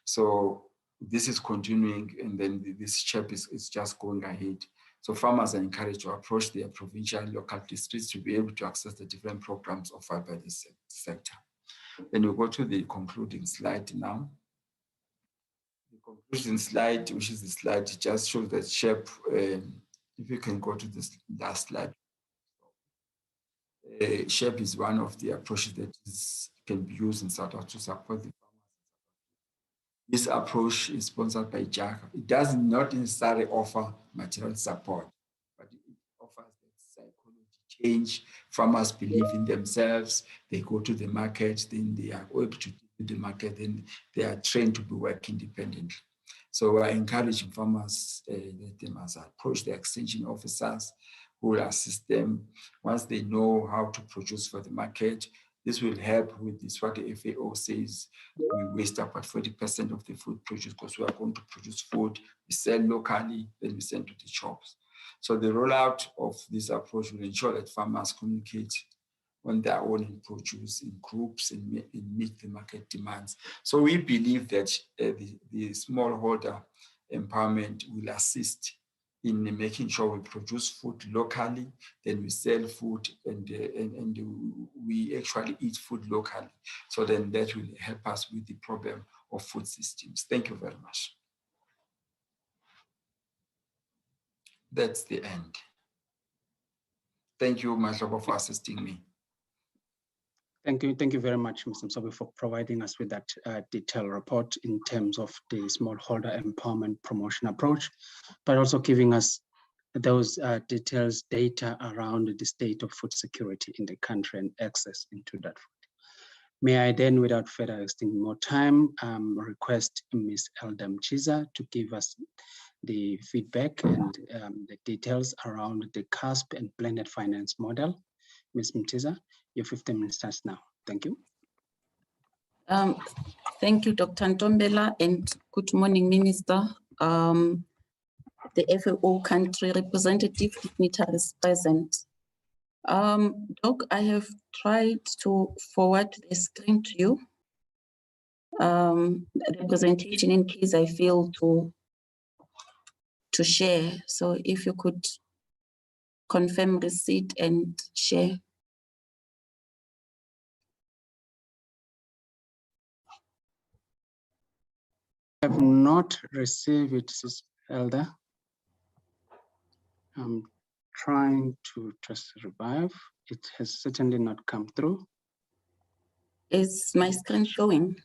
So this is continuing, and then this SHEP is just going ahead. So farmers are encouraged to approach their provincial local districts to be able to access the different programs offered by this sector. Then we go to the concluding slide now. The conclusion slide, which is the slide, just shows that SHEP, if you can go to this last slide. SHEP is one of the approaches that can be used in South Africa to support the This approach is sponsored by JAC. It does not necessarily offer material support, but it offers that psychology change. Farmers believe in themselves. They go to the market, then they are able to deal with the market, then they are trained to be work independently. So we're encouraging farmers that they must approach the extension officers who will assist them once they know how to produce for the market. This will help with this, what the FAO says, we waste about 40% of the food produced because we are going to produce food, we sell locally, then we send to the shops. So the rollout of this approach will ensure that farmers communicate on their own and produce in groups and meet the market demands. So we believe that the smallholder empowerment will assist in making sure we produce food locally, then we sell food and we actually eat food locally. So then that will help us with the problem of food systems. Thank you very much. That's the end. Thank you, Mahlobo, for assisting me. Thank you very much, Mr. Msobe, for providing us with that detailed report in terms of the smallholder empowerment promotion approach, but also giving us those data around the state of food security in the country and access into that food. May I then, without further wasting more time, request Ms. Elda Mchiza to give us the feedback and the details around the CASP and blended finance model. Ms. Mchiza, your 15 minutes starts now. Thank you. Thank you, Dr. Ntombela, and good morning, Minister. The FAO country representative dignitaries present. Doc, I have tried to forward the screen to you, the presentation in case I fail to share. So if you could confirm receipt and share. I have not received it, Ms. Elda. I'm trying to just revive. It has certainly not come through. Is my screen showing?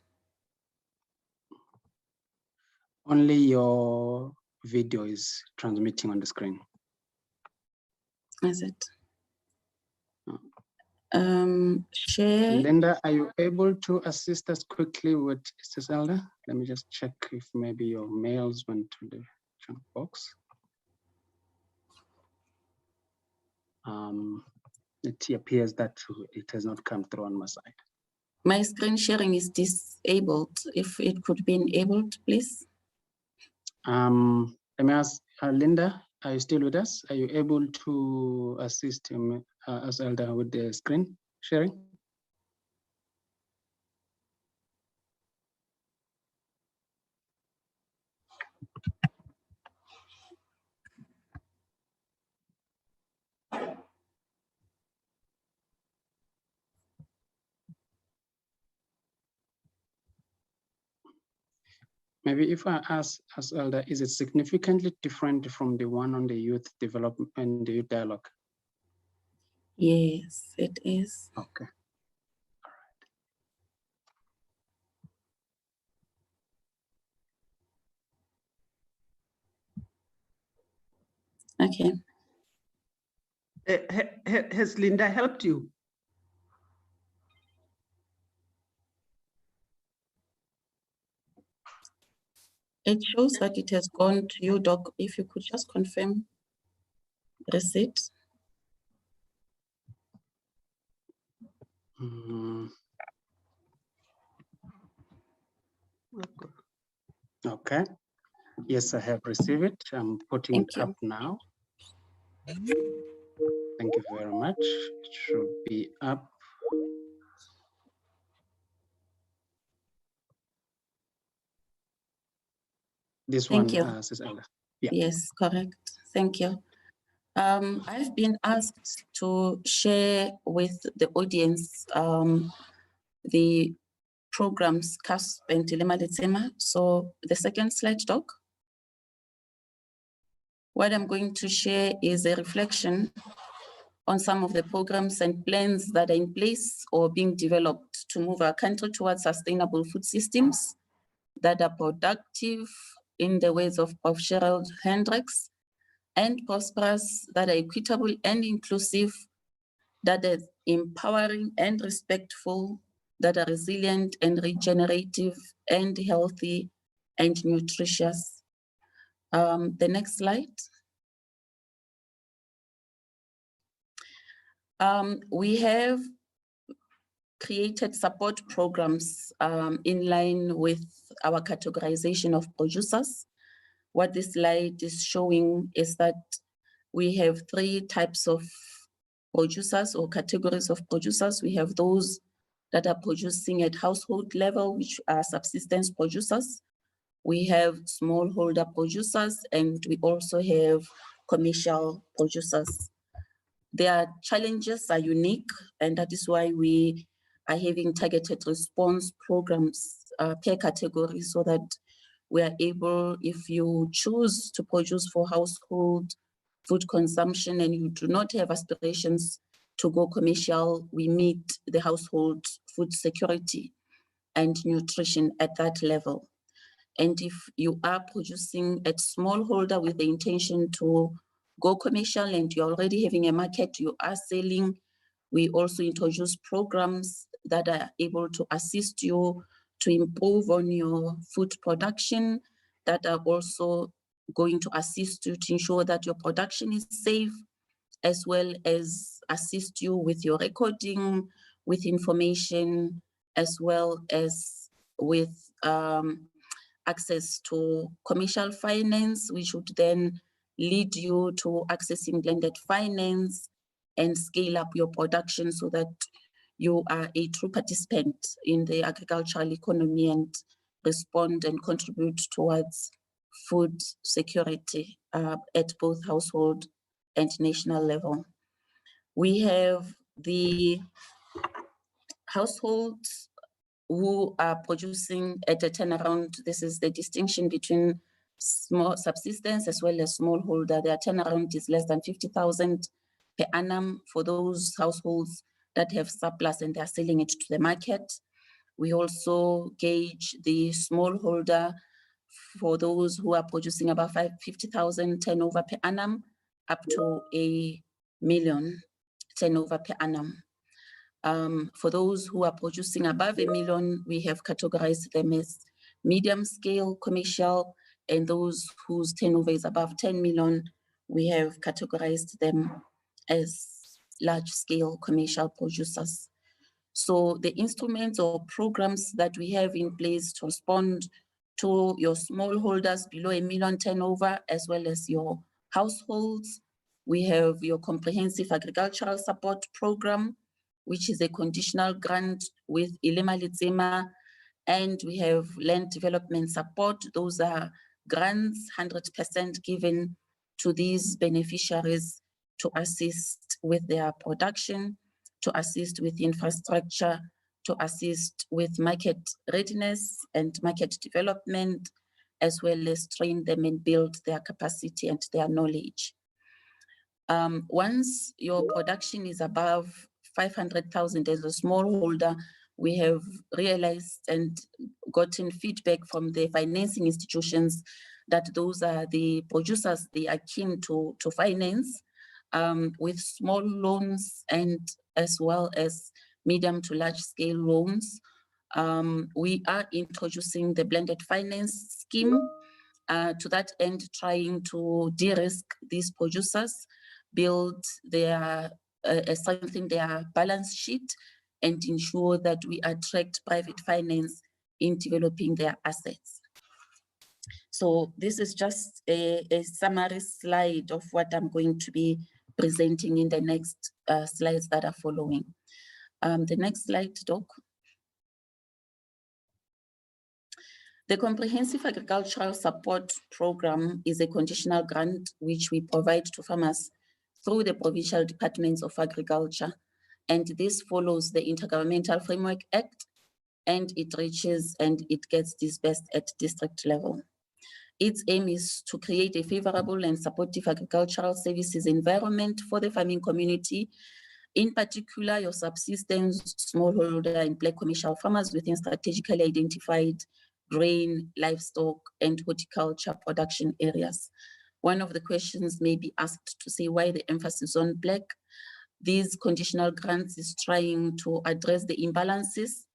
Only your video is transmitting on the screen. Is it? Share. Linda, are you able to assist us quickly with Ms. Elda? Let me just check if maybe your mails went to the junk box. It appears that it has not come through on my side. My screen sharing is disabled. If it could be enabled, please. Let me ask Linda, are you still with us? Are you able to assist him, as Elda, with the screen sharing? Maybe if I ask as Elder, is it significantly different from the one on the youth development and the youth dialogue? Yes, it is. Okay. Okay. Has Linda helped you? It shows that it has gone to you, Doc. If you could just confirm receipt. Okay. Yes, I have received it. I'm putting it up now. Thank you very much. It should be up. This Thank one, you. says Elder. Yeah. Yes, correct. Thank you. I've been asked to share with the audience the programs CASP and Tilema Letsema. So the second slide, Doc. What I'm going to share is a reflection on some of the programs and plans that are in place or being developed to move our country towards sustainable food systems that are productive, in the words of Cheryl Hendricks, and prosperous, that are equitable and inclusive, that are empowering and respectful, that are resilient and regenerative and healthy and nutritious. The next slide. We have created support programs in line with our categorization of producers. What this slide is showing is that we have 3 types of producers or categories of producers. We have those that are producing at household level, which are subsistence producers. We have smallholder producers, and we also have commercial producers. Their challenges are unique, and that is why we are having targeted response programs per category, so that we are able, if you choose to produce for household food consumption and you do not have aspirations to go commercial, we meet the household food security and nutrition at that level. And if you are producing at smallholder with the intention to go commercial and you're already having a market, you are selling, we also introduce programs that are able to assist you to improve on your food production, that are also going to assist you to ensure that your production is safe, as well as assist you with your recording, with information, as well as with access to commercial finance, which would then lead you to accessing blended finance and scale up your production so that you are a true participant in the agricultural economy and respond and contribute towards food security at both household and national level. We have the households who are producing at a turnaround. This is the distinction between small subsistence as well as smallholder. Their turnaround is less than 50,000 per annum for those households that have surplus and they're selling it to the market. We also gauge the smallholder for those who are producing about 50,000 turnover per annum up to $1 million turnover per annum. For those who are producing above $1 million, we have categorized them as medium scale commercial, and those whose turnover is above 10 million, we have categorized them as large scale commercial producers. So the instruments or programs that we have in place to respond to your smallholders below $1 million turnover, as well as your households, we have your comprehensive agricultural support program, which is a conditional grant with Ilema Litsema, and we have land development support. Those are grants 100% given to these beneficiaries to assist with their production, to assist with infrastructure, to assist with market readiness and market development, as well as train them and build their capacity and their knowledge. Once your production is above 500,000 as a smallholder, we have realized and gotten feedback from the financing institutions that those are the producers they are keen to finance with small loans and as well as medium to large scale loans. We are introducing the blended finance scheme to that end, trying to de-risk these producers, build their strengthen their balance sheet, and ensure that we attract private finance in developing their assets. So this is just a summary slide of what I'm going to be presenting in the next slides that are following. The next slide, Doc. The Comprehensive Agricultural Support Program is a conditional grant which we provide to farmers through the provincial departments of agriculture. And this follows the Intergovernmental Framework Act, and it reaches and it gets disbursed at district level. Its aim is to create a favorable and supportive agricultural services environment for the farming community, in particular your subsistence, smallholder and black commercial farmers within strategically identified grain, livestock, and horticulture production areas. One of the questions may be asked to say why the emphasis on Black. These conditional grants is trying to address the imbalances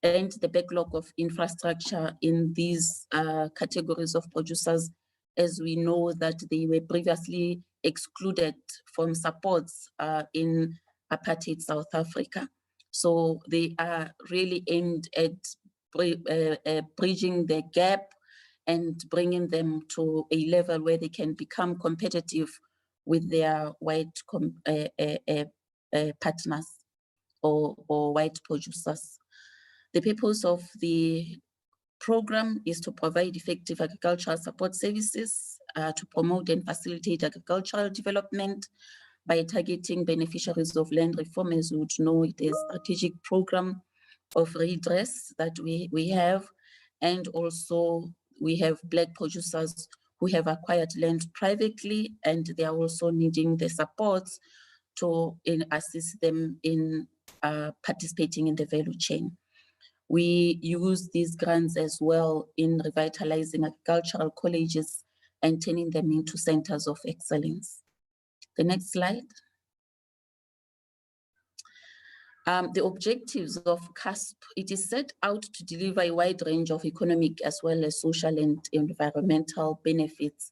and the backlog of infrastructure in these categories of producers, as we know that they were previously excluded from supports in apartheid South Africa. So they are really aimed at bridging the gap and bringing them to a level where they can become competitive with their white partners or white producers. The purpose of the program is to provide effective agricultural support services to promote and facilitate agricultural development by targeting beneficiaries of land reform. As you would know, it is a strategic program of redress that we have, and also we have Black producers who have acquired land privately, and they are also needing the support to assist them in participating in the value chain. We use these grants as well in revitalizing agricultural colleges and turning them into centers of excellence. The next slide. The objectives of CASP, it is set out to deliver a wide range of economic as well as social and environmental benefits.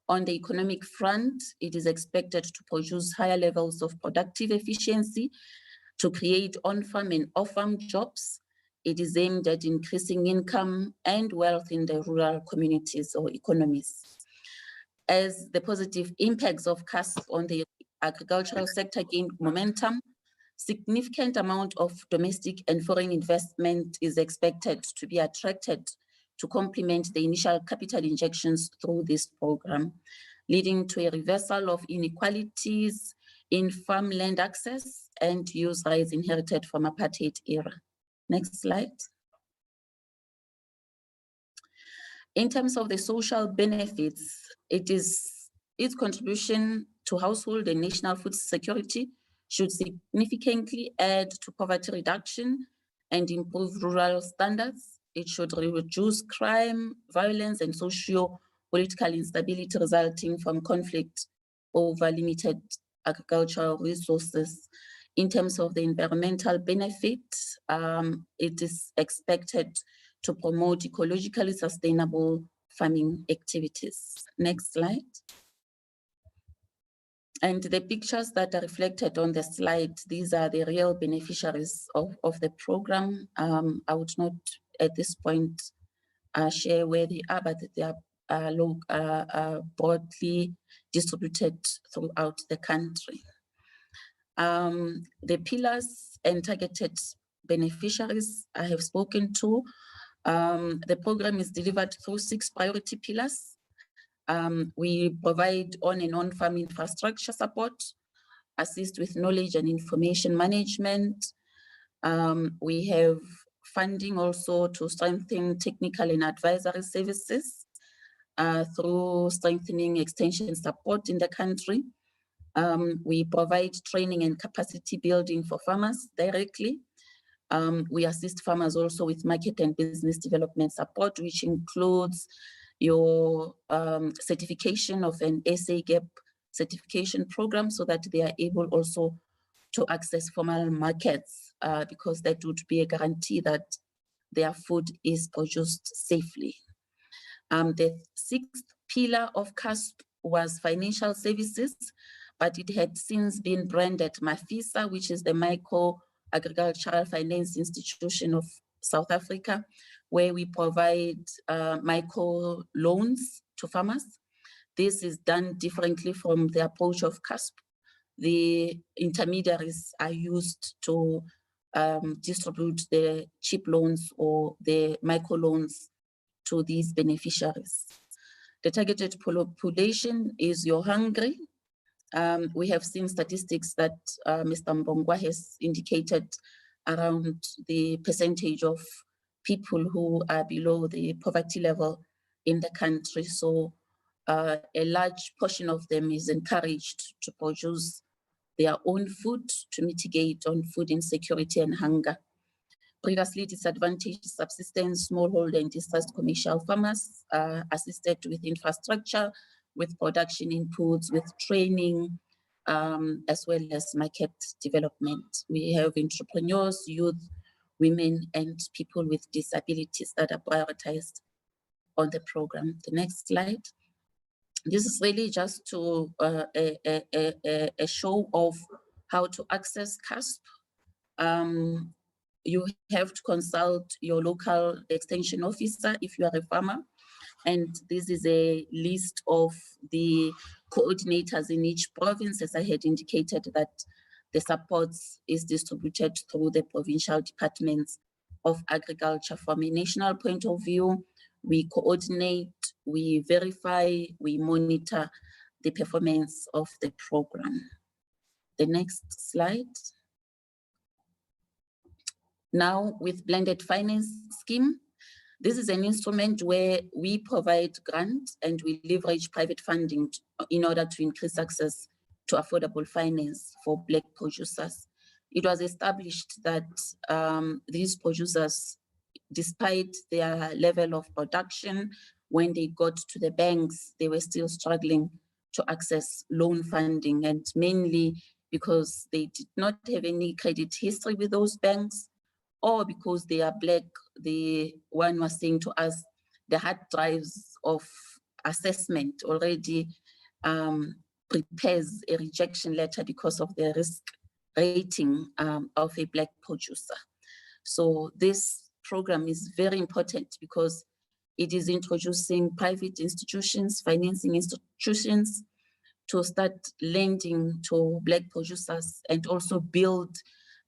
On the economic front, it is expected to produce higher levels of productive efficiency, to create on-farm and off-farm jobs. It is aimed at increasing income and wealth in the rural communities or economies. As the positive impacts of CASP on the agricultural sector gain momentum, significant amount of domestic and foreign investment is expected to be attracted to complement the initial capital injections through this program, leading to a reversal of inequalities in farmland access and use rights inherited from apartheid era. Next slide. In terms of the social benefits, its contribution to household and national food security should significantly add to poverty reduction and improve rural standards. It should reduce crime, violence, and socio-political instability resulting from conflict over limited agricultural resources. In terms of the environmental benefit, it is expected to promote ecologically sustainable farming activities. Next slide. And the pictures that are reflected on the slide, these are the real beneficiaries of the program. I would not at this point share where they are, but they are broadly distributed throughout the country. The pillars and targeted beneficiaries I have spoken to. The program is delivered through 6 priority pillars. We provide on and on-farm infrastructure support, assist with knowledge and information management. We have funding also to strengthen technical and advisory services through strengthening extension support in the country. We provide training and capacity building for farmers directly. We assist farmers also with market and business development support, which includes your certification of an SA-GAP certification program so that they are able also to access formal markets because that would be a guarantee that their food is produced safely. The 6th pillar of CASP was financial services, but it had since been branded MAFISA, which is the Micro Agricultural Finance Institution of South Africa, where we provide micro loans to farmers. This is done differently from the approach of CASP. The intermediaries are used to distribute the cheap loans or the micro loans to these beneficiaries. The targeted population is your hungry. We have seen statistics that Mr. Mbongwa has indicated around the percentage of people who are below the poverty level in the country. So a large portion of them is encouraged to produce their own food to mitigate on food insecurity and hunger. previously disadvantaged subsistence, smallholder and distressed commercial farmers, assisted with infrastructure, with production inputs, with training, as well as market development. We have entrepreneurs, youth, women, and people with disabilities that are prioritized on the program. The next slide. This is really just to a show of how to access CASP. You have to consult your local extension officer if you are a farmer. And this is a list of the coordinators in each province, as I had indicated that the support is distributed through the provincial departments of agriculture. From a national point of view, we coordinate, we verify, we monitor the performance of the program. The next slide. Now with blended finance scheme, this is an instrument where we provide grants and we leverage private funding in order to increase access to affordable finance for Black producers. It was established that these producers, despite their level of production, when they got to the banks, they were still struggling to access loan funding, and mainly because they did not have any credit history with those banks, or because they are Black. The one was saying to us, the hard drives of assessment already prepares a rejection letter because of the risk rating of a Black producer. So this program is very important because it is introducing private institutions, financing institutions to start lending to Black producers and also build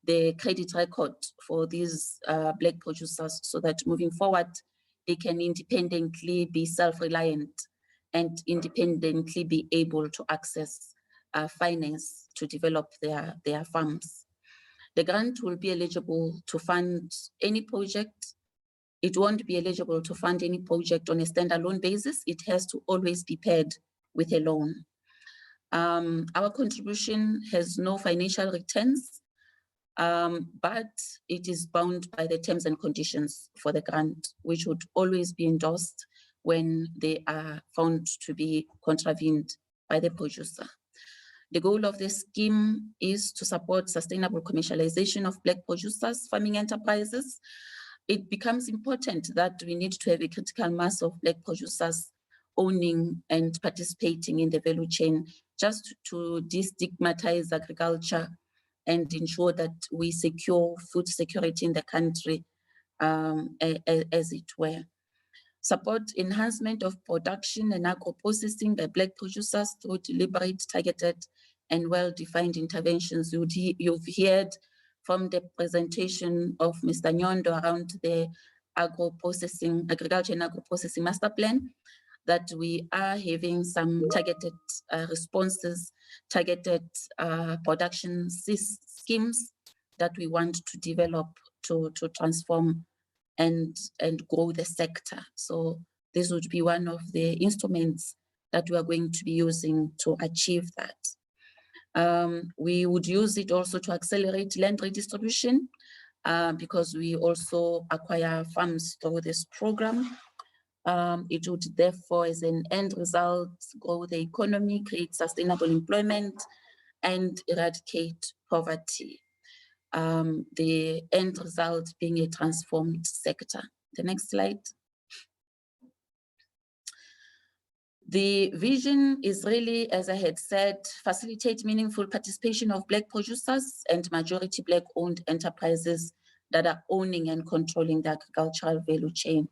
the credit record for these Black producers so that moving forward, they can independently be self-reliant and independently be able to access finance to develop their farms. The grant will be eligible to fund any project. It won't be eligible to fund any project on a standalone basis. It has to always be paired with a loan. Our contribution has no financial returns, but it is bound by the terms and conditions for the grant, which would always be endorsed when they are found to be contravened by the producer. The goal of the scheme is to support sustainable commercialization of Black producers, farming enterprises. It becomes important that we need to have a critical mass of Black producers owning and participating in the value chain, just to destigmatize agriculture and ensure that we secure food security in the country, as it were. Support enhancement of production and agro-processing by Black producers through deliberate, targeted, and well-defined interventions. You've heard from the presentation of Mr. Nyondo around the agro-processing, agriculture and agro-processing master plan, that we are having some targeted responses, targeted production schemes that we want to develop to transform and grow the sector. So this would be one of the instruments that we are going to be using to achieve that. We would use it also to accelerate land redistribution because we also acquire farms through this program. It would therefore, as an end result, grow the economy, create sustainable employment, and eradicate poverty. The end result being a transformed sector. The next slide. The vision is really, as I had said, facilitate meaningful participation of Black producers and majority Black-owned enterprises that are owning and controlling the agricultural value chain.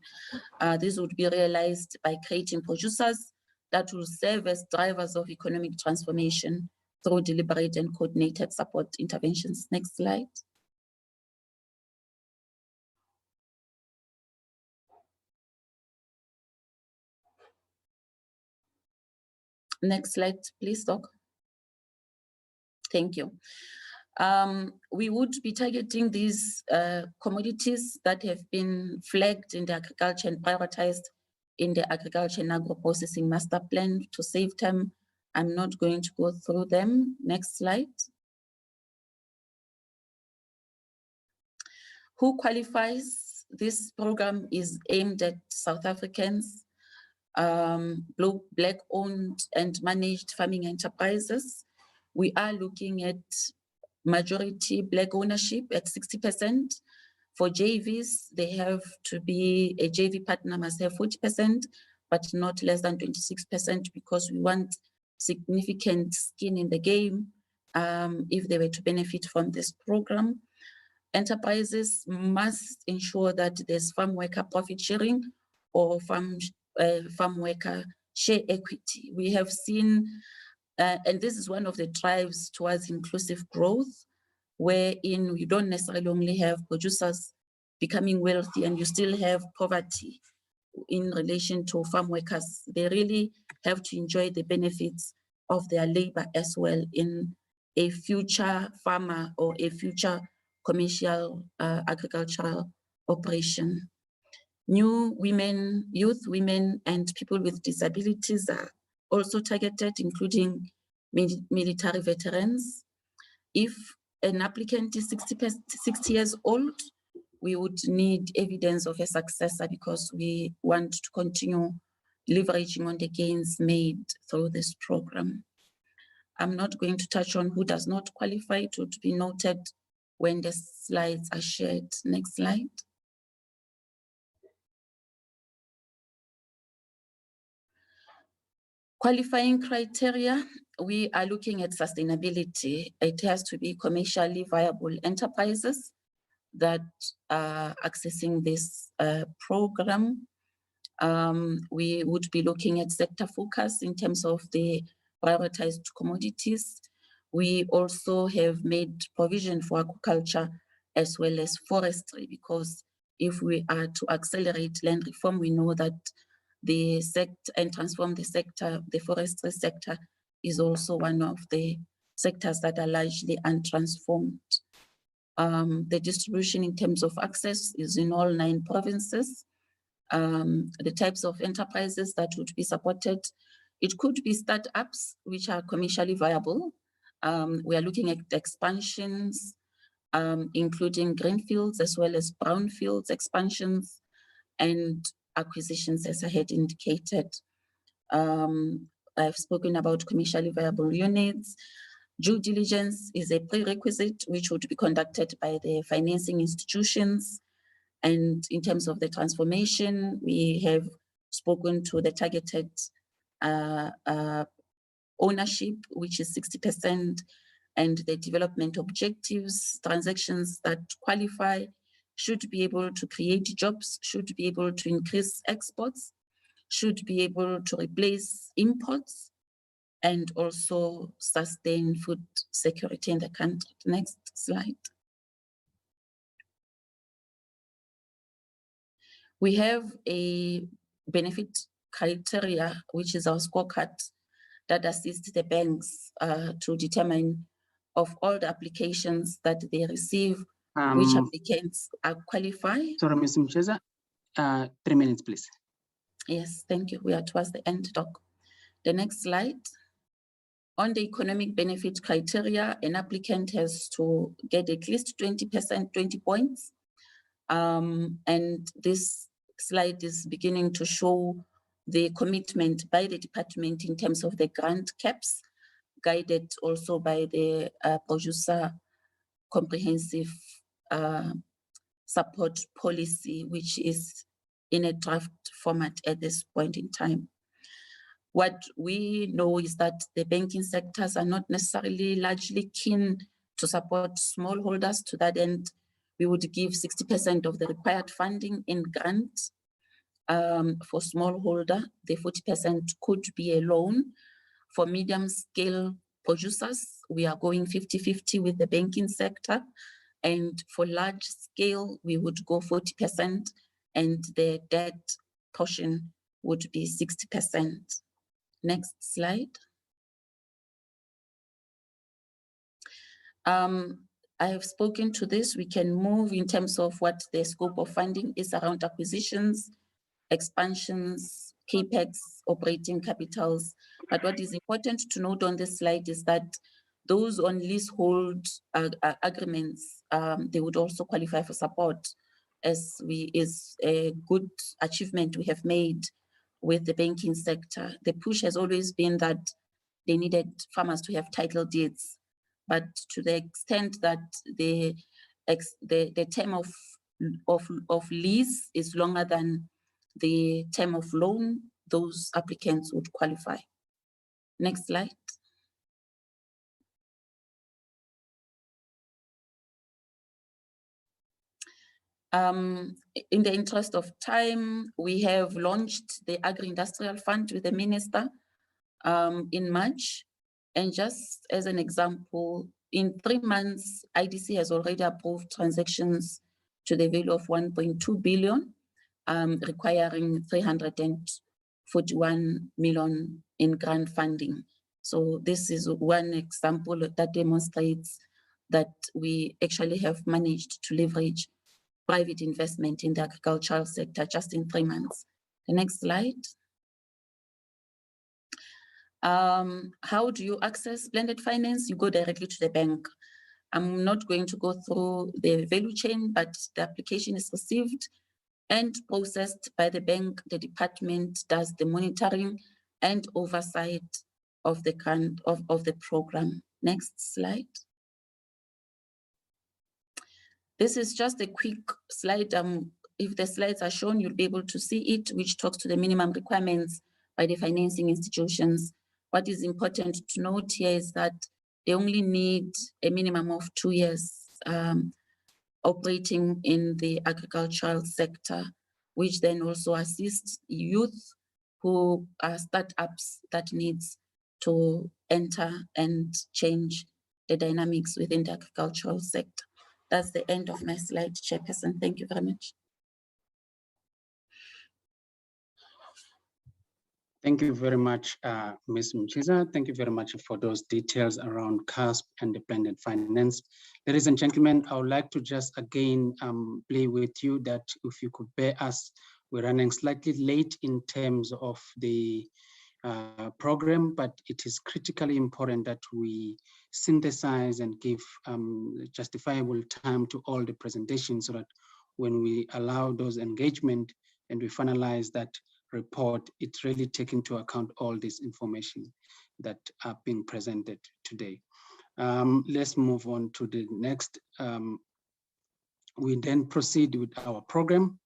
This would be realized by creating producers that will serve as drivers of economic transformation through deliberate and coordinated support interventions. Next slide. Next slide, please, Doc. Thank you. We would be targeting these commodities that have been flagged in the agriculture and prioritized in the agriculture and agro-processing master plan. To save time, I'm not going to go through them. Next slide. Who qualifies? This program is aimed at South Africans, Black-owned and managed farming enterprises. We are looking at majority Black ownership at 60%. For JVs, they have to be, a JV partner must have 40%, but not less than 26%, because we want significant skin in the game if they were to benefit from this program. Enterprises must ensure that there's farm worker profit sharing or farm worker share equity. We have seen, and this is one of the drives towards inclusive growth, wherein you don't necessarily only have producers becoming wealthy and you still have poverty in relation to farm workers. They really have to enjoy the benefits of their labor as well in a future farmer or a future commercial agricultural operation. New women, youth, women, and people with disabilities are also targeted, including military veterans. If an applicant is 60 years old, we would need evidence of a successor, because we want to continue leveraging on the gains made through this program. I'm not going to touch on who does not qualify, to be noted when the slides are shared. Next slide. Qualifying criteria, we are looking at sustainability. It has to be commercially viable enterprises that are accessing this program. We would be looking at sector focus in terms of the prioritized commodities. We also have made provision for agriculture as well as forestry, because if we are to accelerate land reform, we know that the sector and transform the sector, the forestry sector is also one of the sectors that are largely untransformed. The distribution in terms of access is in all 9 provinces. The types of enterprises that would be supported, it could be startups which are commercially viable. We are looking at expansions, including greenfields as well as brownfields expansions and acquisitions, as I had indicated. I've spoken about commercially viable units. Due diligence is a prerequisite which would be conducted by the financing institutions. And in terms of the transformation, we have spoken to the targeted ownership, which is 60%, and the development objectives. Transactions that qualify should be able to create jobs, should be able to increase exports, should be able to replace imports, and also sustain food security in the country. Next slide. We have a benefit criteria, which is our scorecard, that assists the banks to determine of all the applications that they receive, which applicants are qualified. Sorry, Ms. Mcheza, 3 minutes, please. Yes, thank you. We are towards the end, Doc. The next slide. On the economic benefit criteria, an applicant has to get at least 20%, 20 points. And this slide is beginning to show the commitment by the department in terms of the grant caps, guided also by the producer comprehensive support policy, which is in a draft format at this point in time. What we know is that the banking sectors are not necessarily largely keen to support smallholders. To that end, we would give 60% of the required funding in grant for smallholder. The 40% could be a loan. For medium scale producers, we are going 50-50 with the banking sector. And for large scale, we would go 40%, and the debt portion would be 60%. Next slide. I have spoken to this. We can move in terms of what the scope of funding is around acquisitions, expansions, capex, operating capitals. But what is important to note on this slide is that those on leasehold agreements, they would also qualify for support, as is a good achievement we have made with the banking sector. The push has always been that they needed farmers to have title deeds, but to the extent that the term of lease is longer than the term of loan, those applicants would qualify. Next slide. In the interest of time, we have launched the Agri-Industrial Fund with the Minister in March. And just as an example, in 3 months, IDC has already approved transactions to the value of 1.2 billion, requiring 341 million in grant funding. So this is one example that demonstrates that we actually have managed to leverage private investment in the agricultural sector just in 3 months. The next slide. How do you access blended finance? You go directly to the bank. I'm not going to go through the value chain, but the application is received and processed by the bank. The department does the monitoring and oversight of the program. Next slide. This is just a quick slide. If the slides are shown, you'll be able to see it, which talks to the minimum requirements by the financing institutions. What is important to note here is that they only need a minimum of 2 years operating in the agricultural sector, which then also assists youth who are startups that needs to enter and change the dynamics within the agricultural sector. That's the end of my slide, Chairperson. Thank you very much. Thank you very much, Ms. Mchiza. Thank you very much for those details around CASP and the blended finance. Ladies and gentlemen, I would like to just again play with you that if you could bear us, we're running slightly late in terms of the program, but it is critically important that we synthesize and give justifiable time to all the presentations so that when we allow those engagement and we finalize that report, it's really taking into account all this information that are being presented today. Let's move on to the next. We then proceed with our program.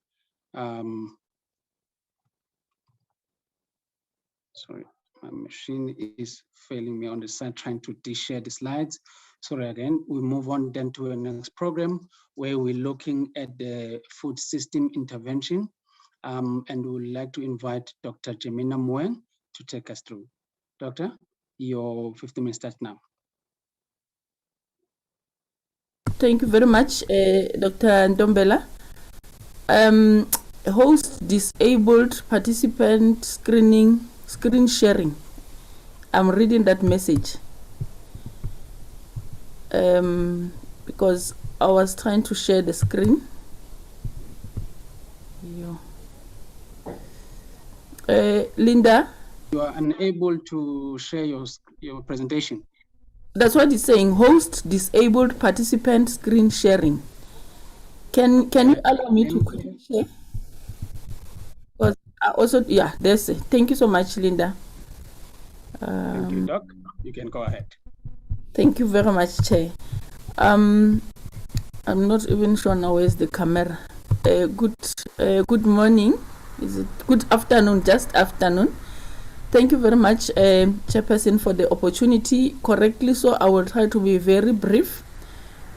Sorry, my machine is failing me on the side, trying to share the slides. Sorry again, we move on then to the next program where we're looking at the food system intervention. And we would like to invite Dr. Jemina Moeng to take us through. Doctor, your 15 minutes starts now. Thank you very much, Dr. Ntombela. Host disabled participant screen sharing. I'm reading that message because I was trying to share the screen. Linda? You are unable to share your presentation. That's what it's saying, host disabled participant screen sharing. Can you allow me to quickly share? Because I also, yeah, there's it. Thank you so much, Linda. Thank you, Doc. You can go ahead. Thank you very much, Chair. I'm not even sure now where's the camera. Good morning. Is it good afternoon? Just afternoon. Thank you very much, Chairperson, for the opportunity. Correctly, so I will try to be very brief.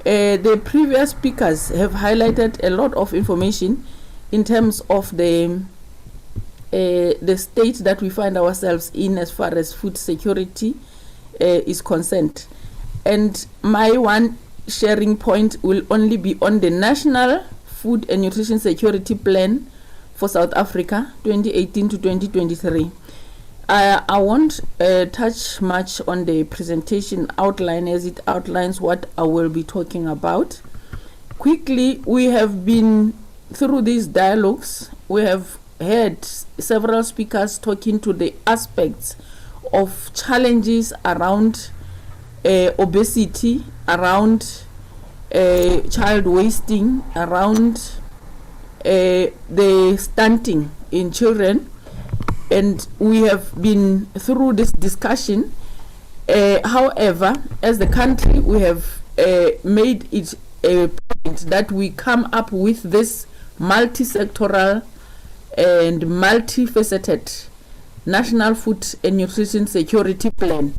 The previous speakers have highlighted a lot of information in terms of the state that we find ourselves in as far as food security is concerned. And my one sharing point will only be on the National Food and Nutrition Security Plan for South Africa 2018 to 2023. I won't touch much on the presentation outline as it outlines what I will be talking about. Quickly, we have been through these dialogues. We have heard several speakers talking to the aspects of challenges around obesity, around child wasting, around the stunting in children, and we have been through this discussion. However, as the country, we have made it a point that we come up with this multi-sectoral and multifaceted National Food and Nutrition Security Plan.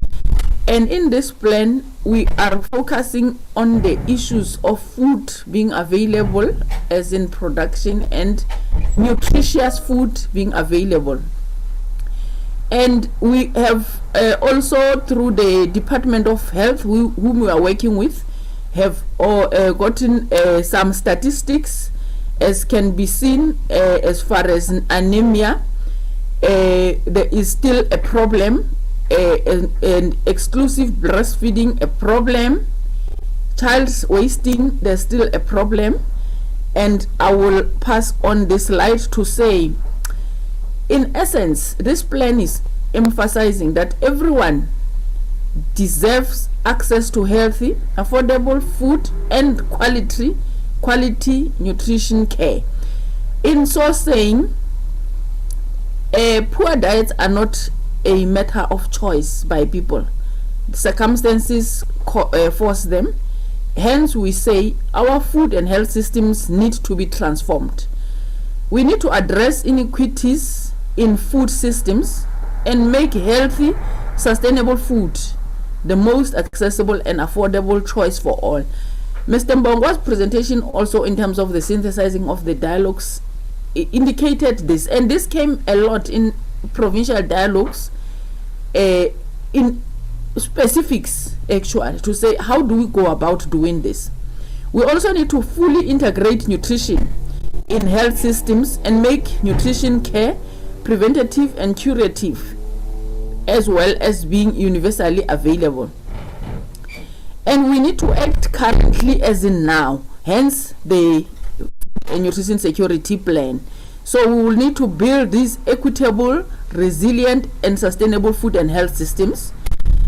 And in this plan, we are focusing on the issues of food being available, as in production, and nutritious food being available. And we have also, through the Department of Health, whom we are working with, have gotten some statistics, as can be seen. As far as anemia, there is still a problem, and exclusive breastfeeding a problem, child's wasting, there's still a problem. And I will pass on this slide to say, in essence, this plan is emphasizing that everyone deserves access to healthy, affordable food and quality nutrition care. In so saying, poor diets are not a matter of choice by people. Circumstances force them. Hence, we say our food and health systems need to be transformed. We need to address inequities in food systems and make healthy, sustainable food the most accessible and affordable choice for all. Mr. Mbongo's presentation also, in terms of the synthesizing of the dialogues, indicated this, and this came a lot in provincial dialogues, in specifics actually, to say how do we go about doing this. We also need to fully integrate nutrition in health systems and make nutrition care preventative and curative, as well as being universally available. And we need to act currently, as in now, hence the nutrition security plan. So we will need to build these equitable, resilient and sustainable food and health systems,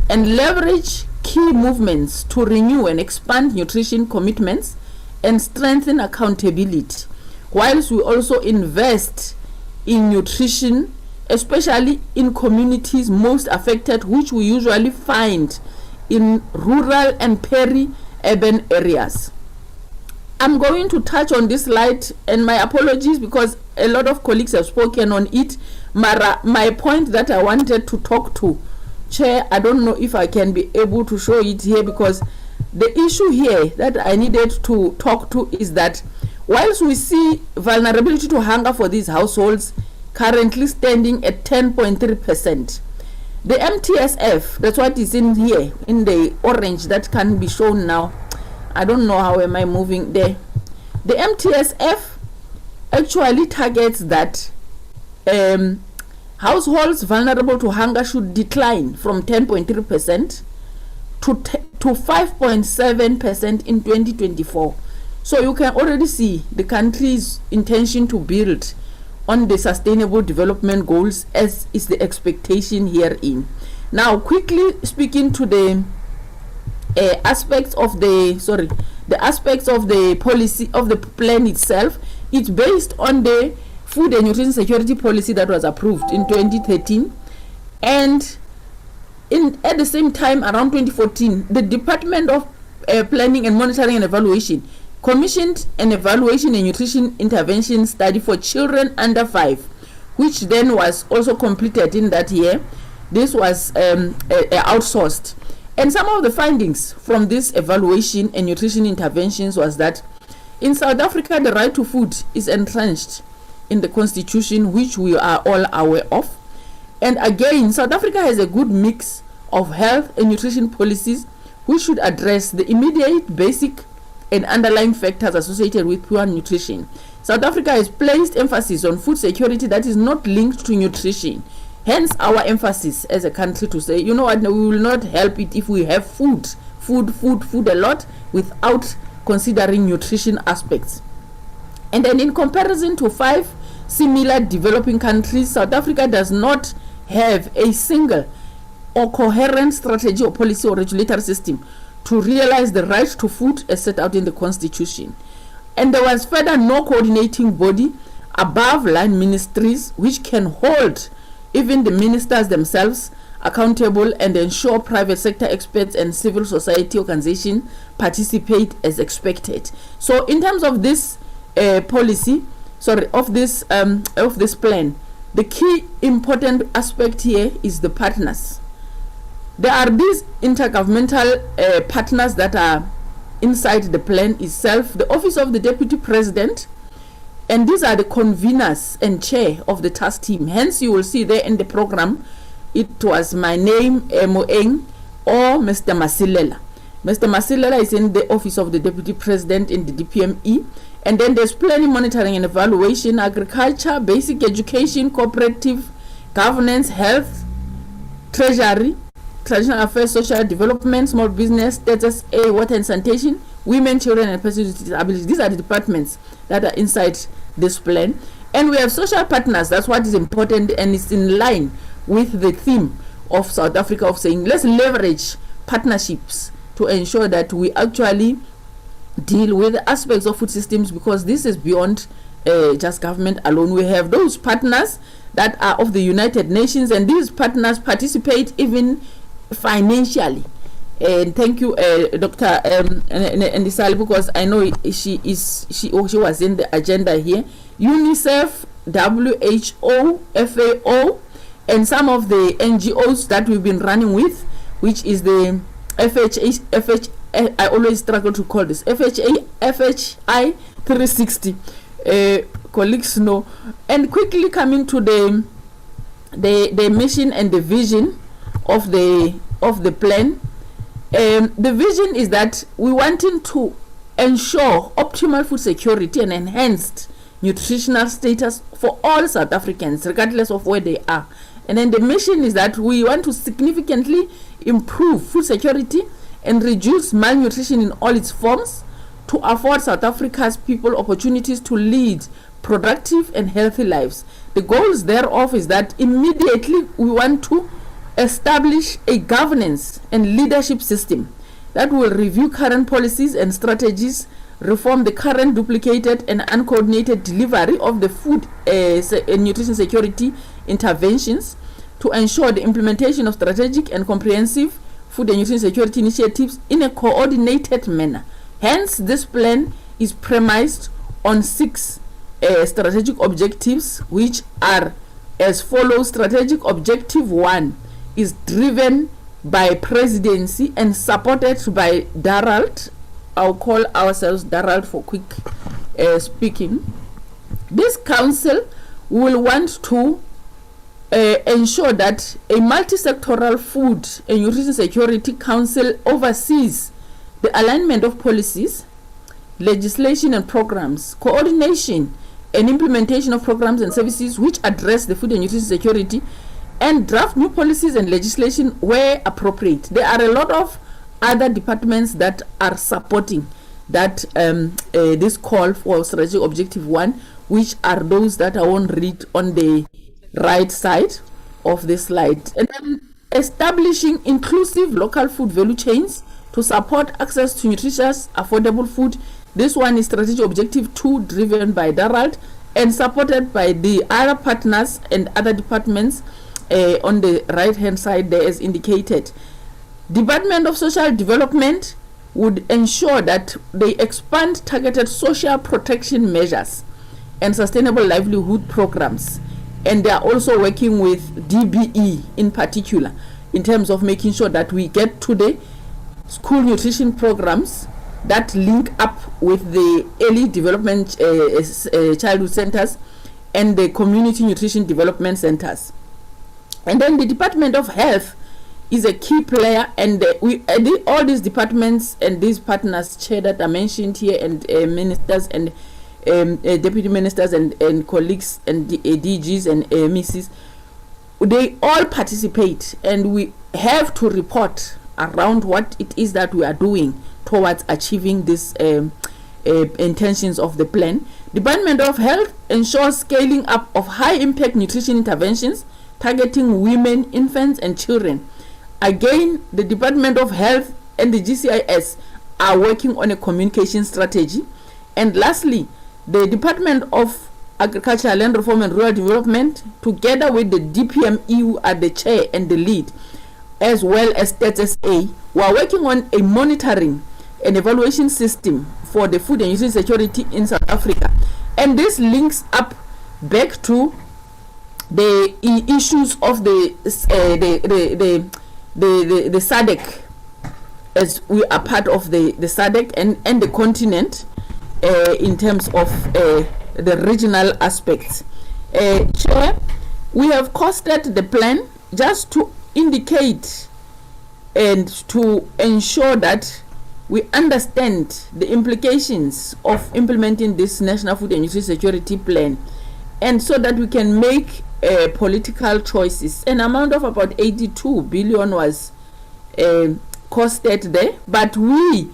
and leverage key movements to renew and expand nutrition commitments and strengthen accountability, whilst we also invest in nutrition, especially in communities most affected, which we usually find in rural and peri-urban areas. I'm going to touch on this slide, and my apologies because a lot of colleagues have spoken on it. My point that I wanted to talk to, Chair, I don't know if I can be able to show it here, because the issue here that I needed to talk to is that whilst we see vulnerability to hunger for these households currently standing at 10.3%, the MTSF, that's what is in here, in the orange that can be shown now. I don't know how am I moving there. The MTSF actually targets that households vulnerable to hunger should decline from 10.3% to 5.7% in 2024. So you can already see the country's intention to build on the sustainable development goals, as is the expectation herein. Now, quickly speaking to the aspects of the policy of the plan itself, it's based on the Food and Nutrition Security Policy that was approved in 2013, and at the same time, around 2014, the Department of Planning and Monitoring and Evaluation commissioned an evaluation and nutrition intervention study for children under 5, which then was also completed in that year. This was outsourced. And some of the findings from this evaluation and nutrition interventions was that in South Africa, the right to food is entrenched in the Constitution, which we are all aware of. And again, South Africa has a good mix of health and nutrition policies which should address the immediate, basic and underlying factors associated with poor nutrition. South Africa has placed emphasis on food security that is not linked to nutrition. Hence our emphasis as a country to say, you know what, we will not help it if we have food a lot without considering nutrition aspects. And then in comparison to 5 similar developing countries, South Africa does not have a single or coherent strategy or policy or regulatory system to realize the right to food as set out in the Constitution. And there was further no coordinating body above line ministries which can hold even the ministers themselves accountable and ensure private sector experts and civil society organizations participate as expected. So in terms of this of this plan, the key important aspect here is the partners. There are these intergovernmental partners that are inside the plan itself, the Office of the Deputy President, and these are the conveners and chair of the task team. Hence, you will see there in the program, it was my name, Moeng, or Mr. Masilela. Mr. Masilela is in the Office of the Deputy President in the DPME. And then there's planning, monitoring and evaluation, agriculture, basic education, cooperative, governance, health, treasury, traditional affairs, social development, small business, status A, water and sanitation, women, children and persons with disabilities. These are the departments that are inside this plan. And we have social partners. That's what is important, and it's in line with the theme of South Africa of saying let's leverage partnerships to ensure that we actually deal with aspects of food systems, because this is beyond just government alone. We have those partners that are of the United Nations, and these partners participate even financially. And thank you, Dr. Ndisali, because I know she was in the agenda here. UNICEF, WHO, FAO, and some of the NGOs that we've been running with, which is the FHI, I always struggle to call this FHI 360. Colleagues know. And quickly coming to the mission and the vision of the plan. The vision is that we wanting to ensure optimal food security and enhanced nutritional status for all South Africans, regardless of where they are. And then the mission is that we want to significantly improve food security and reduce malnutrition in all its forms, to afford South Africa's people opportunities to lead productive and healthy lives. The goals thereof is that immediately we want to establish a governance and leadership system that will review current policies and strategies, reform the current duplicated and uncoordinated delivery of the food and nutrition security interventions, to ensure the implementation of strategic and comprehensive food and nutrition security initiatives in a coordinated manner. Hence, this plan is premised on 6 strategic objectives, which are as follows. Strategic objective 1 is driven by presidency and supported by Darald. I'll call ourselves Darald for quick speaking. This council will want to ensure that a multi-sectoral food and nutrition security council oversees the alignment of policies, legislation and programs, coordination and implementation of programs and services which address the food and nutrition security, and draft new policies and legislation where appropriate. There are a lot of other departments that are supporting that this call for strategic objective 1, which are those that I won't read on the right side of this slide. And then establishing inclusive local food value chains to support access to nutritious, affordable food. This one is strategic objective 2, driven by Darald and supported by the other partners and other departments on the right hand side there as indicated. Department of Social Development would ensure that they expand targeted social protection measures and sustainable livelihood programs, and they are also working with DBE in particular in terms of making sure that we get to the school nutrition programs that link up with the early development childhood centers and the community nutrition development centers. And then the Department of Health is a key player, and all these departments and these partners chair that are mentioned here, and ministers and deputy ministers and colleagues and DGs and MECs, they all participate, and we have to report around what it is that we are doing towards achieving these intentions of the plan. Department of Health ensures scaling up of high impact nutrition interventions targeting women, infants and children again, the Department of Health and the GCIS are working on a communication strategy. And lastly, the Department of Agriculture, Land Reform and Rural Development, together with the DPME at the chair and the lead, as well as Stats SA, we are working on a monitoring and evaluation system for the food and nutrition security in South Africa. And this links up back to the issues of the SADC, as we are part of the SADC and the continent in terms of the regional aspects. Chair, we have costed the plan just to indicate and to ensure that we understand the implications of implementing this National Food and Nutrition Security Plan, and so that we can make political choices. An amount of about 82 billion was costed there, but we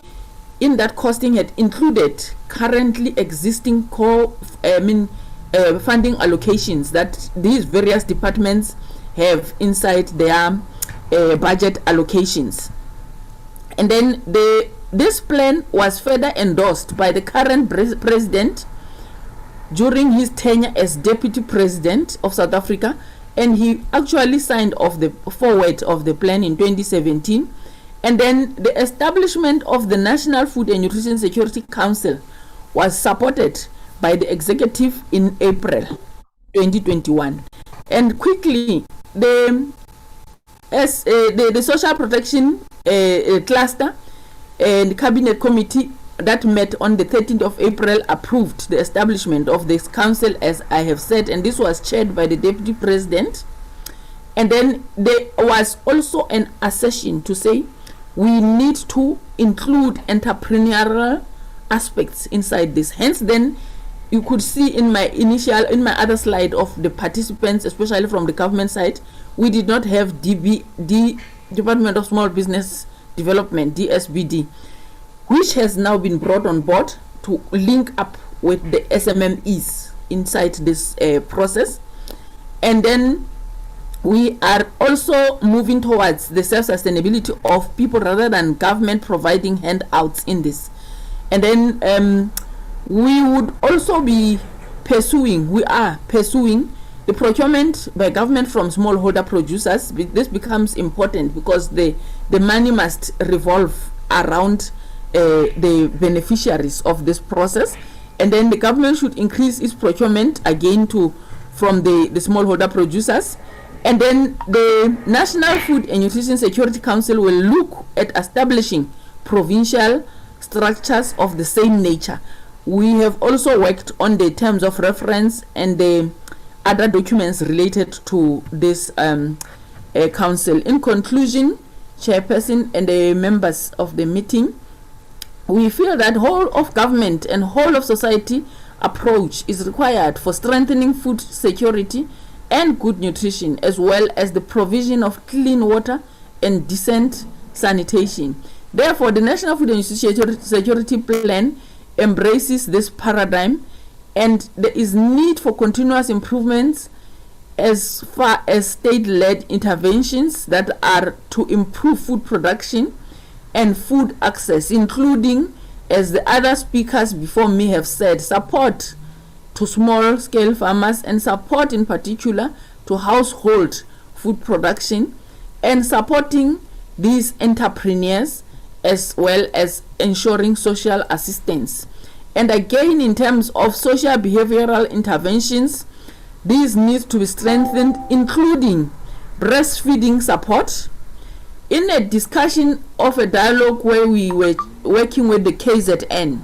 in that costing had included currently existing funding allocations that these various departments have inside their budget allocations. And then this plan was further endorsed by the current president during his tenure as deputy president of South Africa, and he actually signed off the forward of the plan in 2017. And then the establishment of the National Food and Nutrition Security Council was supported by the executive in April 2021. And quickly, the social protection cluster and cabinet committee that met on the 13th of April approved the establishment of this council, as I have said, and this was chaired by the deputy president. And then there was also an assertion to say we need to include entrepreneurial aspects inside this. Hence, then you could see in my other slide of the participants, especially from the government side, we did not have Department of Small Business Development, DSBD, which has now been brought on board to link up with the SMMEs inside this process. And then we are also moving towards the self-sustainability of people rather than government providing handouts in this. And then we would also be pursuing the procurement by government from smallholder producers. This becomes important because the money must revolve around the beneficiaries of this process. And then the government should increase its procurement again from the smallholder producers. And then the National Food and Nutrition Security Council will look at establishing provincial structures of the same nature. We have also worked on the terms of reference and the other documents related to this council. In conclusion, Chairperson and the members of the meeting, we feel that whole of government and whole of society approach is required for strengthening food security and good nutrition, as well as the provision of clean water and decent sanitation. Therefore, the National Food and Nutrition Security Plan embraces this paradigm, and there is need for continuous improvements as far as state-led interventions that are to improve food production and food access, including, as the other speakers before me have said, support to small-scale farmers and support in particular to household food production, and supporting these entrepreneurs as well as ensuring social assistance. And again, in terms of social behavioral interventions, these need to be strengthened, including breastfeeding support. In a discussion of a dialogue where we were working with the KZN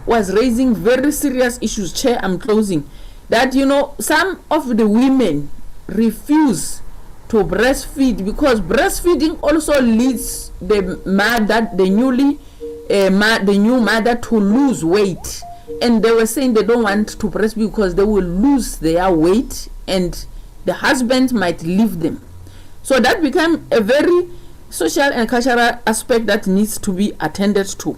was raising very serious issues. Chair, I'm closing. That, some of the women refuse to breastfeed because breastfeeding also leads the new mother to lose weight. And they were saying they don't want to breastfeed because they will lose their weight and the husband might leave them. So that became a very social and cultural aspect that needs to be attended to.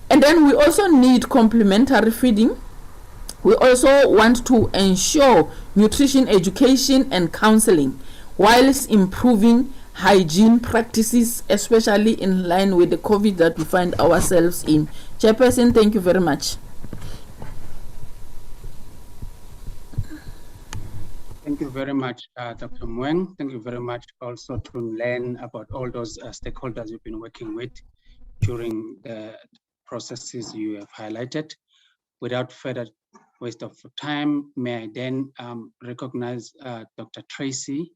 And then we also need complementary feeding. We also want to ensure nutrition education and counseling whilst improving hygiene practices, especially in line with the COVID that we find ourselves in. Chairperson, thank you very much. Thank you very much, Dr. Mweng. Thank you very much also to learn about all those stakeholders you've been working with during the processes you have highlighted. Without further waste of time, may I then recognize Dr. Tracy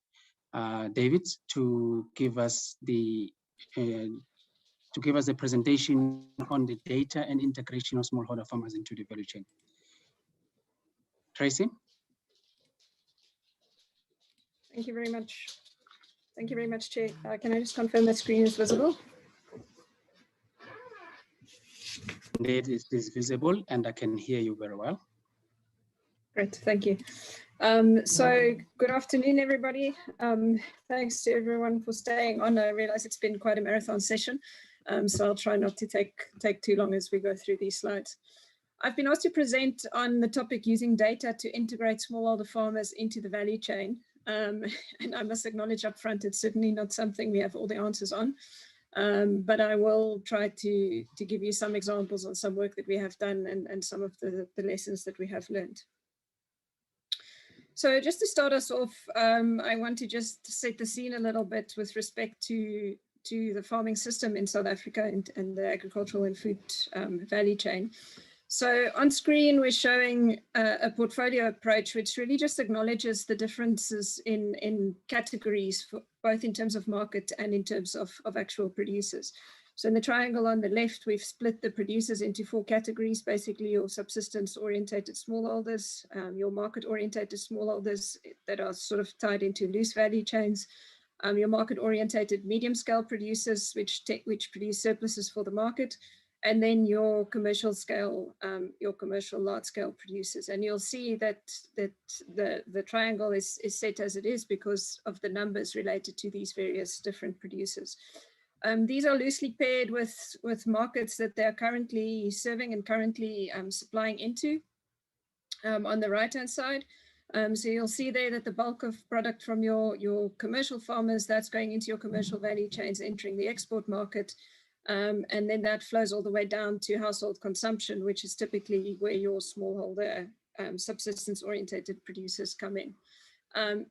Davids to give us the presentation on the data and integration of smallholder farmers into the value chain. Tracy? Thank you very much. Thank you very much, Chair. Can I just confirm that screen is visible? Indeed, it is visible and I can hear you very well. Great, thank you. So good afternoon, everybody. Thanks to everyone for staying on. I realize it's been quite a marathon session, so I'll try not to take too long as we go through these slides. I've been asked to present on the topic using data to integrate smallholder farmers into the value chain. And I must acknowledge up front, it's certainly not something we have all the answers on, but I will try to give you some examples on some work that we have done and some of the lessons that we have learned. So just to start us off, I want to just set the scene a little bit with respect to the farming system in South Africa and the agricultural and food value chain. So on screen, we're showing a portfolio approach, which really just acknowledges the differences in categories, both in terms of market and in terms of actual producers. So in the triangle on the left, we've split the producers into 4 categories, basically your subsistence-orientated smallholders, your market-orientated smallholders that are sort of tied into loose value chains, your market-orientated medium-scale producers, which produce surpluses for the market, and then your commercial scale, your commercial large-scale producers. And you'll see that the triangle is set as it is because of the numbers related to these various different producers. These are loosely paired with markets that they're currently serving and currently supplying into on the right-hand side. So you'll see there that the bulk of product from your commercial farmers, that's going into your commercial value chains, entering the export market. And then that flows all the way down to household consumption, which is typically where your smallholder subsistence-orientated producers come in.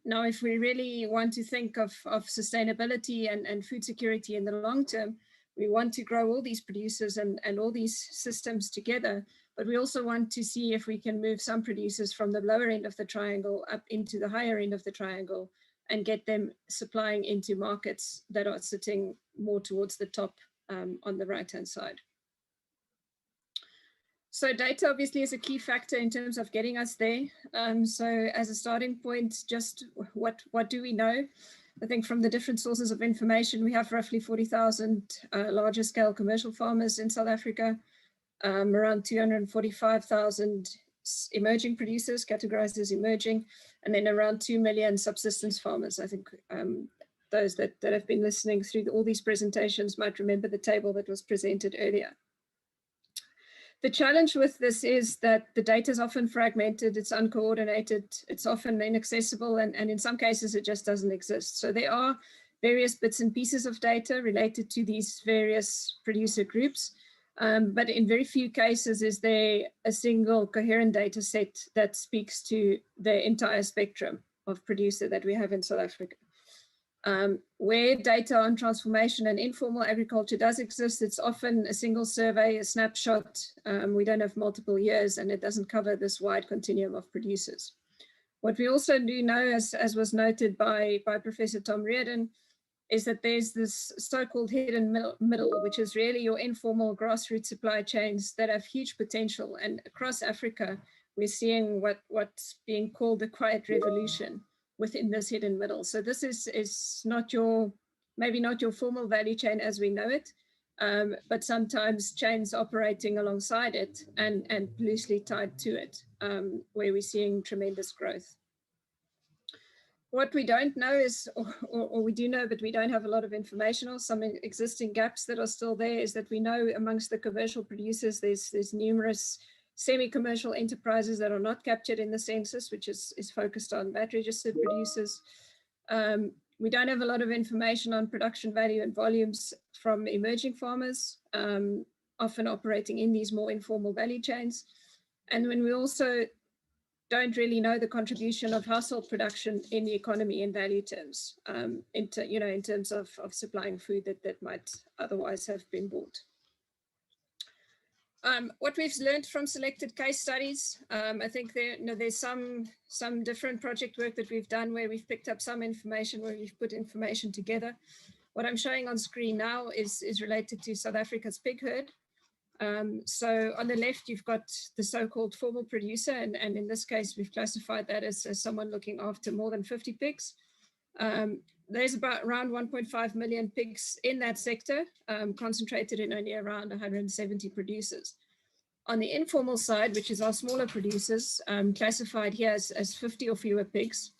Now, if we really want to think of sustainability and food security in the long term, we want to grow all these producers and all these systems together, but we also want to see if we can move some producers from the lower end of the triangle up into the higher end of the triangle and get them supplying into markets that are sitting more towards the top on the right-hand side. So data obviously is a key factor in terms of getting us there. So as a starting point, just what do we know? I think from the different sources of information, we have roughly 40,000 larger scale commercial farmers in South Africa, around 245,000 emerging producers categorized as emerging, and then around 2 million subsistence farmers. I think those that have been listening through all these presentations might remember the table that was presented earlier. The challenge with this is that the data is often fragmented, it's uncoordinated, it's often inaccessible, and in some cases it just doesn't exist. So there are various bits and pieces of data related to these various producer groups, but in very few cases is there a single coherent data set that speaks to the entire spectrum of producer that we have in South Africa. Where data on transformation and informal agriculture does exist, it's often a single survey, a snapshot. We don't have multiple years and it doesn't cover this wide continuum of producers. What we also do know, as was noted by Professor Tom Reardon, is that there's this so-called hidden middle, which is really your informal grassroots supply chains that have huge potential. And across Africa, we're seeing what's being called the quiet revolution within this hidden middle. So this is not maybe not your formal value chain as we know it, but sometimes chains operating alongside it and loosely tied to it, where we're seeing tremendous growth. What we don't know is, or we do know, but we don't have a lot of information on some existing gaps that are still there, is that we know amongst the commercial producers, there's numerous semi-commercial enterprises that are not captured in the census, which is focused on VAT registered producers. We don't have a lot of information on production value and volumes from emerging farmers, often operating in these more informal value chains. And when we also don't really know the contribution of household production in the economy in value terms, in terms of supplying food that might otherwise have been bought. What we've learned from selected case studies, I think there's some different project work that we've done where we've picked up some information, where we've put information together. What I'm showing on screen now is related to South Africa's pig herd. So on the left, you've got the so-called formal producer, and in this case, we've classified that as someone looking after more than 50 pigs. There's around 1.5 million pigs in that sector, concentrated in only around 170 producers. On the informal side, which is our smaller producers, classified here as 50 or fewer pigs,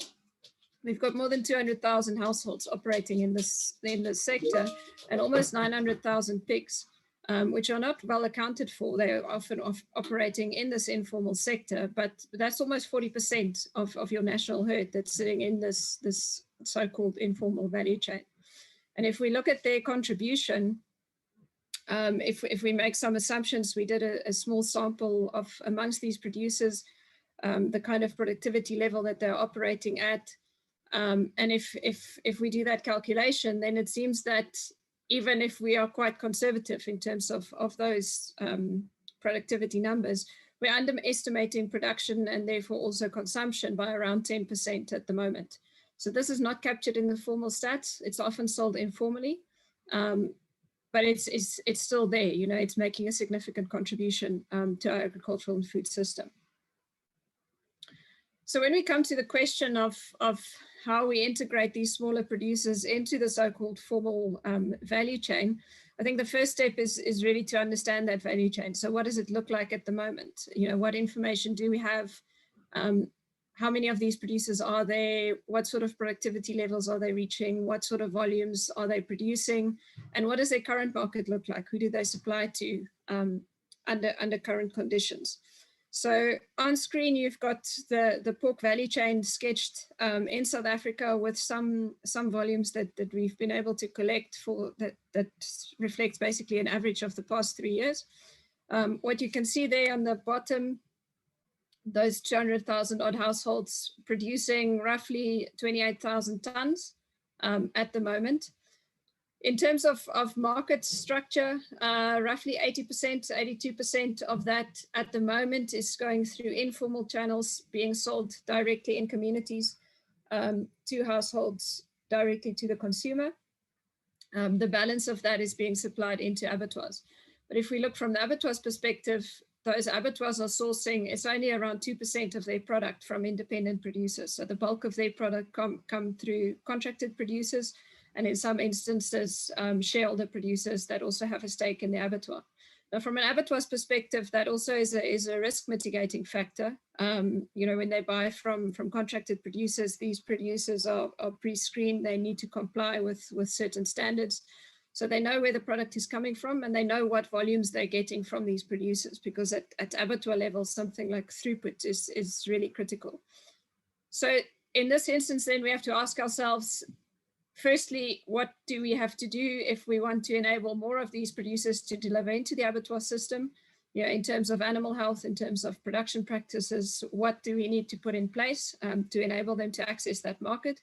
we've got more than 200,000 households operating in this sector, and almost 900,000 pigs, which are not well accounted for. They're often operating in this informal sector, but that's almost 40% of your national herd that's sitting in this so-called informal value chain. And if we look at their contribution, if we make some assumptions, we did a small sample of amongst these producers, the kind of productivity level that they're operating at. And if we do that calculation, then it seems that even if we are quite conservative in terms of those productivity numbers, we're underestimating production and therefore also consumption by around 10% at the moment. So this is not captured in the formal stats. It's often sold informally, but it's still there. It's making a significant contribution to our agricultural and food system. So when we come to the question of how we integrate these smaller producers into the so-called formal value chain, I think the first step is really to understand that value chain. So what does it look like at the moment? What information do we have? How many of these producers are there? What sort of productivity levels are they reaching? What sort of volumes are they producing? And what does their current market look like? Who do they supply to under current conditions? So on screen, you've got the pork value chain sketched in South Africa with some volumes that we've been able to collect for that reflects basically an average of the past 3 years. What you can see there on the bottom, those 200,000 odd households producing roughly 28,000 tons at the moment. In terms of market structure, roughly 80% to 82% of that at the moment is going through informal channels, being sold directly in communities to households directly to the consumer. The balance of that is being supplied into abattoirs. But if we look from the abattoirs perspective, those abattoirs are sourcing, it's only around 2% of their product from independent producers. So the bulk of their product come through contracted producers, and in some instances, shareholder producers that also have a stake in the abattoir. Now, from an abattoir's perspective, that also is a risk mitigating factor. When they buy from contracted producers, these producers are pre-screened. They need to comply with certain standards. So they know where the product is coming from, and they know what volumes they're getting from these producers, because at abattoir level, something like throughput is really critical. So in this instance, then we have to ask ourselves, firstly, what do we have to do if we want to enable more of these producers to deliver into the abattoir system? In terms of animal health, in terms of production practices, what do we need to put in place to enable them to access that market?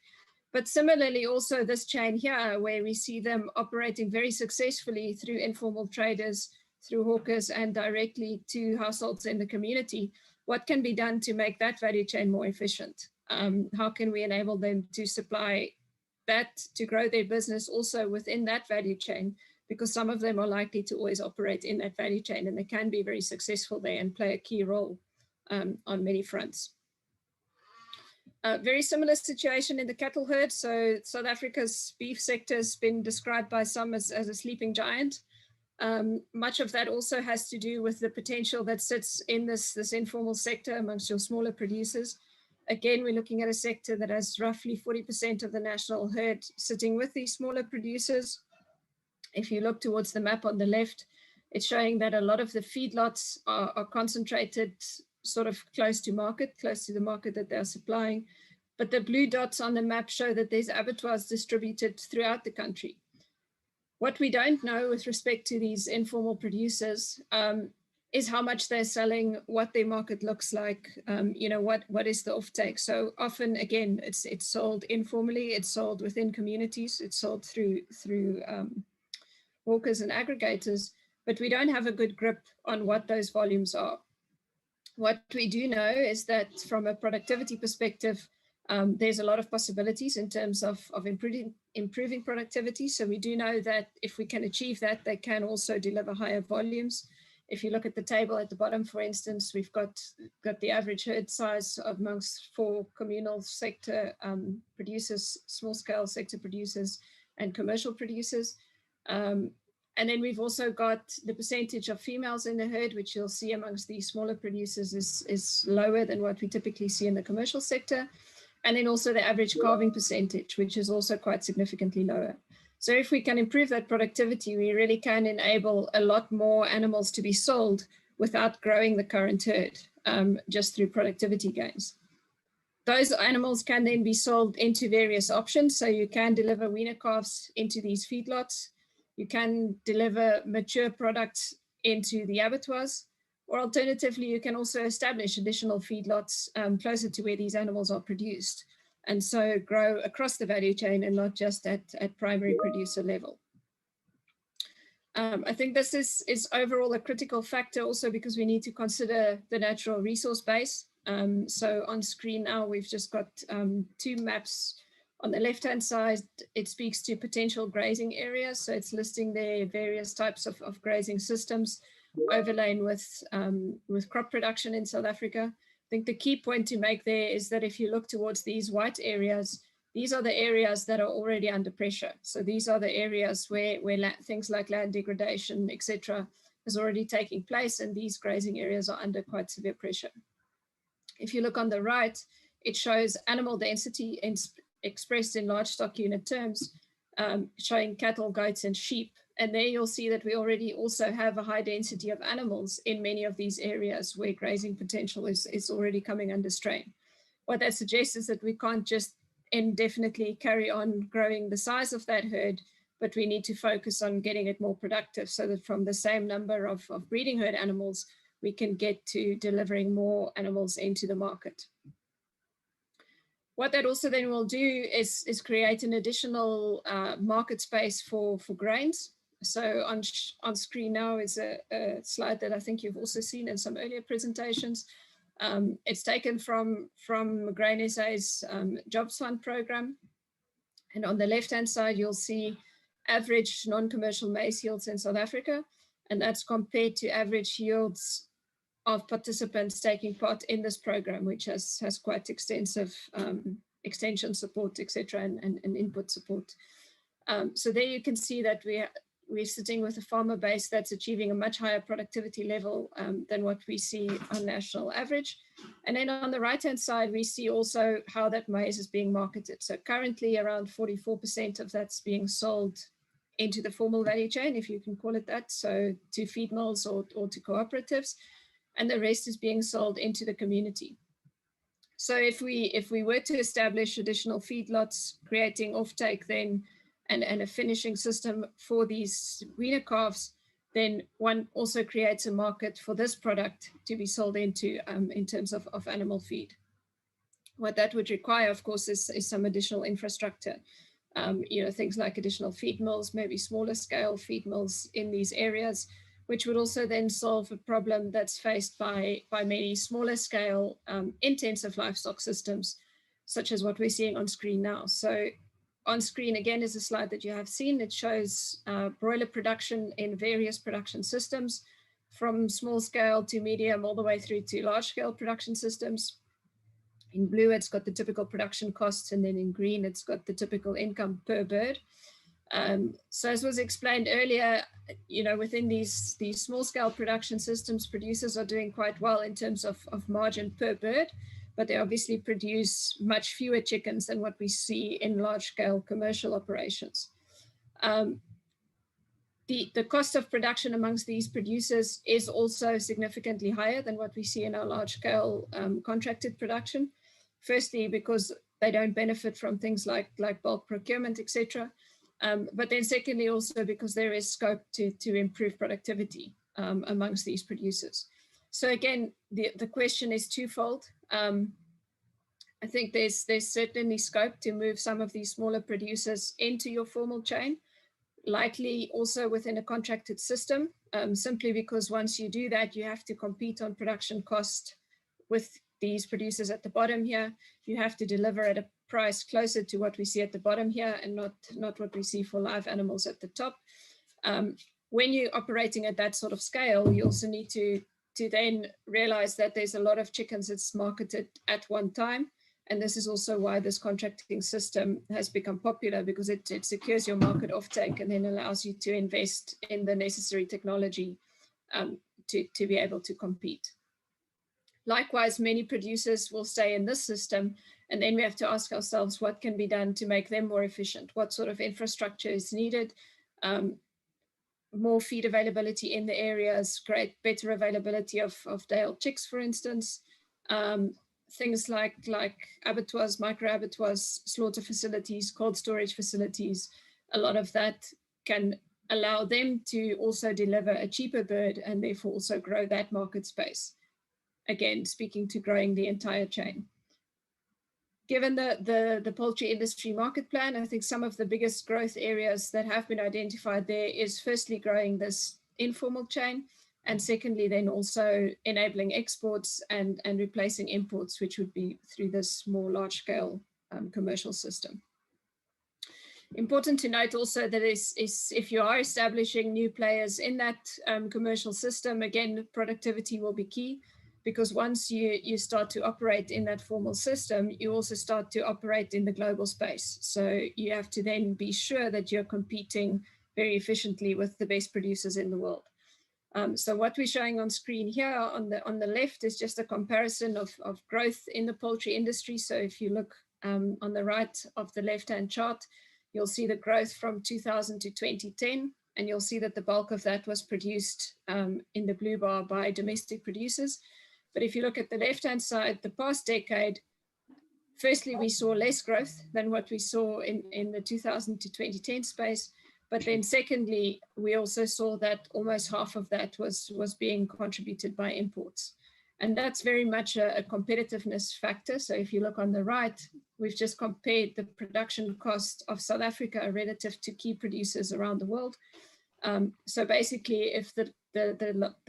But similarly, also this chain here, where we see them operating very successfully through informal traders, through hawkers, and directly to households in the community, what can be done to make that value chain more efficient? How can we enable them to supply that, to grow their business also within that value chain? Because some of them are likely to always operate in that value chain, and they can be very successful there and play a key role on many fronts. Very similar situation in the cattle herd. So South Africa's beef sector has been described by some as a sleeping giant. Much of that also has to do with the potential that sits in this informal sector amongst your smaller producers. Again, we're looking at a sector that has roughly 40% of the national herd sitting with these smaller producers. If you look towards the map on the left, it's showing that a lot of the feedlots are concentrated sort of close to the market that they're supplying. but the blue dots on the map show that there's abattoirs distributed throughout the country. What we don't know with respect to these informal producers is how much they're selling, what their market looks like, what is the offtake. So often, again, it's sold informally, it's sold within communities, it's sold through hawkers and aggregators, but we don't have a good grip on what those volumes are. What we do know is that from a productivity perspective, there's a lot of possibilities in terms of improving productivity. So we do know that if we can achieve that, they can also deliver higher volumes. If you look at the table at the bottom, for instance, we've got the average herd size amongst 4 communal sector producers, small scale sector producers, and commercial producers. And then we've also got the percentage of females in the herd, which you'll see amongst these smaller producers is lower than what we typically see in the commercial sector. And then also the average calving percentage, which is also quite significantly lower. So if we can improve that productivity, we really can enable a lot more animals to be sold without growing the current herd, just through productivity gains. Those animals can then be sold into various options. So you can deliver weaner calves into these feedlots. You can deliver mature products into the abattoirs, or alternatively, you can also establish additional feedlots closer to where these animals are produced, and so grow across the value chain and not just at primary producer level. I think this is overall a critical factor also because we need to consider the natural resource base. So on screen now, we've just got 2 maps. On the left-hand side, it speaks to potential grazing areas. So it's listing the various types of grazing systems overlain with crop production in South Africa. I think the key point to make there is that if you look towards these white areas, these are the areas that are already under pressure. So these are the areas where things like land degradation, etc., is already taking place, and these grazing areas are under quite severe pressure. If you look on the right, it shows animal density expressed in large stock unit terms, showing cattle, goats, and sheep. And there you'll see that we already also have a high density of animals in many of these areas where grazing potential is already coming under strain. What that suggests is that we can't just indefinitely carry on growing the size of that herd, but we need to focus on getting it more productive so that from the same number of breeding herd animals, we can get to delivering more animals into the market. What that also then will do is create an additional market space for grains. So on screen now is a slide that I think you've also seen in some earlier presentations. It's taken from Grain SA's Jobs Fund program. And on the left-hand side, you'll see average non-commercial maize yields in South Africa. And that's compared to average yields of participants taking part in this program, which has quite extensive extension support, etc., and input support. So there you can see that we're sitting with a farmer base that's achieving a much higher productivity level than what we see on national average. And then on the right-hand side, we see also how that maize is being marketed. So currently around 44% of that's being sold into the formal value chain, if you can call it that, so to feed mills or to cooperatives, and the rest is being sold into the community. So if we were to establish additional feedlots, creating offtake then, and a finishing system for these weaner calves, then one also creates a market for this product to be sold into in terms of animal feed. What that would require, of course, is some additional infrastructure. Things like additional feed mills, maybe smaller scale feed mills in these areas, which would also then solve a problem that's faced by many smaller scale intensive livestock systems, such as what we're seeing on screen now. So on screen, again, is a slide that you have seen. It shows broiler production in various production systems, from small scale to medium, all the way through to large scale production systems. In blue, it's got the typical production costs, and then in green, it's got the typical income per bird. So as was explained earlier, within these small scale production systems, producers are doing quite well in terms of margin per bird, but they obviously produce much fewer chickens than what we see in large scale commercial operations. The cost of production amongst these producers is also significantly higher than what we see in our large scale contracted production. Firstly, because they don't benefit from things like bulk procurement, etc. But then secondly, also because there is scope to improve productivity amongst these producers. So again, the question is twofold. I think there's certainly scope to move some of these smaller producers into your formal chain, likely also within a contracted system, simply because once you do that, you have to compete on production cost with these producers at the bottom here. You have to deliver at a price closer to what we see at the bottom here and not what we see for live animals at the top. When you're operating at that sort of scale, you also need to then realize that there's a lot of chickens that's marketed at one time. And this is also why this contracting system has become popular, because it secures your market offtake and then allows you to invest in the necessary technology to be able to compete. Likewise, many producers will stay in this system, and then we have to ask ourselves what can be done to make them more efficient, what sort of infrastructure is needed, more feed availability in the areas, better availability of day-old chicks, for instance, things like abattoirs, micro abattoirs, slaughter facilities, cold storage facilities. A lot of that can allow them to also deliver a cheaper bird and therefore also grow that market space. Again, speaking to growing the entire chain. Given the poultry industry market plan, I think some of the biggest growth areas that have been identified there is firstly growing this informal chain, and secondly then also enabling exports and replacing imports, which would be through this more large scale commercial system. Important to note also that is if you are establishing new players in that commercial system, again, productivity will be key. Because once you start to operate in that formal system, you also start to operate in the global space. So you have to then be sure that you're competing very efficiently with the best producers in the world. So what we're showing on screen here on the left is just a comparison of growth in the poultry industry. So if you look on the right of the left-hand chart, you'll see the growth from 2000 to 2010, and you'll see that the bulk of that was produced in the blue bar by domestic producers. But if you look at the left-hand side, the past decade, firstly, we saw less growth than what we saw in the 2000 to 2010 space. But then secondly, we also saw that almost half of that was being contributed by imports. And that's very much a competitiveness factor. So if you look on the right, we've just compared the production cost of South Africa relative to key producers around the world. So basically, if the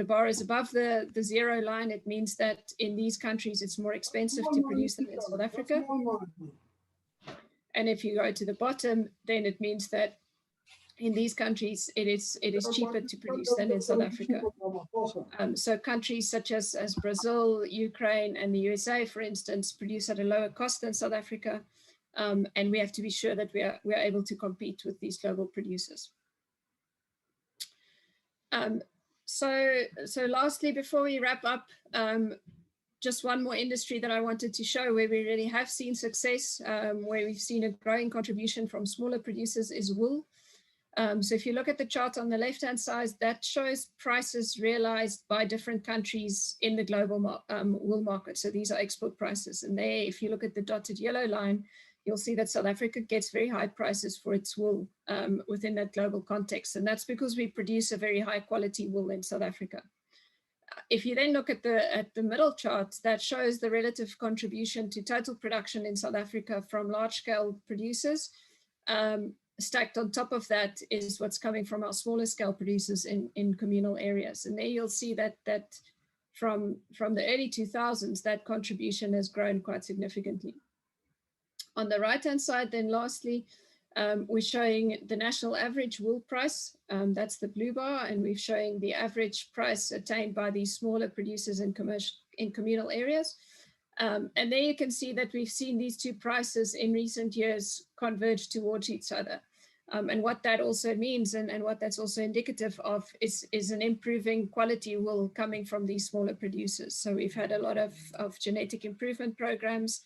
bar is above the zero line, it means that in these countries, it's more expensive to produce than in South Africa. And if you go to the bottom, then it means that in these countries, it is cheaper to produce than in South Africa. So countries such as Brazil, Ukraine, and the USA, for instance, produce at a lower cost than South Africa. And we have to be sure that we are able to compete with these global producers. So lastly, before we wrap up, just one more industry that I wanted to show where we really have seen success, where we've seen a growing contribution from smaller producers is wool. So if you look at the chart on the left-hand side, that shows prices realized by different countries in the global wool market. So these are export prices. And there, if you look at the dotted yellow line, you'll see that South Africa gets very high prices for its wool within that global context. And that's because we produce a very high quality wool in South Africa. If you then look at the middle chart, that shows the relative contribution to total production in South Africa from large scale producers. Stacked on top of that is what's coming from our smaller scale producers in communal areas. And there you'll see that from the early 2000s, that contribution has grown quite significantly. On the right-hand side, then lastly, we're showing the national average wool price. That's the blue bar, and we're showing the average price attained by these smaller producers in communal areas. And there you can see that we've seen these two prices in recent years converge towards each other. And what that also means and what that's also indicative of is an improving quality wool coming from these smaller producers. So we've had a lot of genetic improvement programs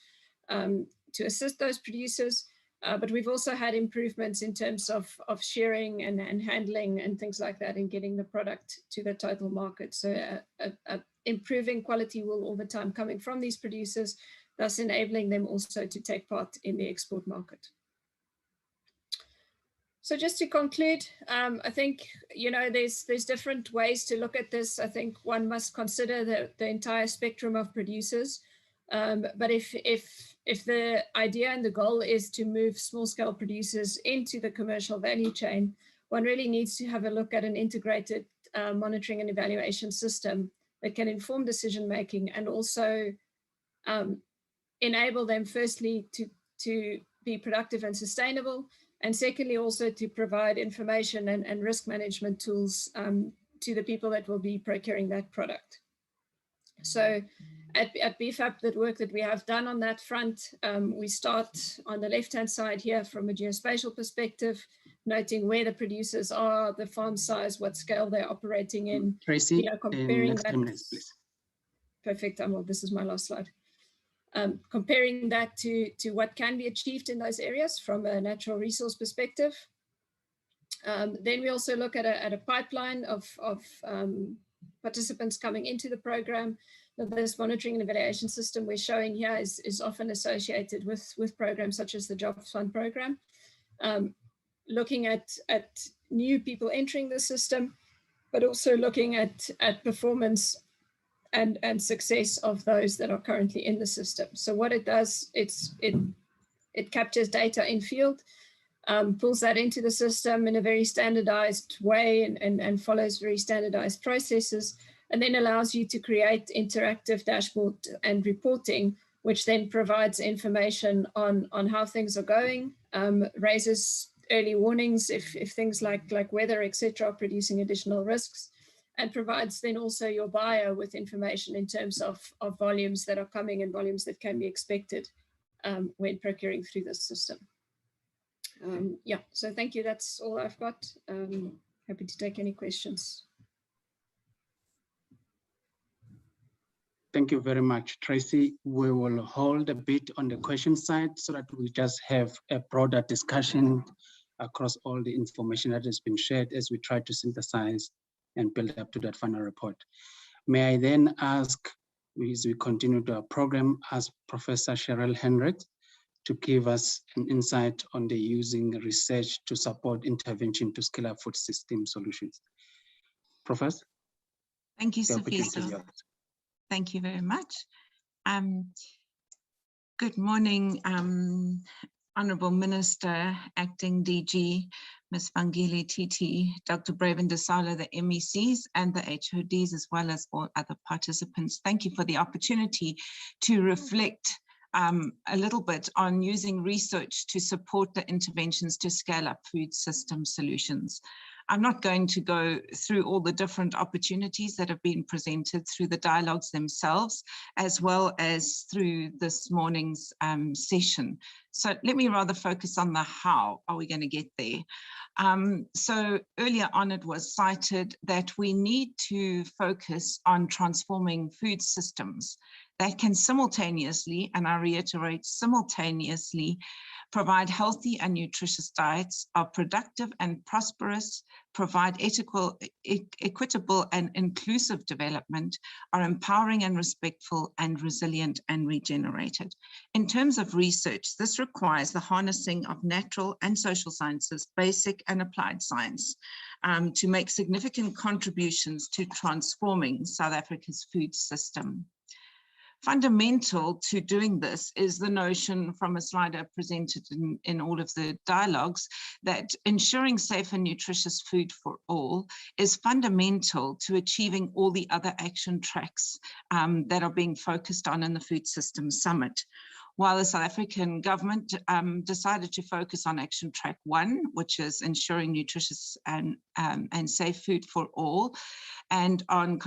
to assist those producers, but we've also had improvements in terms of shearing and handling and things like that and getting the product to the total market. So improving quality wool all the time coming from these producers thus enabling them also to take part in the export market. So just to conclude, I think, there's different ways to look at this. I think one must consider the entire spectrum of producers. But if the idea and the goal is to move small-scale producers into the commercial value chain, one really needs to have a look at an integrated monitoring and evaluation system that can inform decision-making and also enable them, firstly, to be productive and sustainable, and secondly, also to provide information and risk management tools to the people that will be procuring that product. So at BFAP, the work that we have done on that front, we start on the left-hand side here from a geospatial perspective, noting where the producers are, the farm size, what scale they're operating in. Tracy, comparing next that. 10 minutes, please. Perfect. Well, this is my last slide. Comparing that to what can be achieved in those areas from a natural resource perspective. Then we also look at a pipeline of participants coming into the program. This monitoring and evaluation system we're showing here is often associated with programs such as the Jobs Fund program. Looking at new people entering the system, but also looking at performance and success of those that are currently in the system. So what it does, it captures data in field, pulls that into the system in a very standardized way and follows very standardized processes, and then allows you to create interactive dashboard and reporting, which then provides information on how things are going, raises early warnings if things like weather, etc., are producing additional risks, and provides then also your buyer with information in terms of volumes that are coming and volumes that can be expected when procuring through this system. Yeah, so thank you. That's all I've got. Happy to take any questions. Thank you very much, Tracy. We will hold a bit on the question side so that we just have a broader discussion across all the information that has been shared as we try to synthesize and build up to that final report. May I then ask, as we continue to our program, ask Professor Cheryl Hendricks to give us an insight on the using research to support intervention to scale up food system solutions. Professor? Thank you, Sifiso. Thank you very much. Good morning, Honorable Minister, Acting DG, Ms. Vangile Titi, Dr. Braven Desala, the MECs and the HODs, as well as all other participants. Thank you for the opportunity to reflect a little bit on using research to support the interventions to scale up food system solutions. I'm not going to go through all the different opportunities that have been presented through the dialogues themselves, as well as through this morning's session. So let me rather focus on the how are we going to get there. So earlier on it was cited that we need to focus on transforming food systems that can simultaneously, and I reiterate, simultaneously, provide healthy and nutritious diets, are productive and prosperous, provide equitable and inclusive development, are empowering and respectful and resilient and regenerated. In terms of research, this requires the harnessing of natural and social sciences, basic and applied science, to make significant contributions to transforming South Africa's food system. Fundamental to doing this is the notion from a slide I presented in all of the dialogues that ensuring safe and nutritious food for all is fundamental to achieving all the other action tracks that are being focused on in the Food Systems Summit. While the South African government decided to focus on action track 1, which is ensuring nutritious and safe food for all, and on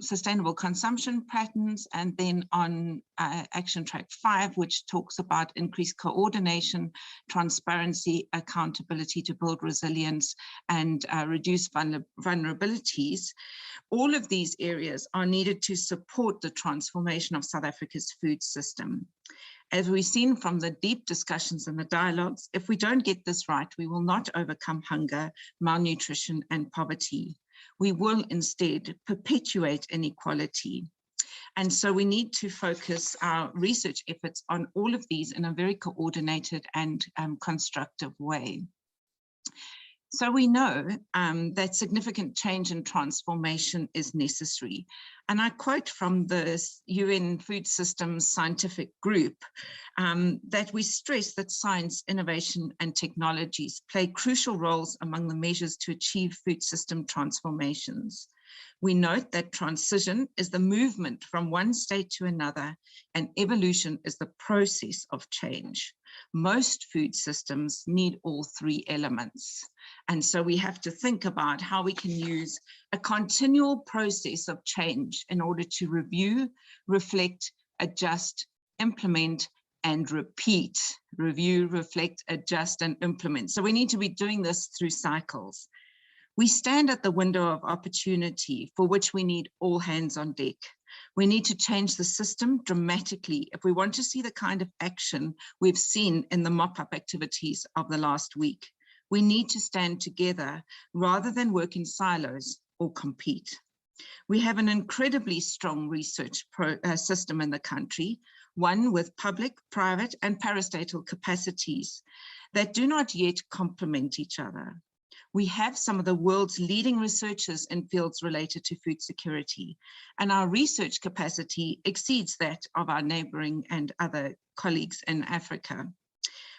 sustainable consumption patterns, and then on action track 5, which talks about increased coordination, transparency, accountability to build resilience and reduce vulnerabilities. All of these areas are needed to support the transformation of South Africa's food system. As we've seen from the deep discussions and the dialogues, if we don't get this right, we will not overcome hunger, malnutrition, and poverty. We will instead perpetuate inequality. And so we need to focus our research efforts on all of these in a very coordinated and constructive way. So we know that significant change and transformation is necessary. And I quote from the UN Food Systems Scientific Group that we stress that science, innovation, and technologies play crucial roles among the measures to achieve food system transformations. We note that transition is the movement from one state to another, and evolution is the process of change. Most food systems need all three elements. And so we have to think about how we can use a continual process of change in order to review, reflect, adjust, implement, and repeat. Review, reflect, adjust, and implement. So we need to be doing this through cycles. We stand at the window of opportunity for which we need all hands on deck. We need to change the system dramatically if we want to see the kind of action we've seen in the mop-up activities of the last week. We need to stand together rather than work in silos or compete. We have an incredibly strong research system in the country, one with public, private, and parastatal capacities that do not yet complement each other. We have some of the world's leading researchers in fields related to food security, and our research capacity exceeds that of our neighboring and other colleagues in Africa.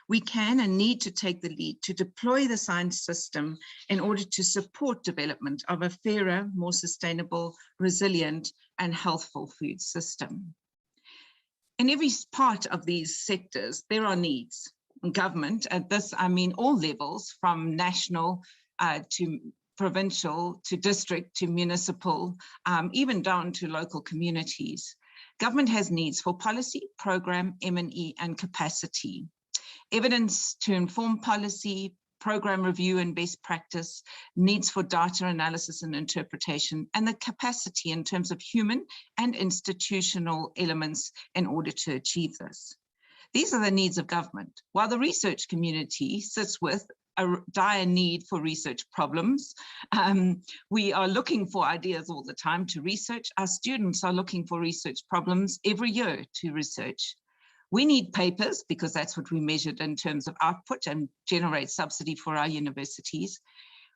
We can and need to take the lead to deploy the science system in order to support development of a fairer, more sustainable, resilient, and healthful food system. In every part of these sectors, there are needs. Government, at this, I mean all levels, from national to provincial, to district, to municipal, even down to local communities. Government has needs for policy, program, M&E, and capacity. Evidence to inform policy, program review and best practice, needs for data analysis and interpretation, and the capacity in terms of human and institutional elements in order to achieve this. These are the needs of government, while the research community sits with a dire need for research problems. We are looking for ideas all the time to research. Our students are looking for research problems every year to research. We need papers because that's what we measured in terms of output and generate subsidy for our universities.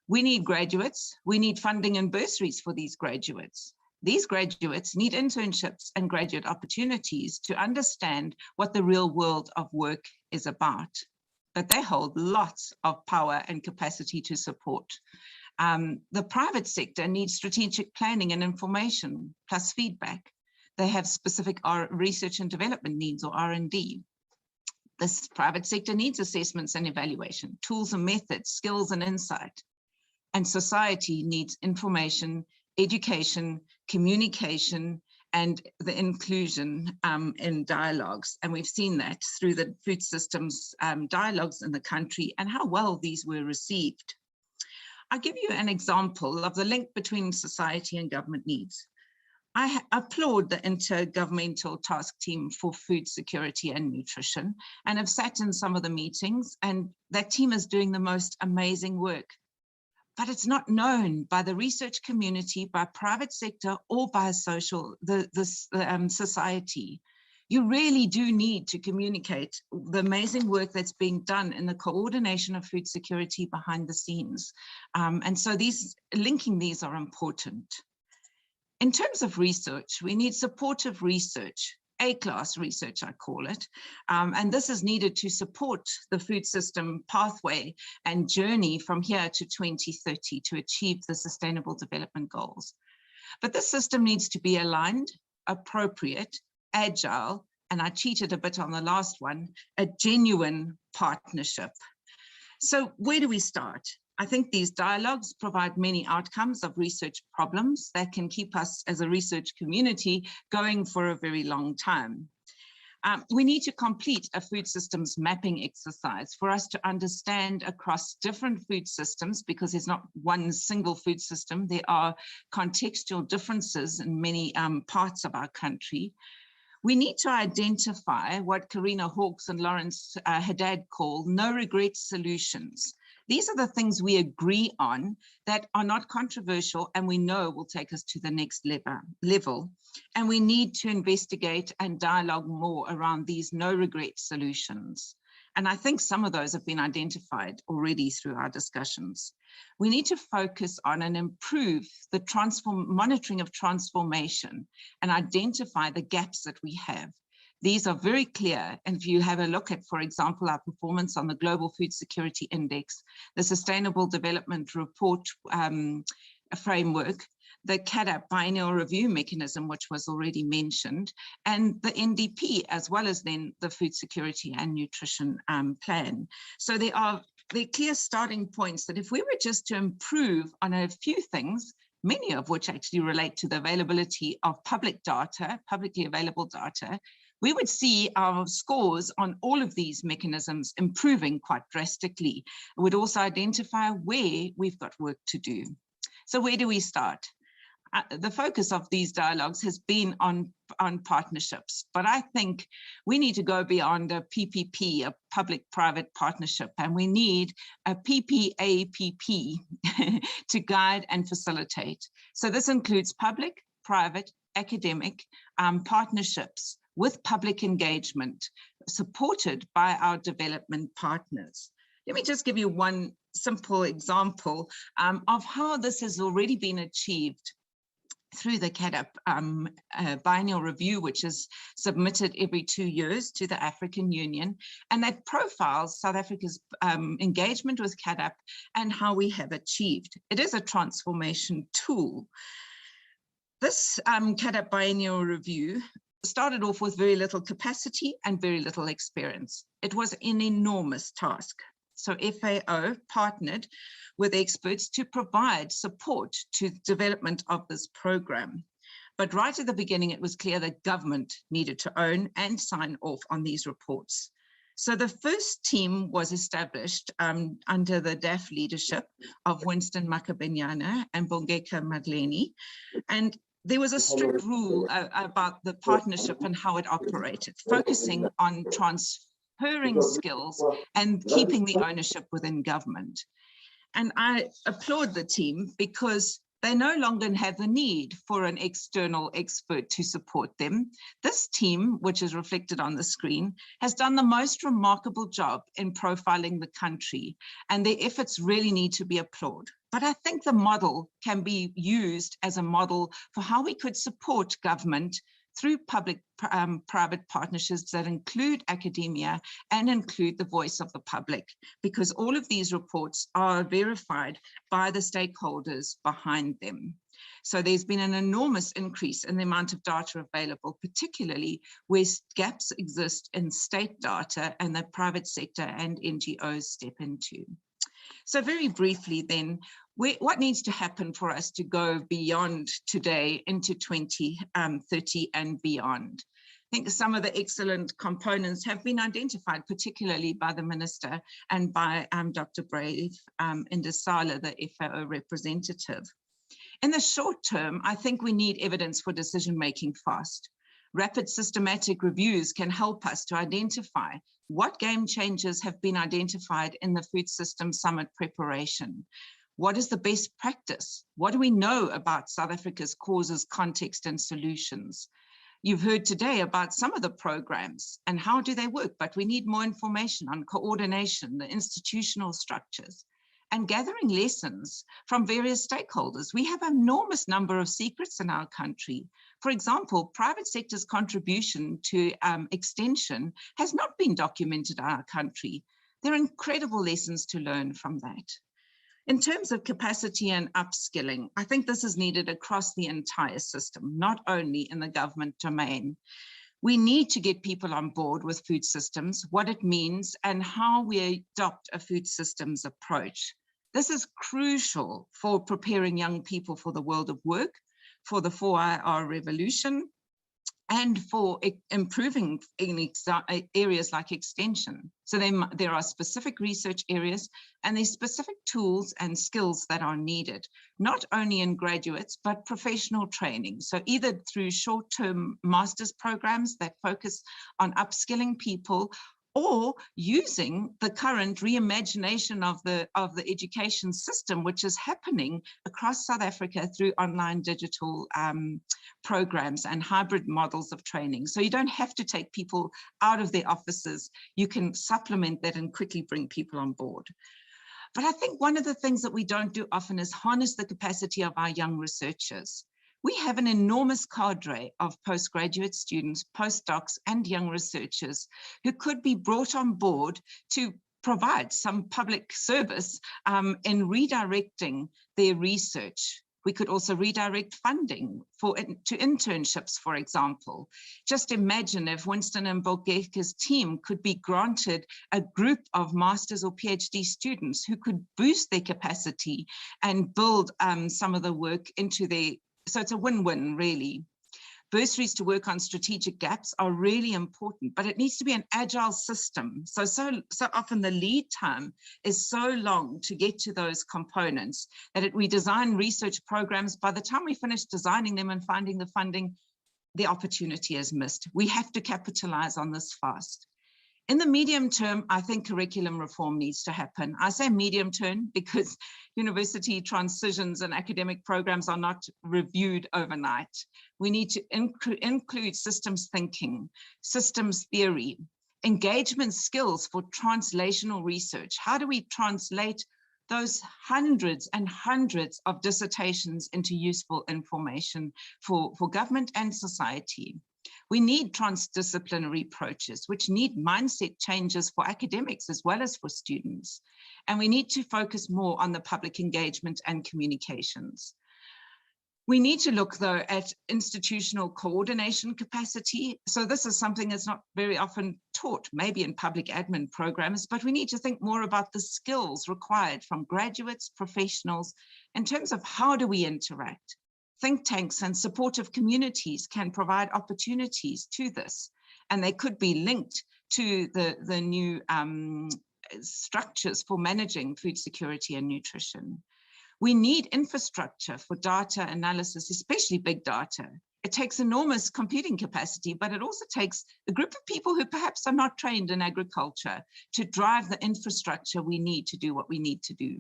We need graduates. We need funding and bursaries for these graduates. These graduates need internships and graduate opportunities to understand what the real world of work is about. But they hold lots of power and capacity to support. The private sector needs strategic planning and information, plus feedback. They have specific research and development needs, or R&D. This private sector needs assessments and evaluation, tools and methods, skills and insight. And society needs information, education, communication, and the inclusion in dialogues. And we've seen that through the food systems dialogues in the country and how well these were received. I'll give you an example of the link between society and government needs. I applaud the Intergovernmental Task Team for Food Security and Nutrition, and have sat in some of the meetings, and that team is doing the most amazing work. But it's not known by the research community, by private sector, or by society. You really do need to communicate the amazing work that's being done in the coordination of food security behind the scenes. And so linking these are important. In terms of research, we need supportive research, A-class research, I call it. And this is needed to support the food system pathway and journey from here to 2030 to achieve the Sustainable Development Goals. But this system needs to be aligned, appropriate, agile, and I cheated a bit on the last one, a genuine partnership. So where do we start? I think these dialogues provide many outcomes of research problems that can keep us as a research community going for a very long time. We need to complete a food systems mapping exercise for us to understand across different food systems, because there's not one single food system. There are contextual differences in many parts of our country. We need to identify what Karina Hawkes and Lawrence Haddad call no regret solutions. These are the things we agree on that are not controversial and we know will take us to the next level. And we need to investigate and dialogue more around these no regret solutions. And I think some of those have been identified already through our discussions. We need to focus on and improve the monitoring of transformation and identify the gaps that we have. These are very clear. And if you have a look at, for example, our performance on the Global Food Security Index, the Sustainable Development Report framework, the CADAP biennial review mechanism, which was already mentioned, and the NDP, as well as then the Food Security and Nutrition Plan. So there are clear starting points that if we were just to improve on a few things, many of which actually relate to the availability of public data, publicly available data, we would see our scores on all of these mechanisms improving quite drastically. It would also identify where we've got work to do. So where do we start? The focus of these dialogues has been on partnerships, but I think we need to go beyond a PPP, a public-private partnership, and we need a PPAPP to guide and facilitate. So this includes public, private, academic partnerships with public engagement, supported by our development partners. Let me just give you one simple example of how this has already been achieved through the CADAP biennial review, which is submitted every 2 years to the African Union, and that profiles South Africa's engagement with CADAP and how we have achieved. It is a transformation tool. This CADAP biennial review started off with very little capacity and very little experience. It was an enormous task. So FAO partnered with experts to provide support to the development of this program. But right at the beginning, it was clear that government needed to own and sign off on these reports. So the first team was established under the DAF leadership of Winston Makabenyana and Bongeka Madleni. And there was a strict rule about the partnership and how it operated, focusing on transferring skills and keeping the ownership within government. And I applaud the team because they no longer have the need for an external expert to support them. This team, which is reflected on the screen, has done the most remarkable job in profiling the country, and their efforts really need to be applauded. But I think the model can be used as a model for how we could support government through public-private partnerships that include academia and include the voice of the public, because all of these reports are verified by the stakeholders behind them. So there's been an enormous increase in the amount of data available, particularly where gaps exist in state data and the private sector and NGOs step into. So very briefly then, what needs to happen for us to go beyond today into 2030 and beyond? I think some of the excellent components have been identified, particularly by the Minister and by Dr. Brave Ndisala, the FAO representative. In the short term, I think we need evidence for decision-making fast. Rapid systematic reviews can help us to identify what game changers have been identified in the Food System Summit preparation. What is the best practice? What do we know about South Africa's causes, context, and solutions? You've heard today about some of the programs and how do they work, but we need more information on coordination, the institutional structures, and gathering lessons from various stakeholders. We have an enormous number of secrets in our country. For example, private sector's contribution to extension has not been documented in our country. There are incredible lessons to learn from that. In terms of capacity and upskilling, I think this is needed across the entire system, not only in the government domain. We need to get people on board with food systems, what it means, and how we adopt a food systems approach. This is crucial for preparing young people for the world of work, for the 4IR revolution, and for improving in areas like extension. So there are specific research areas and there's specific tools and skills that are needed, not only in graduates, but professional training. So either through short-term master's programs that focus on upskilling people, or using the current reimagination of the education system, which is happening across South Africa through online digital programs and hybrid models of training. So you don't have to take people out of their offices. You can supplement that and quickly bring people on board. But I think one of the things that we don't do often is harness the capacity of our young researchers. We have an enormous cadre of postgraduate students, postdocs, and young researchers who could be brought on board to provide some public service in redirecting their research. We could also redirect funding to internships, for example. Just imagine if Winston and Bogeka's team could be granted a group of master's or PhD students who could boost their capacity and build some of the work into their. So it's a win-win, really. Bursaries to work on strategic gaps are really important, but it needs to be an agile system. So often the lead time is so long to get to those components that we design research programs. By the time we finish designing them and finding the funding, the opportunity is missed. We have to capitalize on this fast. In the medium term, I think curriculum reform needs to happen. I say medium term because university transitions and academic programs are not reviewed overnight. We need to include systems thinking, systems theory, engagement skills for translational research. How do we translate those hundreds and hundreds of dissertations into useful information for government and society? We need transdisciplinary approaches, which need mindset changes for academics as well as for students. And we need to focus more on the public engagement and communications. We need to look, though, at institutional coordination capacity. So this is something that's not very often taught, maybe in public admin programs, but we need to think more about the skills required from graduates, professionals, in terms of how do we interact. Think tanks and supportive communities can provide opportunities to this, and they could be linked to the new structures for managing food security and nutrition. We need infrastructure for data analysis, especially big data. It takes enormous computing capacity, but it also takes a group of people who perhaps are not trained in agriculture to drive the infrastructure we need to do what we need to do.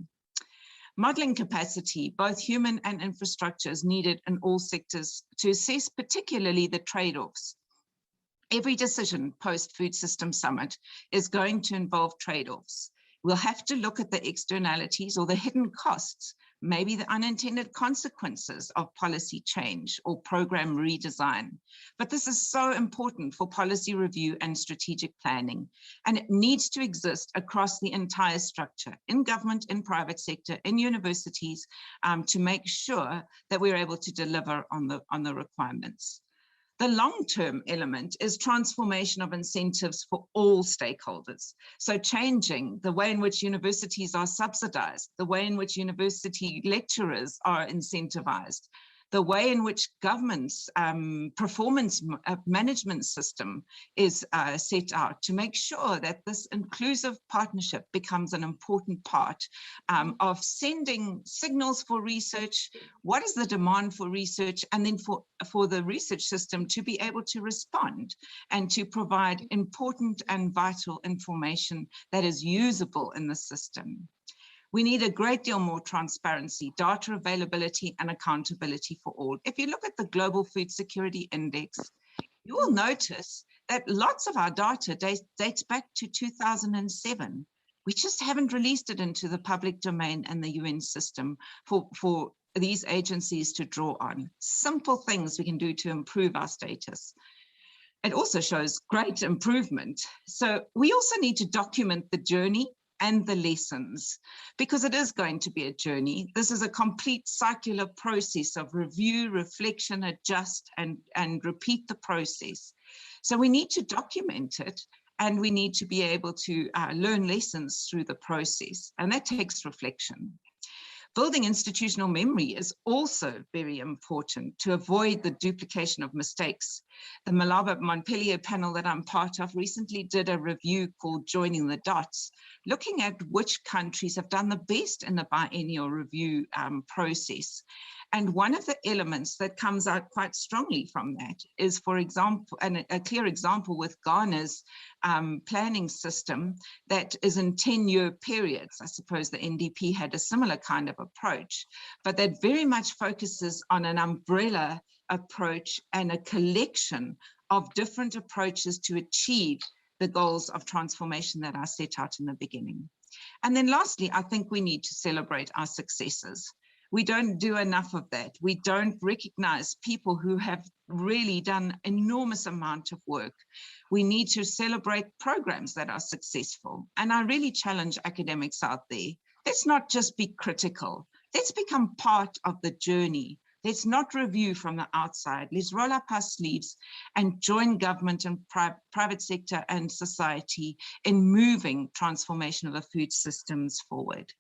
Modeling capacity, both human and infrastructure, is needed in all sectors to assess particularly the trade-offs. Every decision post-Food System Summit is going to involve trade-offs. We'll have to look at the externalities or the hidden costs, maybe the unintended consequences of policy change or program redesign. But this is so important for policy review and strategic planning, and it needs to exist across the entire structure, in government, in private sector, in universities, to make sure that we're able to deliver on the requirements. The long-term element is transformation of incentives for all stakeholders. So changing the way in which universities are subsidized, the way in which university lecturers are incentivized, the way in which government's performance management system is set out to make sure that this inclusive partnership becomes an important part of sending signals for research. What is the demand for research? And then for the research system to be able to respond and to provide important and vital information that is usable in the system. We need a great deal more transparency, data availability, and accountability for all. If you look at the Global Food Security Index, you will notice that lots of our data dates back to 2007. We just haven't released it into the public domain and the UN system for these agencies to draw on. Simple things we can do to improve our status. It also shows great improvement. So we also need to document the journey and the lessons, because it is going to be a journey. This is a complete circular process of review, reflection, adjust, and repeat the process. So we need to document it, and we need to be able to learn lessons through the process, and that takes reflection. Building institutional memory is also very important to avoid the duplication of mistakes. The Malaba Montpellier panel that I'm part of recently did a review called Joining the Dots, looking at which countries have done the best in the biennial review process. And one of the elements that comes out quite strongly from that is, for example, and a clear example with Ghana's planning system that is in 10-year periods. I suppose the NDP had a similar kind of approach, but that very much focuses on an umbrella approach and a collection of different approaches to achieve the goals of transformation that are set out in the beginning. And then lastly, I think we need to celebrate our successes. We don't do enough of that. We don't recognize people who have really done enormous amount of work. We need to celebrate programs that are successful. And I really challenge academics out there. Let's not just be critical. Let's become part of the journey. Let's not review from the outside. Let's roll up our sleeves and join government and private sector and society in moving transformation of the food systems forward.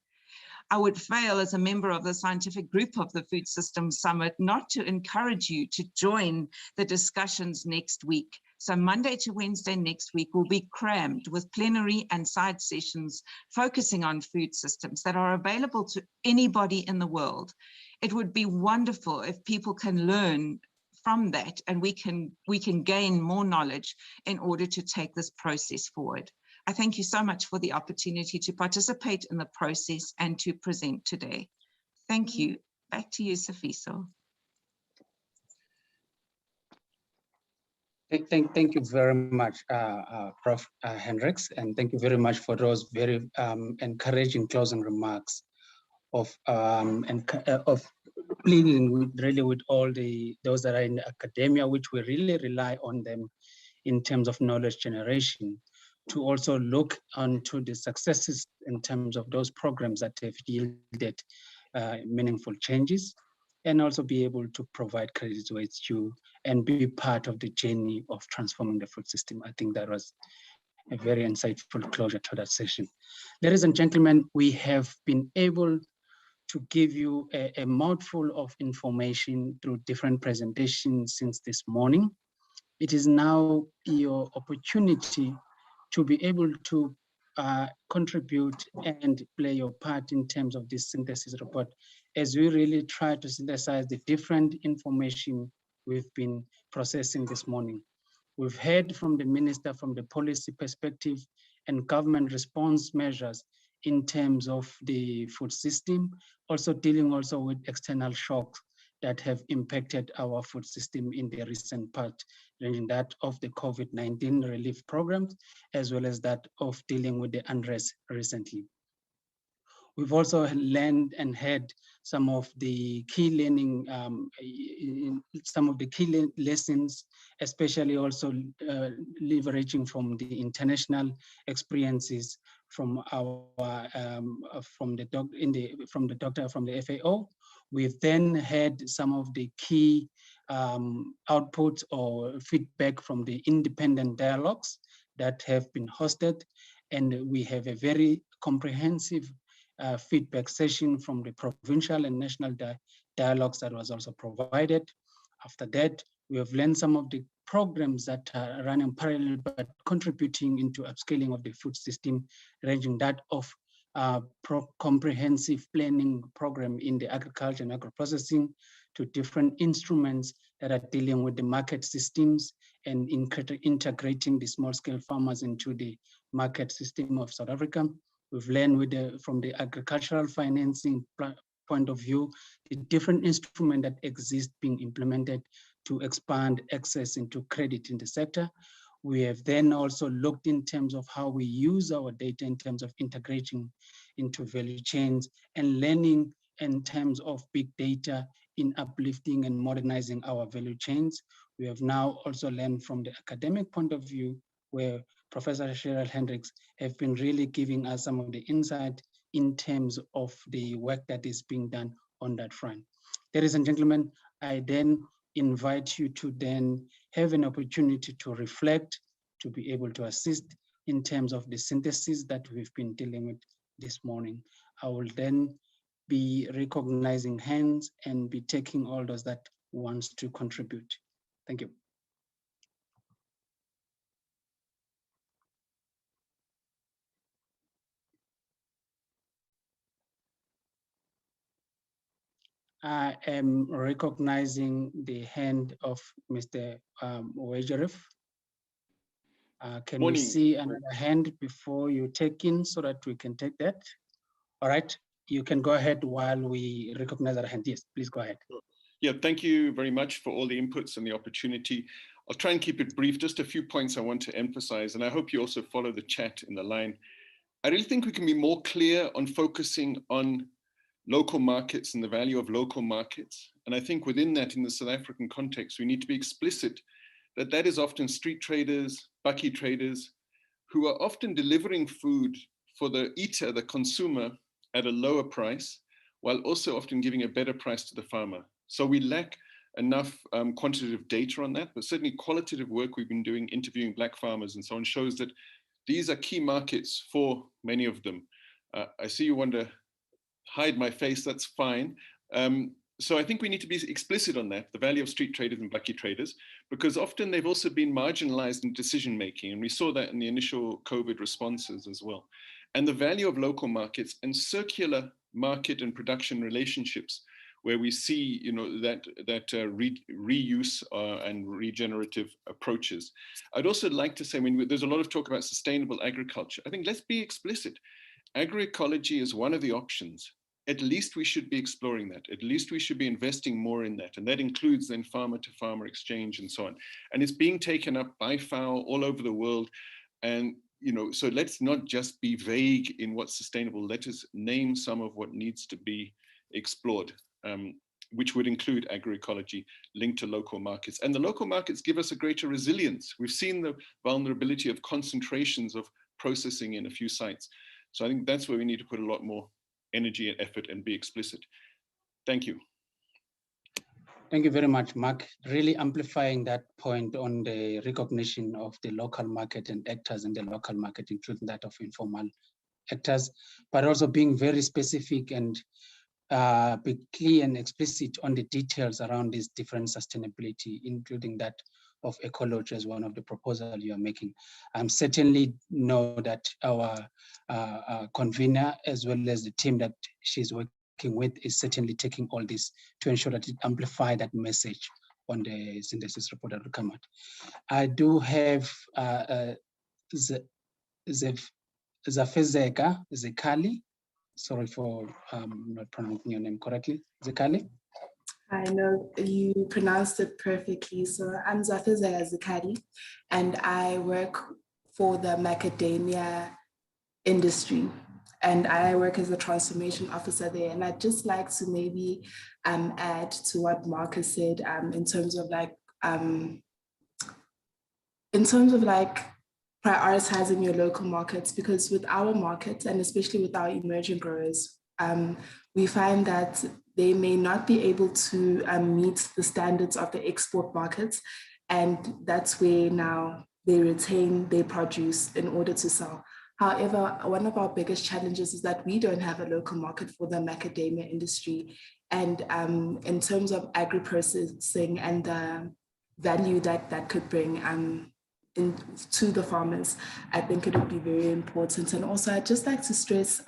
I would fail as a member of the scientific group of the Food Systems Summit not to encourage you to join the discussions next week. So Monday to Wednesday next week will be crammed with plenary and side sessions focusing on food systems that are available to anybody in the world. It would be wonderful if people can learn from that and we can gain more knowledge in order to take this process forward. I thank you so much for the opportunity to participate in the process and to present today. Thank you. Back to you, Sifiso. Thank you very much, Prof. Hendricks, and thank you very much for those very encouraging closing remarks of pleading with all those that are in academia, which we really rely on them in terms of knowledge generation, to also look onto the successes in terms of those programs that have yielded meaningful changes, and also be able to provide credit where it's due and be part of the journey of transforming the food system. I think that was a very insightful closure to that session. Ladies and gentlemen, we have been able to give you a mouthful of information through different presentations since this morning. It is now your opportunity to be able to contribute and play your part in terms of this synthesis report, as we really try to synthesize the different information we've been processing this morning. We've heard from the minister from the policy perspective and government response measures in terms of the food system, also dealing with external shocks that have impacted our food system in the recent part, ranging that of the COVID-19 relief programs, as well as that of dealing with the unrest recently. We've also learned and had some of the key learning, lessons, especially also leveraging from the international experiences from our from the doctor from the FAO. We've then had some of the key outputs or feedback from the independent dialogues that have been hosted, and we have a very comprehensive feedback session from the provincial and national dialogues that was also provided. After that, we have learned some of the programs that are running parallel but contributing into upscaling of the food system, ranging that of comprehensive planning program in the agriculture and agro-processing, to different instruments that are dealing with the market systems and integrating the small-scale farmers into the market system of South Africa. We've learned from the agricultural financing point of view, the different instruments that exist being implemented to expand access into credit in the sector. We have then also looked in terms of how we use our data in terms of integrating into value chains and learning in terms of big data in uplifting and modernizing our value chains. We have now also learned from the academic point of view, where Professor Cheryl Hendricks have been really giving us some of the insight in terms of the work that is being done on that front. Ladies and gentlemen, I then invite you to then have an opportunity to reflect, to be able to assist in terms of the synthesis that we've been dealing with this morning. I will then be recognizing hands and be taking all those that wants to contribute. Thank you. I am recognizing the hand of Mr. Wejerif. Can we Morning. see another hand before you take in so that we can take that? All right, you can go ahead while we recognize our hand. Yes, please go ahead. Yeah, thank you very much for all the inputs and the opportunity. I'll try and keep it brief. Just a few points I want to emphasize, and I hope you also follow the chat in the line. I really think we can be more clear on focusing on local markets and the value of local markets. And I think within that, in the South African context, we need to be explicit that that is often street traders, bakkie traders, who are often delivering food for the eater, the consumer, at a lower price, while also often giving a better price to the farmer. So we lack enough quantitative data on that, but certainly qualitative work we've been doing, interviewing Black farmers and so on, shows that these are key markets for many of them. I see you want to hide my face, that's fine. So I think we need to be explicit on that, the value of street traders and bakkie traders, because often they've also been marginalized in decision-making. And we saw that in the initial COVID responses as well. And the value of local markets and circular market and production relationships, where we see, that reuse and regenerative approaches. I'd also like to say, there's a lot of talk about sustainable agriculture. I think let's be explicit. Agroecology is one of the options. At least we should be exploring that. At least we should be investing more in that. And that includes then farmer to farmer exchange and so on. And it's being taken up by FAO all over the world. And, so let's not just be vague in what's sustainable. Let us name some of what needs to be explored, which would include agroecology linked to local markets. And the local markets give us a greater resilience. We've seen the vulnerability of concentrations of processing in a few sites. So I think that's where we need to put a lot more energy and effort and be explicit. Thank you. Thank you very much, Mark. Really amplifying that point on the recognition of the local market and actors in the local market, including that of informal actors, but also being very specific and be clear and explicit on the details around these different sustainability, including that of ecology as one of the proposals you are making. Certainly know that our convener, as well as the team that she's working with, is certainly taking all this to ensure that it amplify that message on the synthesis report that will come out. I do have Zafezeka Zekali. Sorry for not pronouncing your name correctly. Zekali? I know you pronounced it perfectly. So I'm Zafezeka Zekali, and I work for the macadamia industry. And I work as a transformation officer there. And I'd just like to maybe add to what Marcus said in terms of prioritizing your local markets, because with our markets, and especially with our emerging growers, we find that they may not be able to meet the standards of the export markets. And that's where now they retain their produce in order to sell. However, one of our biggest challenges is that we don't have a local market for the macadamia industry. And in terms of agri-processing and the value that could bring to the farmers, I think it would be very important. And also, I'd just like to stress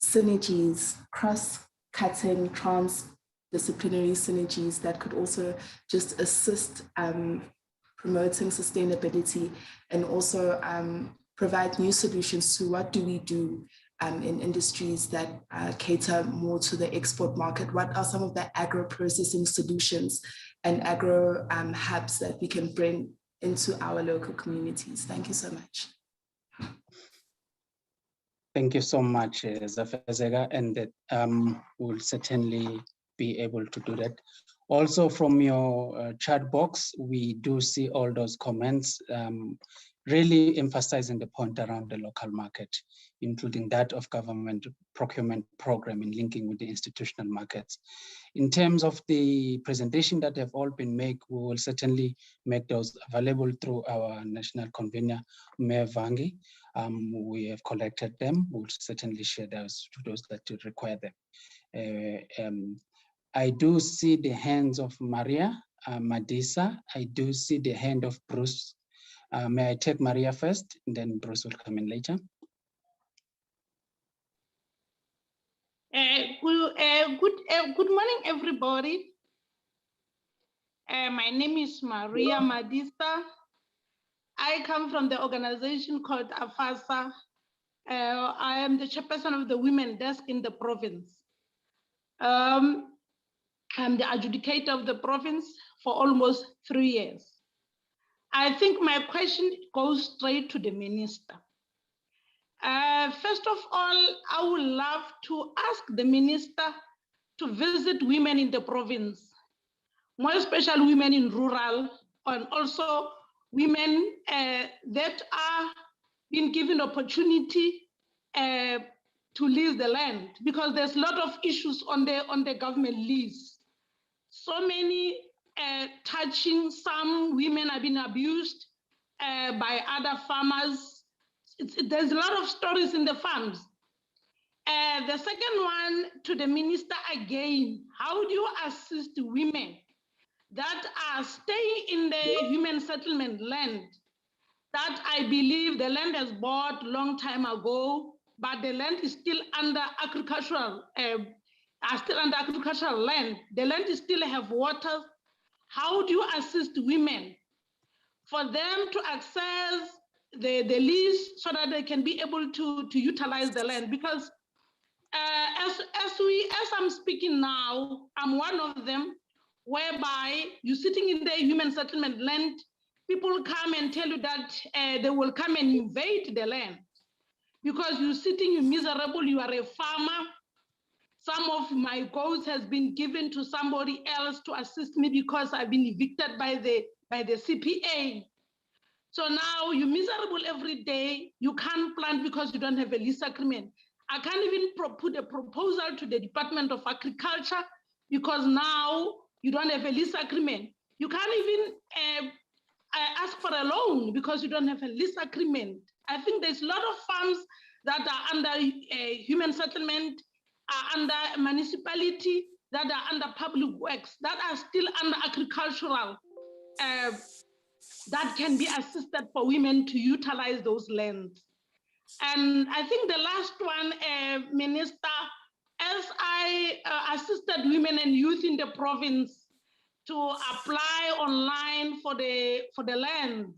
synergies, cross-cutting, transdisciplinary synergies that could also just assist promoting sustainability and also provide new solutions to what do we do in industries that cater more to the export market. What are some of the agro-processing solutions and agro hubs that we can bring into our local communities? Thank you so much. Thank you so much, Zafezeka, and we'll certainly be able to do that. Also from your chat box, we do see all those comments, really emphasizing the point around the local market, including that of government procurement program and linking with the institutional markets. In terms of the presentation that have all been made, we will certainly make those available through our national convener, Mayor Vangi. We have collected them. We'll certainly share those to those that require them. I do see the hands of Maria Madisa. I do see the hand of Bruce. May I take Maria first, and then Bruce will come in later. Good morning, everybody. My name is Maria Madista. I come from the organization called AFASA. I am the chairperson of the women desk in the province. I'm the adjudicator of the province for almost 3 years. I think my question goes straight to the minister. First of all, I would love to ask the minister to visit women in the province, more especially women in rural, and also women that are being given opportunity to lease the land, because there's a lot of issues on the government lease. So many touching, some women have been abused by other farmers. There's a lot of stories in the farms. The second one to the minister again, how do you assist women that are staying in the human settlement land that I believe the land is bought long time ago, but the land is still under agricultural, land. The land is still have water. How do you assist women for them to access the lease so that they can be able to utilize the land? Because as I'm speaking now, I'm one of them, whereby you're sitting in the human settlement land, people come and tell you that they will come and invade the land because you're sitting, you're miserable, you are a farmer. Some of my goats has been given to somebody else to assist me because I've been evicted by the CPA. So now you're miserable every day. You can't plant because you don't have a lease agreement. I can't even put a proposal to the Department of Agriculture because now you don't have a lease agreement. You can't even ask for a loan because you don't have a lease agreement. I think there's a lot of farms that are under human settlement, are under municipality, that are under public works, that are still under agricultural, that can be assisted for women to utilize those lands. And I think the last one, Minister, as I assisted women and youth in the province to apply online for the land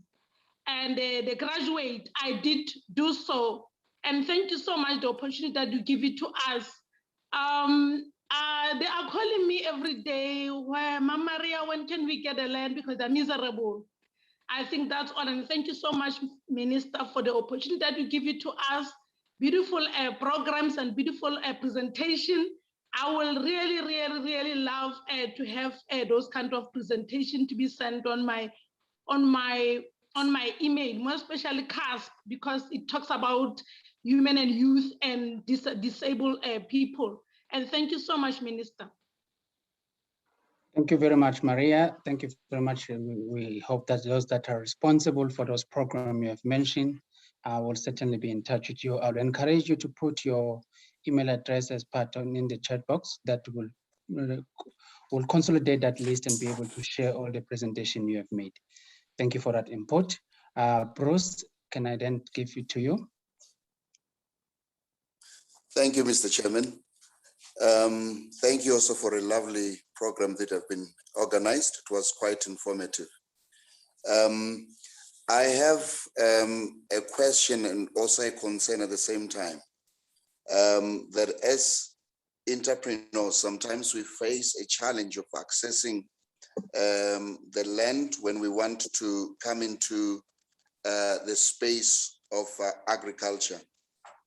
and they graduate, I did do so. And thank you so much, the opportunity that you give it to us. They are calling me every day, where, Mama Maria, when can we get a land? Because they're miserable. I think that's all. And thank you so much, Minister, for the opportunity that you give it to us. Beautiful programs and beautiful presentation. I will really, really, really love to have those kind of presentation to be sent on my email, more especially CASP, because it talks about women and youth and disabled people. And thank you so much, Minister. Thank you very much, Maria. Thank you very much. We hope that those that are responsible for those programs you have mentioned will certainly be in touch with you. I'll encourage you to put your email address as part in the chat box. That will consolidate that list and be able to share all the presentation you have made. Thank you for that input. Bruce, can I then give it to you? Thank you, Mr. Chairman. Thank you also for a lovely program that have been organized. It was quite informative. I have a question and also a concern at the same time, that as entrepreneurs, sometimes we face a challenge of accessing the land when we want to come into the space of agriculture,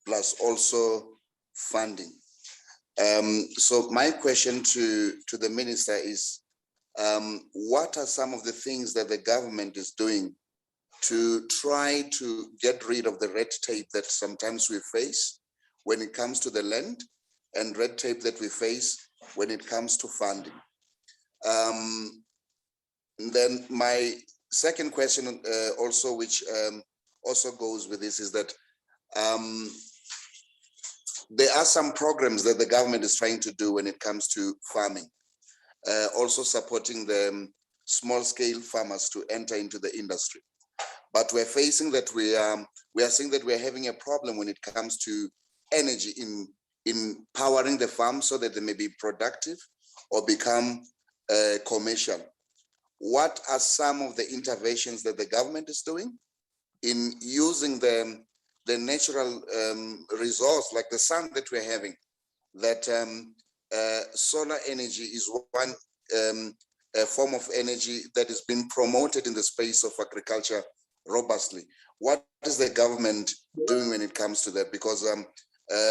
plus also funding. So my question to the minister is, what are some of the things that the government is doing to try to get rid of the red tape that sometimes we face when it comes to the land, and red tape that we face when it comes to funding? Then my second question also, which also goes with this, is that there are some programs that the government is trying to do when it comes to farming, also supporting the small-scale farmers to enter into the industry. But we're facing that we are seeing that we're having a problem when it comes to energy in powering the farm so that they may be productive or become commercial. What are some of the interventions that the government is doing in using the natural resource like the sun that we're having? That solar energy is one a form of energy that is being promoted in the space of agriculture robustly. What is the government doing when it comes to that? Because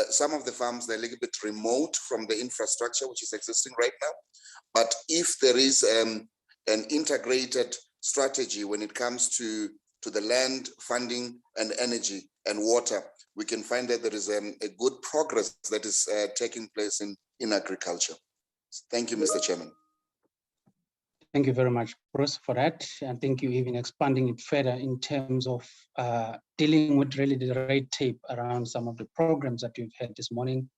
some of the farms, they're a little bit remote from the infrastructure which is existing right now. But if there is an integrated strategy when it comes to the land, funding, and energy and water, we can find that there is a good progress that is taking place in agriculture. Thank you, Mr. Chairman. Thank you very much, Bruce, for that. And thank you even expanding it further in terms of dealing with really the red tape around some of the programs that you've had this morning,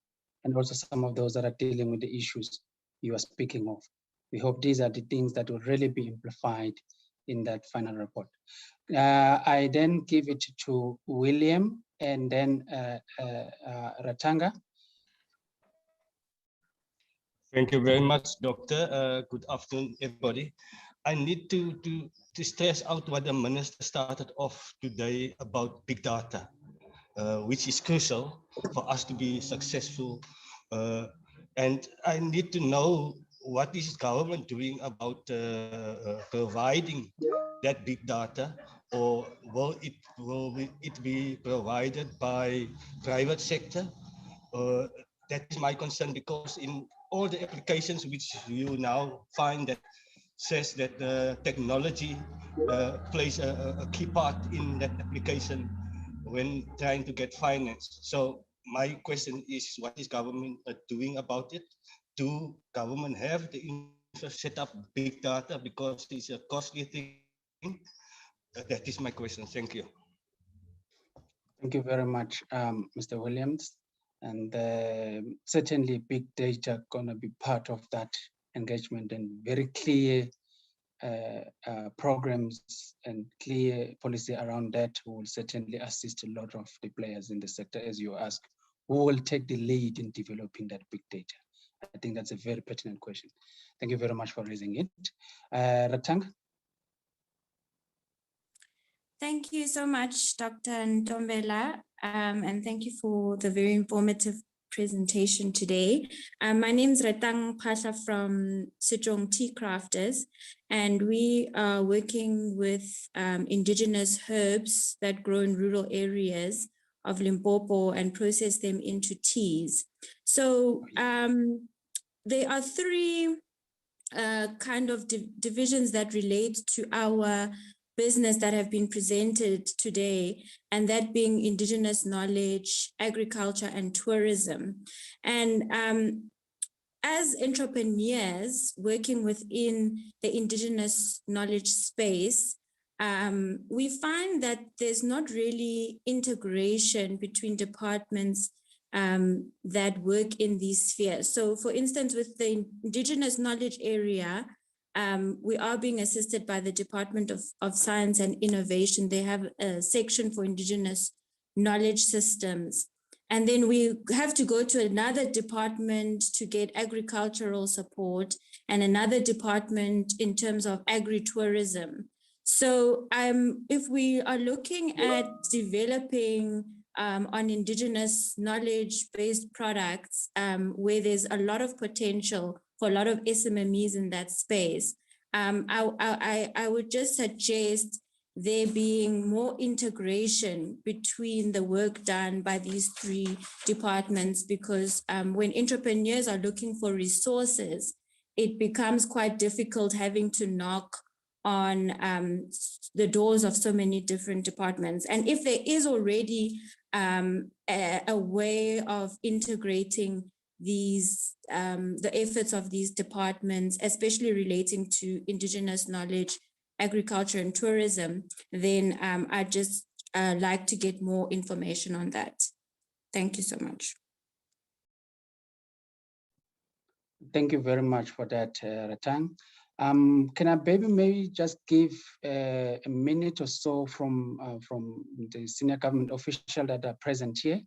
and also some of those that are dealing with the issues you are speaking of. We hope these are the things that will really be amplified in that final report. I then give it to William and then Ratanga. Thank you very much, Doctor. Good afternoon, everybody. I need to stress out what the Minister started off today about big data, which is crucial for us to be successful. And I need to know what is government doing about providing that big data, or will it be provided by private sector? That is my concern, because in all the applications which you now find that says that technology plays a key part in that application when trying to get finance. So my question is, what is government doing about it? Do government have the infrastructure set up big data, because it's a costly thing? That is my question. Thank you. Thank you very much, Mr. Williams. And certainly big data gonna be part of that engagement, and very clear programs and clear policy around that will certainly assist a lot of the players in the sector, as you ask, who will take the lead in developing that big data. I think that's a very pertinent question. Thank you very much for raising it. Ratanga? Thank you so much, Dr. Ntombela, and thank you for the very informative presentation today. My name is Retang Pasha from Sejong Tea Crafters, and we are working with indigenous herbs that grow in rural areas of Limpopo and process them into teas. So there are three kind of divisions that relate to our business that have been presented today, and that being indigenous knowledge, agriculture, and tourism. And as entrepreneurs working within the indigenous knowledge space, we find that there's not really integration between departments that work in these spheres. So for instance, with the indigenous knowledge area, we are being assisted by the Department of Science and Innovation. They have a section for indigenous knowledge systems. And then we have to go to another department to get agricultural support, and another department in terms of agritourism. So if we are looking at developing on indigenous knowledge-based products, where there's a lot of potential for a lot of SMMEs in that space, I would just suggest there being more integration between the work done by these three departments, because when entrepreneurs are looking for resources, it becomes quite difficult having to knock on the doors of so many different departments. And if there is already a way of integrating these the efforts of these departments, especially relating to indigenous knowledge, agriculture, and tourism, then I'd just like to get more information on that. Thank you so much. Thank you very much for that, Ratang. Can I maybe just give a minute or so from the senior government official that are present here,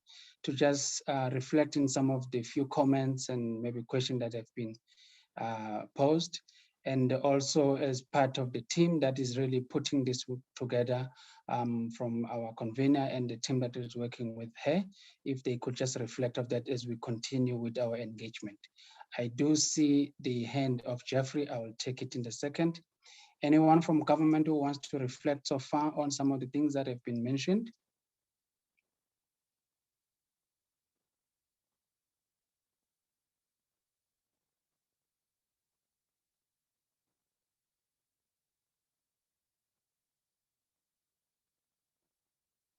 to just reflect in some of the few comments and maybe questions that have been posed. And also as part of the team that is really putting this together, from our convener and the team that is working with her, if they could just reflect of that as we continue with our engagement. I do see the hand of Jeffrey. I will take it in a second. Anyone from government who wants to reflect so far on some of the things that have been mentioned?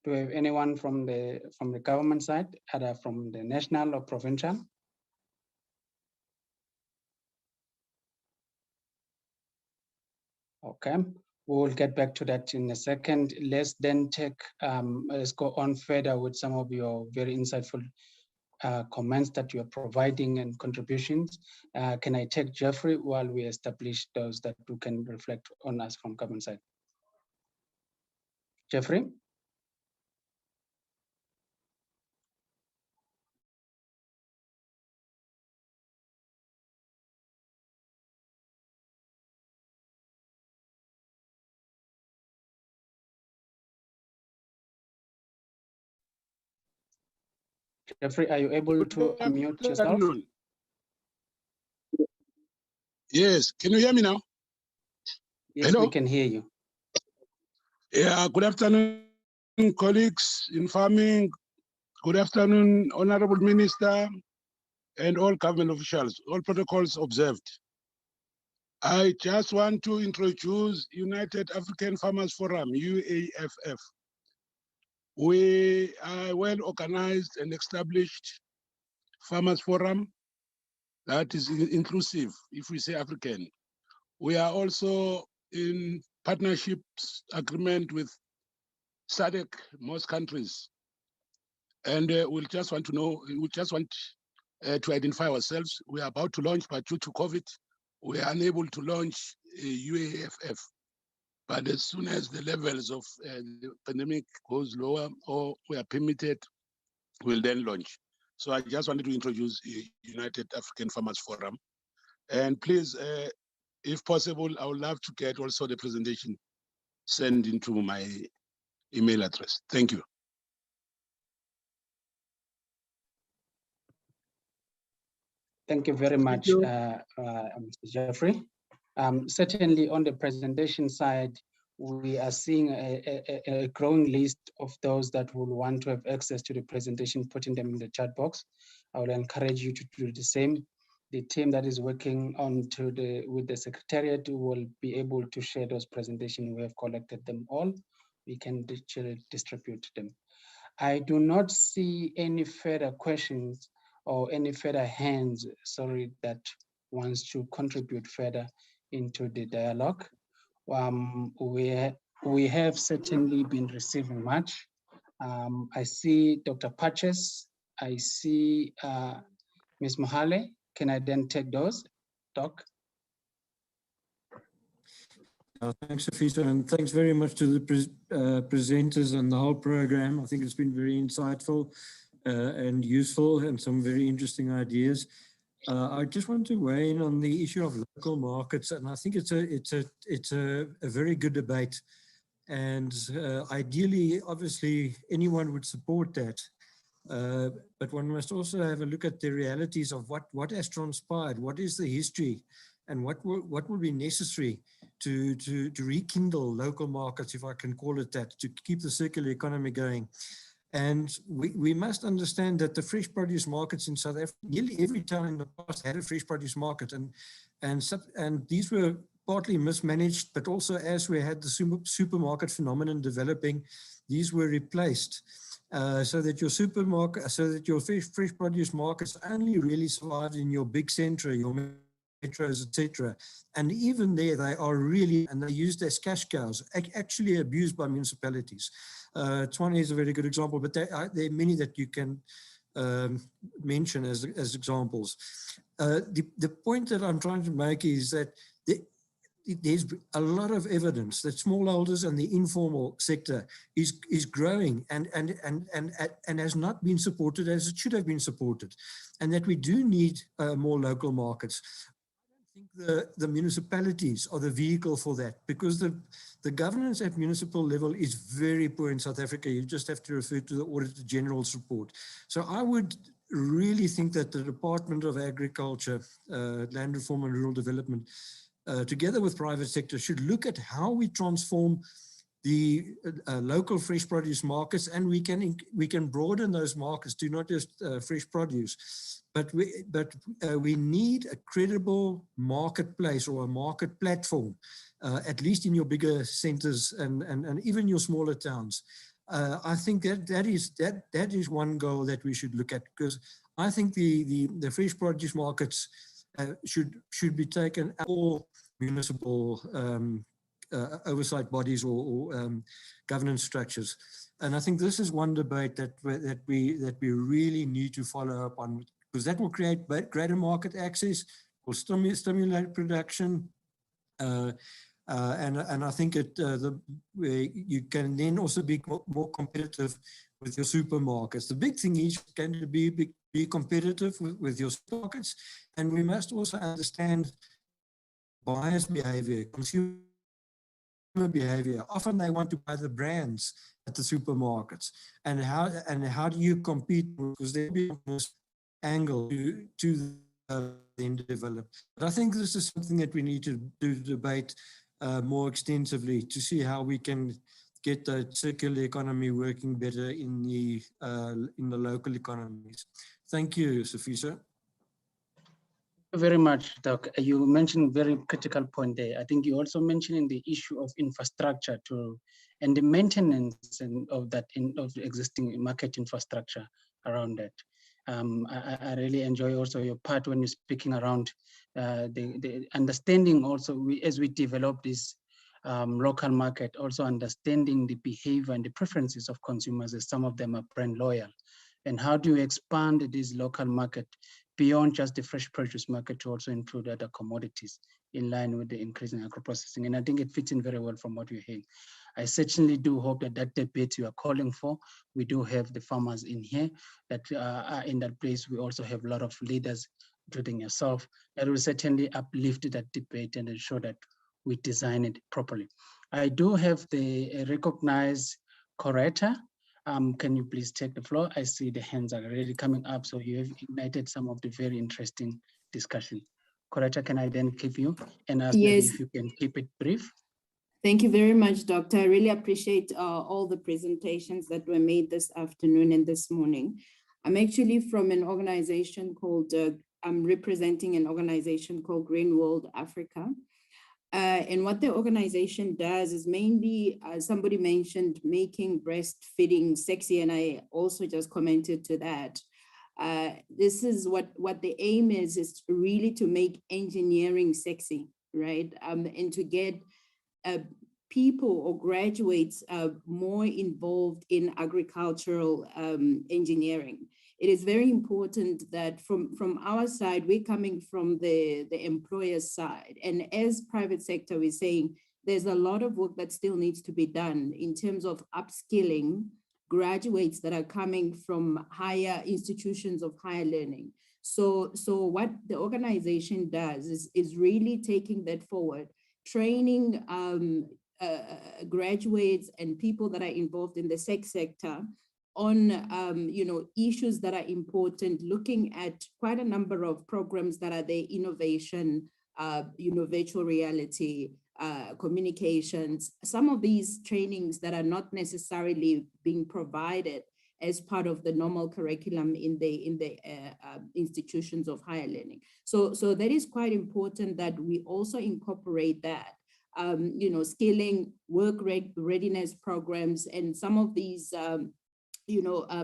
Do we have anyone from the government side, either from the national or provincial? Okay, we will get back to that in a second. Let's then let's go on further with some of your very insightful comments that you are providing and contributions. Can I take Jeffrey while we establish those that we can reflect on us from government side? Jeffrey? Jeffrey, are you able to unmute yourself? Yes, can you hear me now? Yes, Hello? we can hear you. Yeah, good afternoon, colleagues in farming. Good afternoon, Honorable Minister, and all government officials, all protocols observed. I just want to introduce United African Farmers Forum, UAFF. We are a well-organized and established farmers forum that is inclusive, if we say African. We are also in partnerships agreement with SADC, most countries. And we'll just want to know, we just want to identify ourselves. We are about to launch, but due to COVID, we are unable to launch UAFF. But as soon as the levels of the pandemic goes lower or we are permitted, we'll then launch. So I just wanted to introduce United African Farmers Forum. And please, if possible, I would love to get also the presentation sent into my email address. Thank you. Thank you very much, Mr. Jeffrey. Certainly on the presentation side, we are seeing a growing list of those that will want to have access to the presentation, putting them in the chat box. I will encourage you to do the same. The team that is working with the Secretariat will be able to share those presentations. We have collected them all. We can distribute them. I do not see any further questions or any further hands, sorry, that wants to contribute further into the dialogue. We have certainly been receiving much. I see Dr. Patches, I see Ms. Mohale. Can I then take those, Doc? Thanks, Afisa, and thanks very much to the presenters and the whole program. I think it's been very insightful and useful, and some very interesting ideas. I just want to weigh in on the issue of local markets, and I think it's a very good debate. And ideally, obviously, anyone would support that. But one must also have a look at the realities of what has transpired, what is the history, and what will be necessary to rekindle local markets, if I can call it that, to keep the circular economy going. And we must understand that the fresh produce markets in South Africa, nearly every town in the past had a fresh produce market, and these were partly mismanaged, but also as we had the supermarket phenomenon developing, these were replaced. So that your fresh produce markets only really survived in your big centre, your metros, etc. And even there, they are really, and they're used as cash cows, actually abused by municipalities. Tshwane is a very good example, but there are many that you can mention as examples. The point that I'm trying to make is that there's a lot of evidence that smallholders and the informal sector is growing and has not been supported as it should have been supported, and that we do need more local markets. I think the municipalities are the vehicle for that, because the governance at municipal level is very poor in South Africa. You just have to refer to the Auditor General's report. So I would really think that the Department of Agriculture, Land Reform and Rural Development, together with private sector, should look at how we transform the local fresh produce markets, and we can broaden those markets to not just fresh produce, but we need a credible marketplace or a market platform, at least in your bigger centers and even your smaller towns. I think that is one goal that we should look at, because I think the fresh produce markets should be taken out of municipal oversight bodies or governance structures. And I think this is one debate that we really need to follow up on, because that will create greater market access, will stimulate production, and I think you can then also be more competitive with your supermarkets. The big thing is going to be competitive with your supermarkets, and we must also understand buyers' behavior, consumer behavior. Often they want to buy the brands at the supermarkets, and how do you compete? Because there'll be this angle to then develop. But I think this is something that we need to debate more extensively to see how we can get the circular economy working better in the local economies. Thank you, Safisa. Very much, Doc. You mentioned a very critical point there. I think you also mentioned the issue of infrastructure and the maintenance of the existing market infrastructure around that. I really enjoy also your part when you're speaking around the understanding also, as we develop this local market, also understanding the behavior and the preferences of consumers, as some of them are brand loyal. And how do you expand this local market beyond just the fresh produce market to also include other commodities in line with the increase in agro-processing? And I think it fits in very well from what you're hearing. I certainly do hope that debate you are calling for, we do have the farmers in here that are in that place. We also have a lot of leaders, including yourself, that will certainly uplift that debate and ensure that we design it properly. I do have the recognized curator. Can you please take the floor? I see the hands are already coming up, so you have ignited some of the very interesting discussion. Curator, can I then give you and ask if you can keep it brief? Thank you very much, Doctor. I really appreciate all the presentations that were made this afternoon and this morning. I'm actually from an organization called, I'm representing an organization called Green World Africa. And what the organization does is mainly, somebody mentioned making breastfeeding sexy, and I also just commented to that. This is what the aim is really to make engineering sexy, right? And to get people or graduates more involved in agricultural engineering. It is very important that from our side, we're coming from the employer's side. And as private sector, we're saying there's a lot of work that still needs to be done in terms of upskilling graduates that are coming from higher institutions of higher learning. So what the organization does is really taking that forward, training graduates and people that are involved in the sector on issues that are important, looking at quite a number of programs that are the innovation, virtual reality, communications, some of these trainings that are not necessarily being provided as part of the normal curriculum in the institutions of higher learning. So that is quite important that we also incorporate that, scaling work readiness programs, and some of these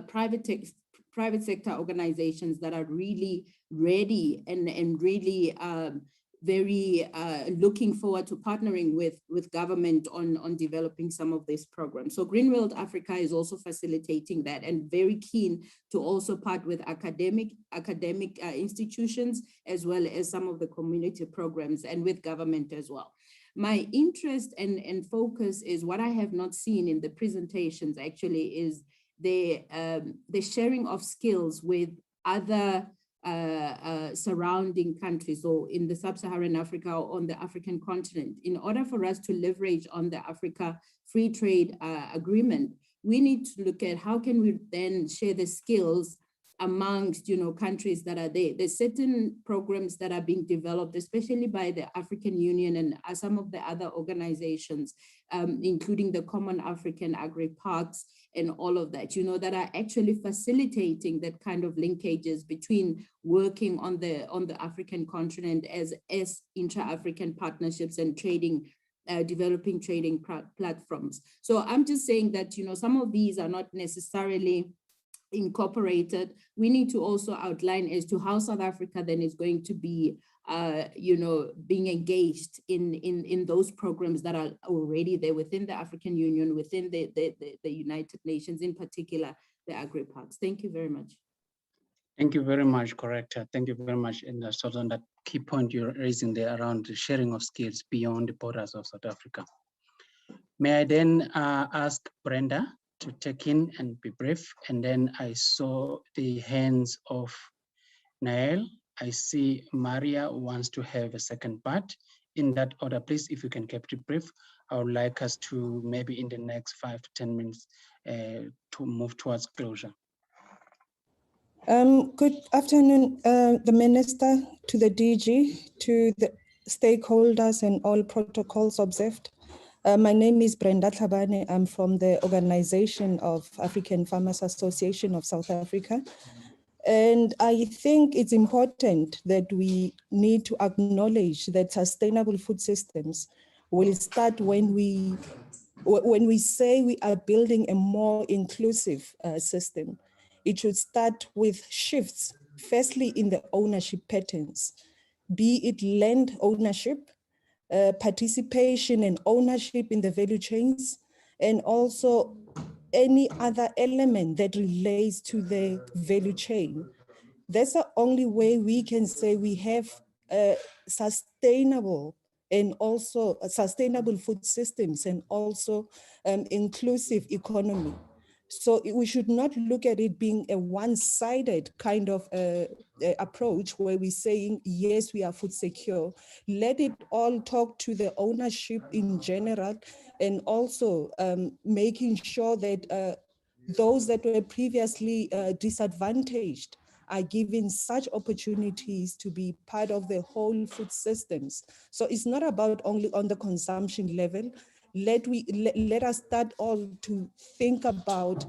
private sector organizations that are really ready and really very looking forward to partnering with government on developing some of these programs. So Green World Africa is also facilitating that and very keen to also part with academic institutions, as well as some of the community programs and with government as well. My interest and focus is what I have not seen in the presentations actually is the sharing of skills with other surrounding countries, or in the sub-Saharan Africa or on the African continent. In order for us to leverage on the Africa Free Trade Agreement, we need to look at how can we then share the skills amongst, countries that are there. There's certain programs that are being developed, especially by the African Union and some of the other organizations, including the Common African Agri-Parks and all of that, that are actually facilitating that kind of linkages between working on the African continent as intra-African partnerships and trading, developing trading platforms. So I'm just saying that, some of these are not necessarily incorporated. We need to also outline as to how South Africa then is going to be, being engaged in those programs that are already there within the African Union, within the United Nations, in particular, the Agri-Parks. Thank you very much. Thank you very much, Corrector. Thank you very much. And sort of that key point you're raising there around the sharing of skills beyond the borders of South Africa. May I then ask Brenda to take in and be brief, and then I saw the hands of Nael. I see Maria wants to have a second part. In that order, please, if you can keep it brief, I would like us to maybe in the next 5 to 10 minutes to move towards closure. Good afternoon, the Minister, to the DG, to the stakeholders and all protocols observed. My name is Brenda Tlhabane. I'm from the Organization of African Farmers Association of South Africa. And I think it's important that we need to acknowledge that sustainable food systems will start when we say we are building a more inclusive system. It should start with shifts, firstly in the ownership patterns, be it land ownership, participation and ownership in the value chains, and also any other element that relates to the value chain. That's the only way we can say we have a sustainable and also sustainable food systems and also inclusive economy. So we should not look at it being a one-sided kind of approach where we're saying, yes, we are food secure. Let it all talk to the ownership in general, and also making sure that those that were previously disadvantaged are given such opportunities to be part of the whole food systems. So it's not about only on the consumption level. Let us start all to think about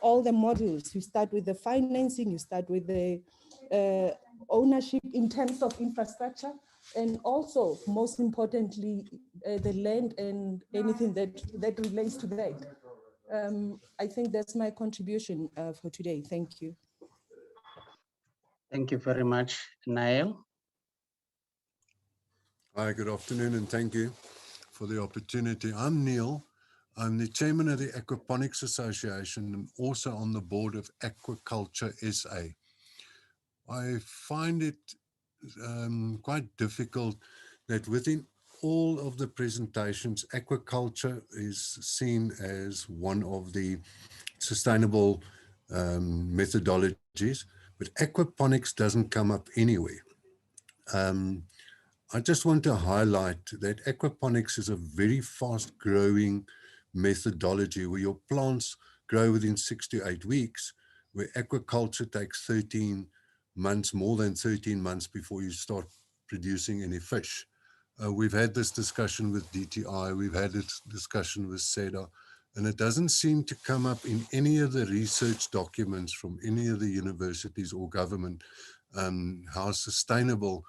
all the models. You start with the financing, you start with the ownership in terms of infrastructure, and also, most importantly, the land and anything that relates to that. I think that's my contribution for today. Thank you. Thank you very much, Nael. Hi, good afternoon, and thank you for the opportunity. I'm Neil. I'm the chairman of the Aquaponics Association and also on the board of Aquaculture SA. I find it quite difficult that within all of the presentations, aquaculture is seen as one of the sustainable methodologies, but aquaponics doesn't come up anywhere. I just want to highlight that aquaponics is a very fast growing methodology where your plants grow within 6 to 8 weeks, where aquaculture takes 13 months, more than 13 months before you start producing any fish. We've had this discussion with DTI, we've had this discussion with SEDA, and it doesn't seem to come up in any of the research documents from any of the universities or government, how sustainable,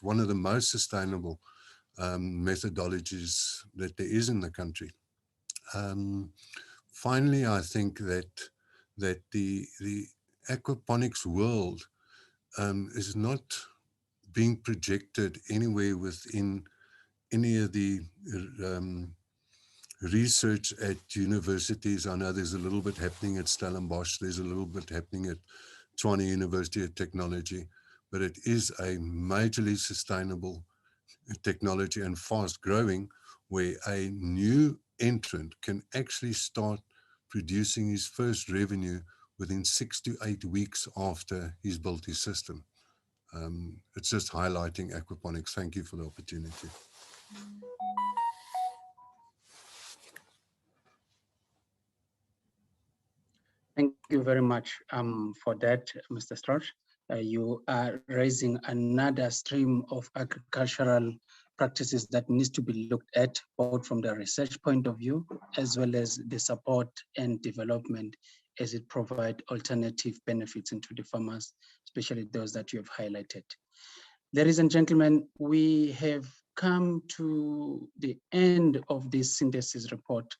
one of the most sustainable methodologies that there is in the country. Finally, I think that the aquaponics world is not being projected anywhere within any of the research at universities. I know there's a little bit happening at Stellenbosch, there's a little bit happening at Tshwane University of Technology, but it is a majorly sustainable technology and fast growing, where a new entrant can actually start producing his first revenue within 6 to 8 weeks after he's built his system. It's just highlighting aquaponics. Thank you for the opportunity. Thank you very much for that, Mr. Strauch. You are raising another stream of agricultural practices that needs to be looked at, both from the research point of view, as well as the support and development as it provides alternative benefits into the farmers, especially those that you have highlighted. Ladies and gentlemen, we have come to the end of this synthesis report.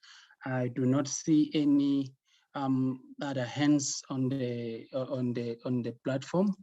I do not see any other hands on the platform.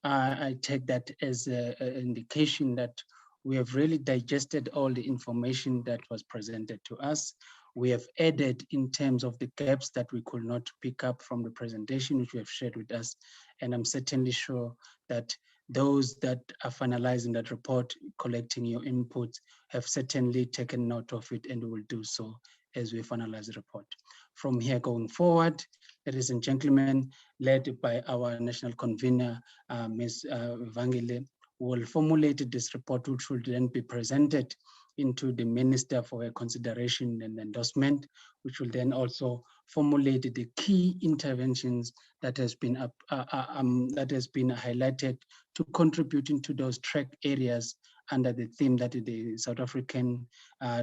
I take that as an indication that we have really digested all the information that was presented to us. We have added in terms of the gaps that we could not pick up from the presentation which you have shared with us. And I'm certainly sure that those that are finalizing that report, collecting your inputs, have certainly taken note of it and will do so as we finalize the report. From here going forward, ladies and gentlemen, led by our national convener, Ms. Vangile, will formulate this report, which will then be presented into the minister for her consideration and endorsement, which will then also formulate the key interventions that has been highlighted to contribute into those track areas under the theme that the South African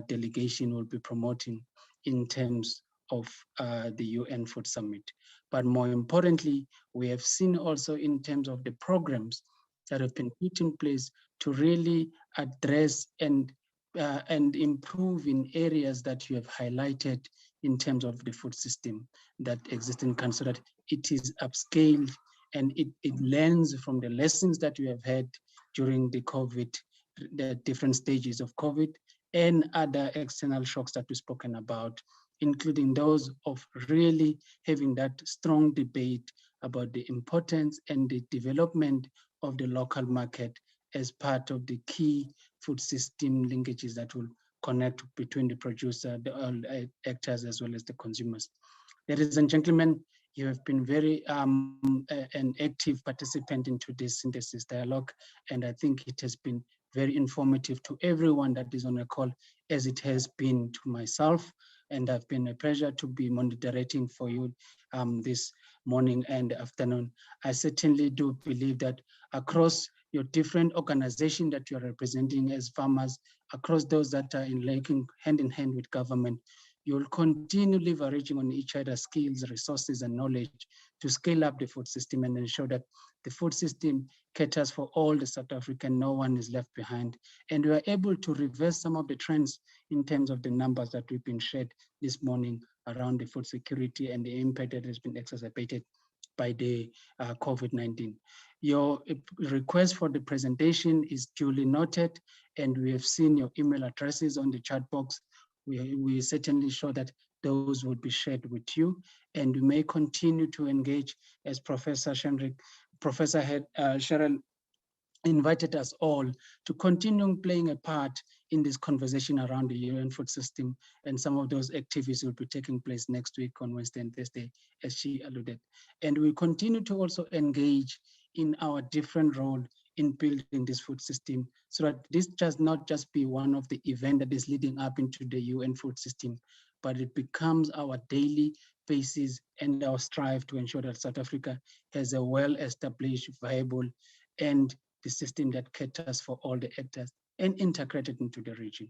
delegation will be promoting in terms of the UN Food Summit. But more importantly, we have seen also in terms of the programs that have been put in place to really address and improve in areas that you have highlighted in terms of the food system that exists in country, so that it is upscaled and it learns from the lessons that you have had during the COVID, the different stages of COVID and other external shocks that we've spoken about, including those of really having that strong debate about the importance and the development of the local market as part of the key food system linkages that will connect between the producer, the actors, as well as the consumers. Ladies and gentlemen, you have been very an active participant into this synthesis dialogue, and I think it has been very informative to everyone that is on the call, as it has been to myself. And I've been a pleasure to be moderating for you this morning and afternoon. I certainly do believe that across your different organizations that you're representing as farmers, across those that are working hand in hand with government, you'll continue leveraging on each other's skills, resources, and knowledge to scale up the food system and ensure that the food system caters for all the South African, no one is left behind. And we are able to reverse some of the trends in terms of the numbers that we've been shared this morning around the food security and the impact that has been exacerbated by the COVID-19. Your request for the presentation is duly noted, and we have seen your email addresses on the chat box. We certainly show that those would be shared with you, and we may continue to engage as Professor Cheryl invited us all to continue playing a part in this conversation around the UN food system, and some of those activities will be taking place next week on Wednesday and Thursday, as she alluded. And we continue to also engage in our different role in building this food system, so that this does not just be one of the events that is leading up into the UN food system, but it becomes our daily basis and our strive to ensure that South Africa has a well-established, viable, and the system that caters for all the actors and integrated into the region.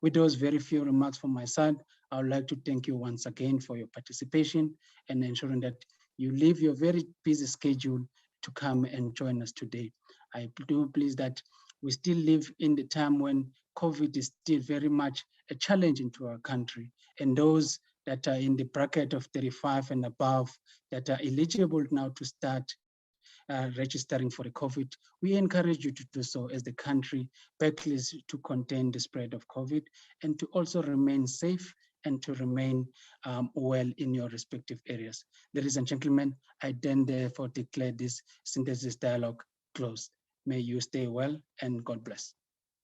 With those very few remarks from my side, I would like to thank you once again for your participation and ensuring that you leave your very busy schedule to come and join us today. I do believe that we still live in the time when COVID is still very much a challenge into our country, and those that are in the bracket of 35 and above that are eligible now to start registering for the COVID, we encourage you to do so as the country battles to contain the spread of COVID and to also remain safe and to remain well in your respective areas. Ladies and gentlemen, I then therefore declare this synthesis dialogue closed. May you stay well and God bless.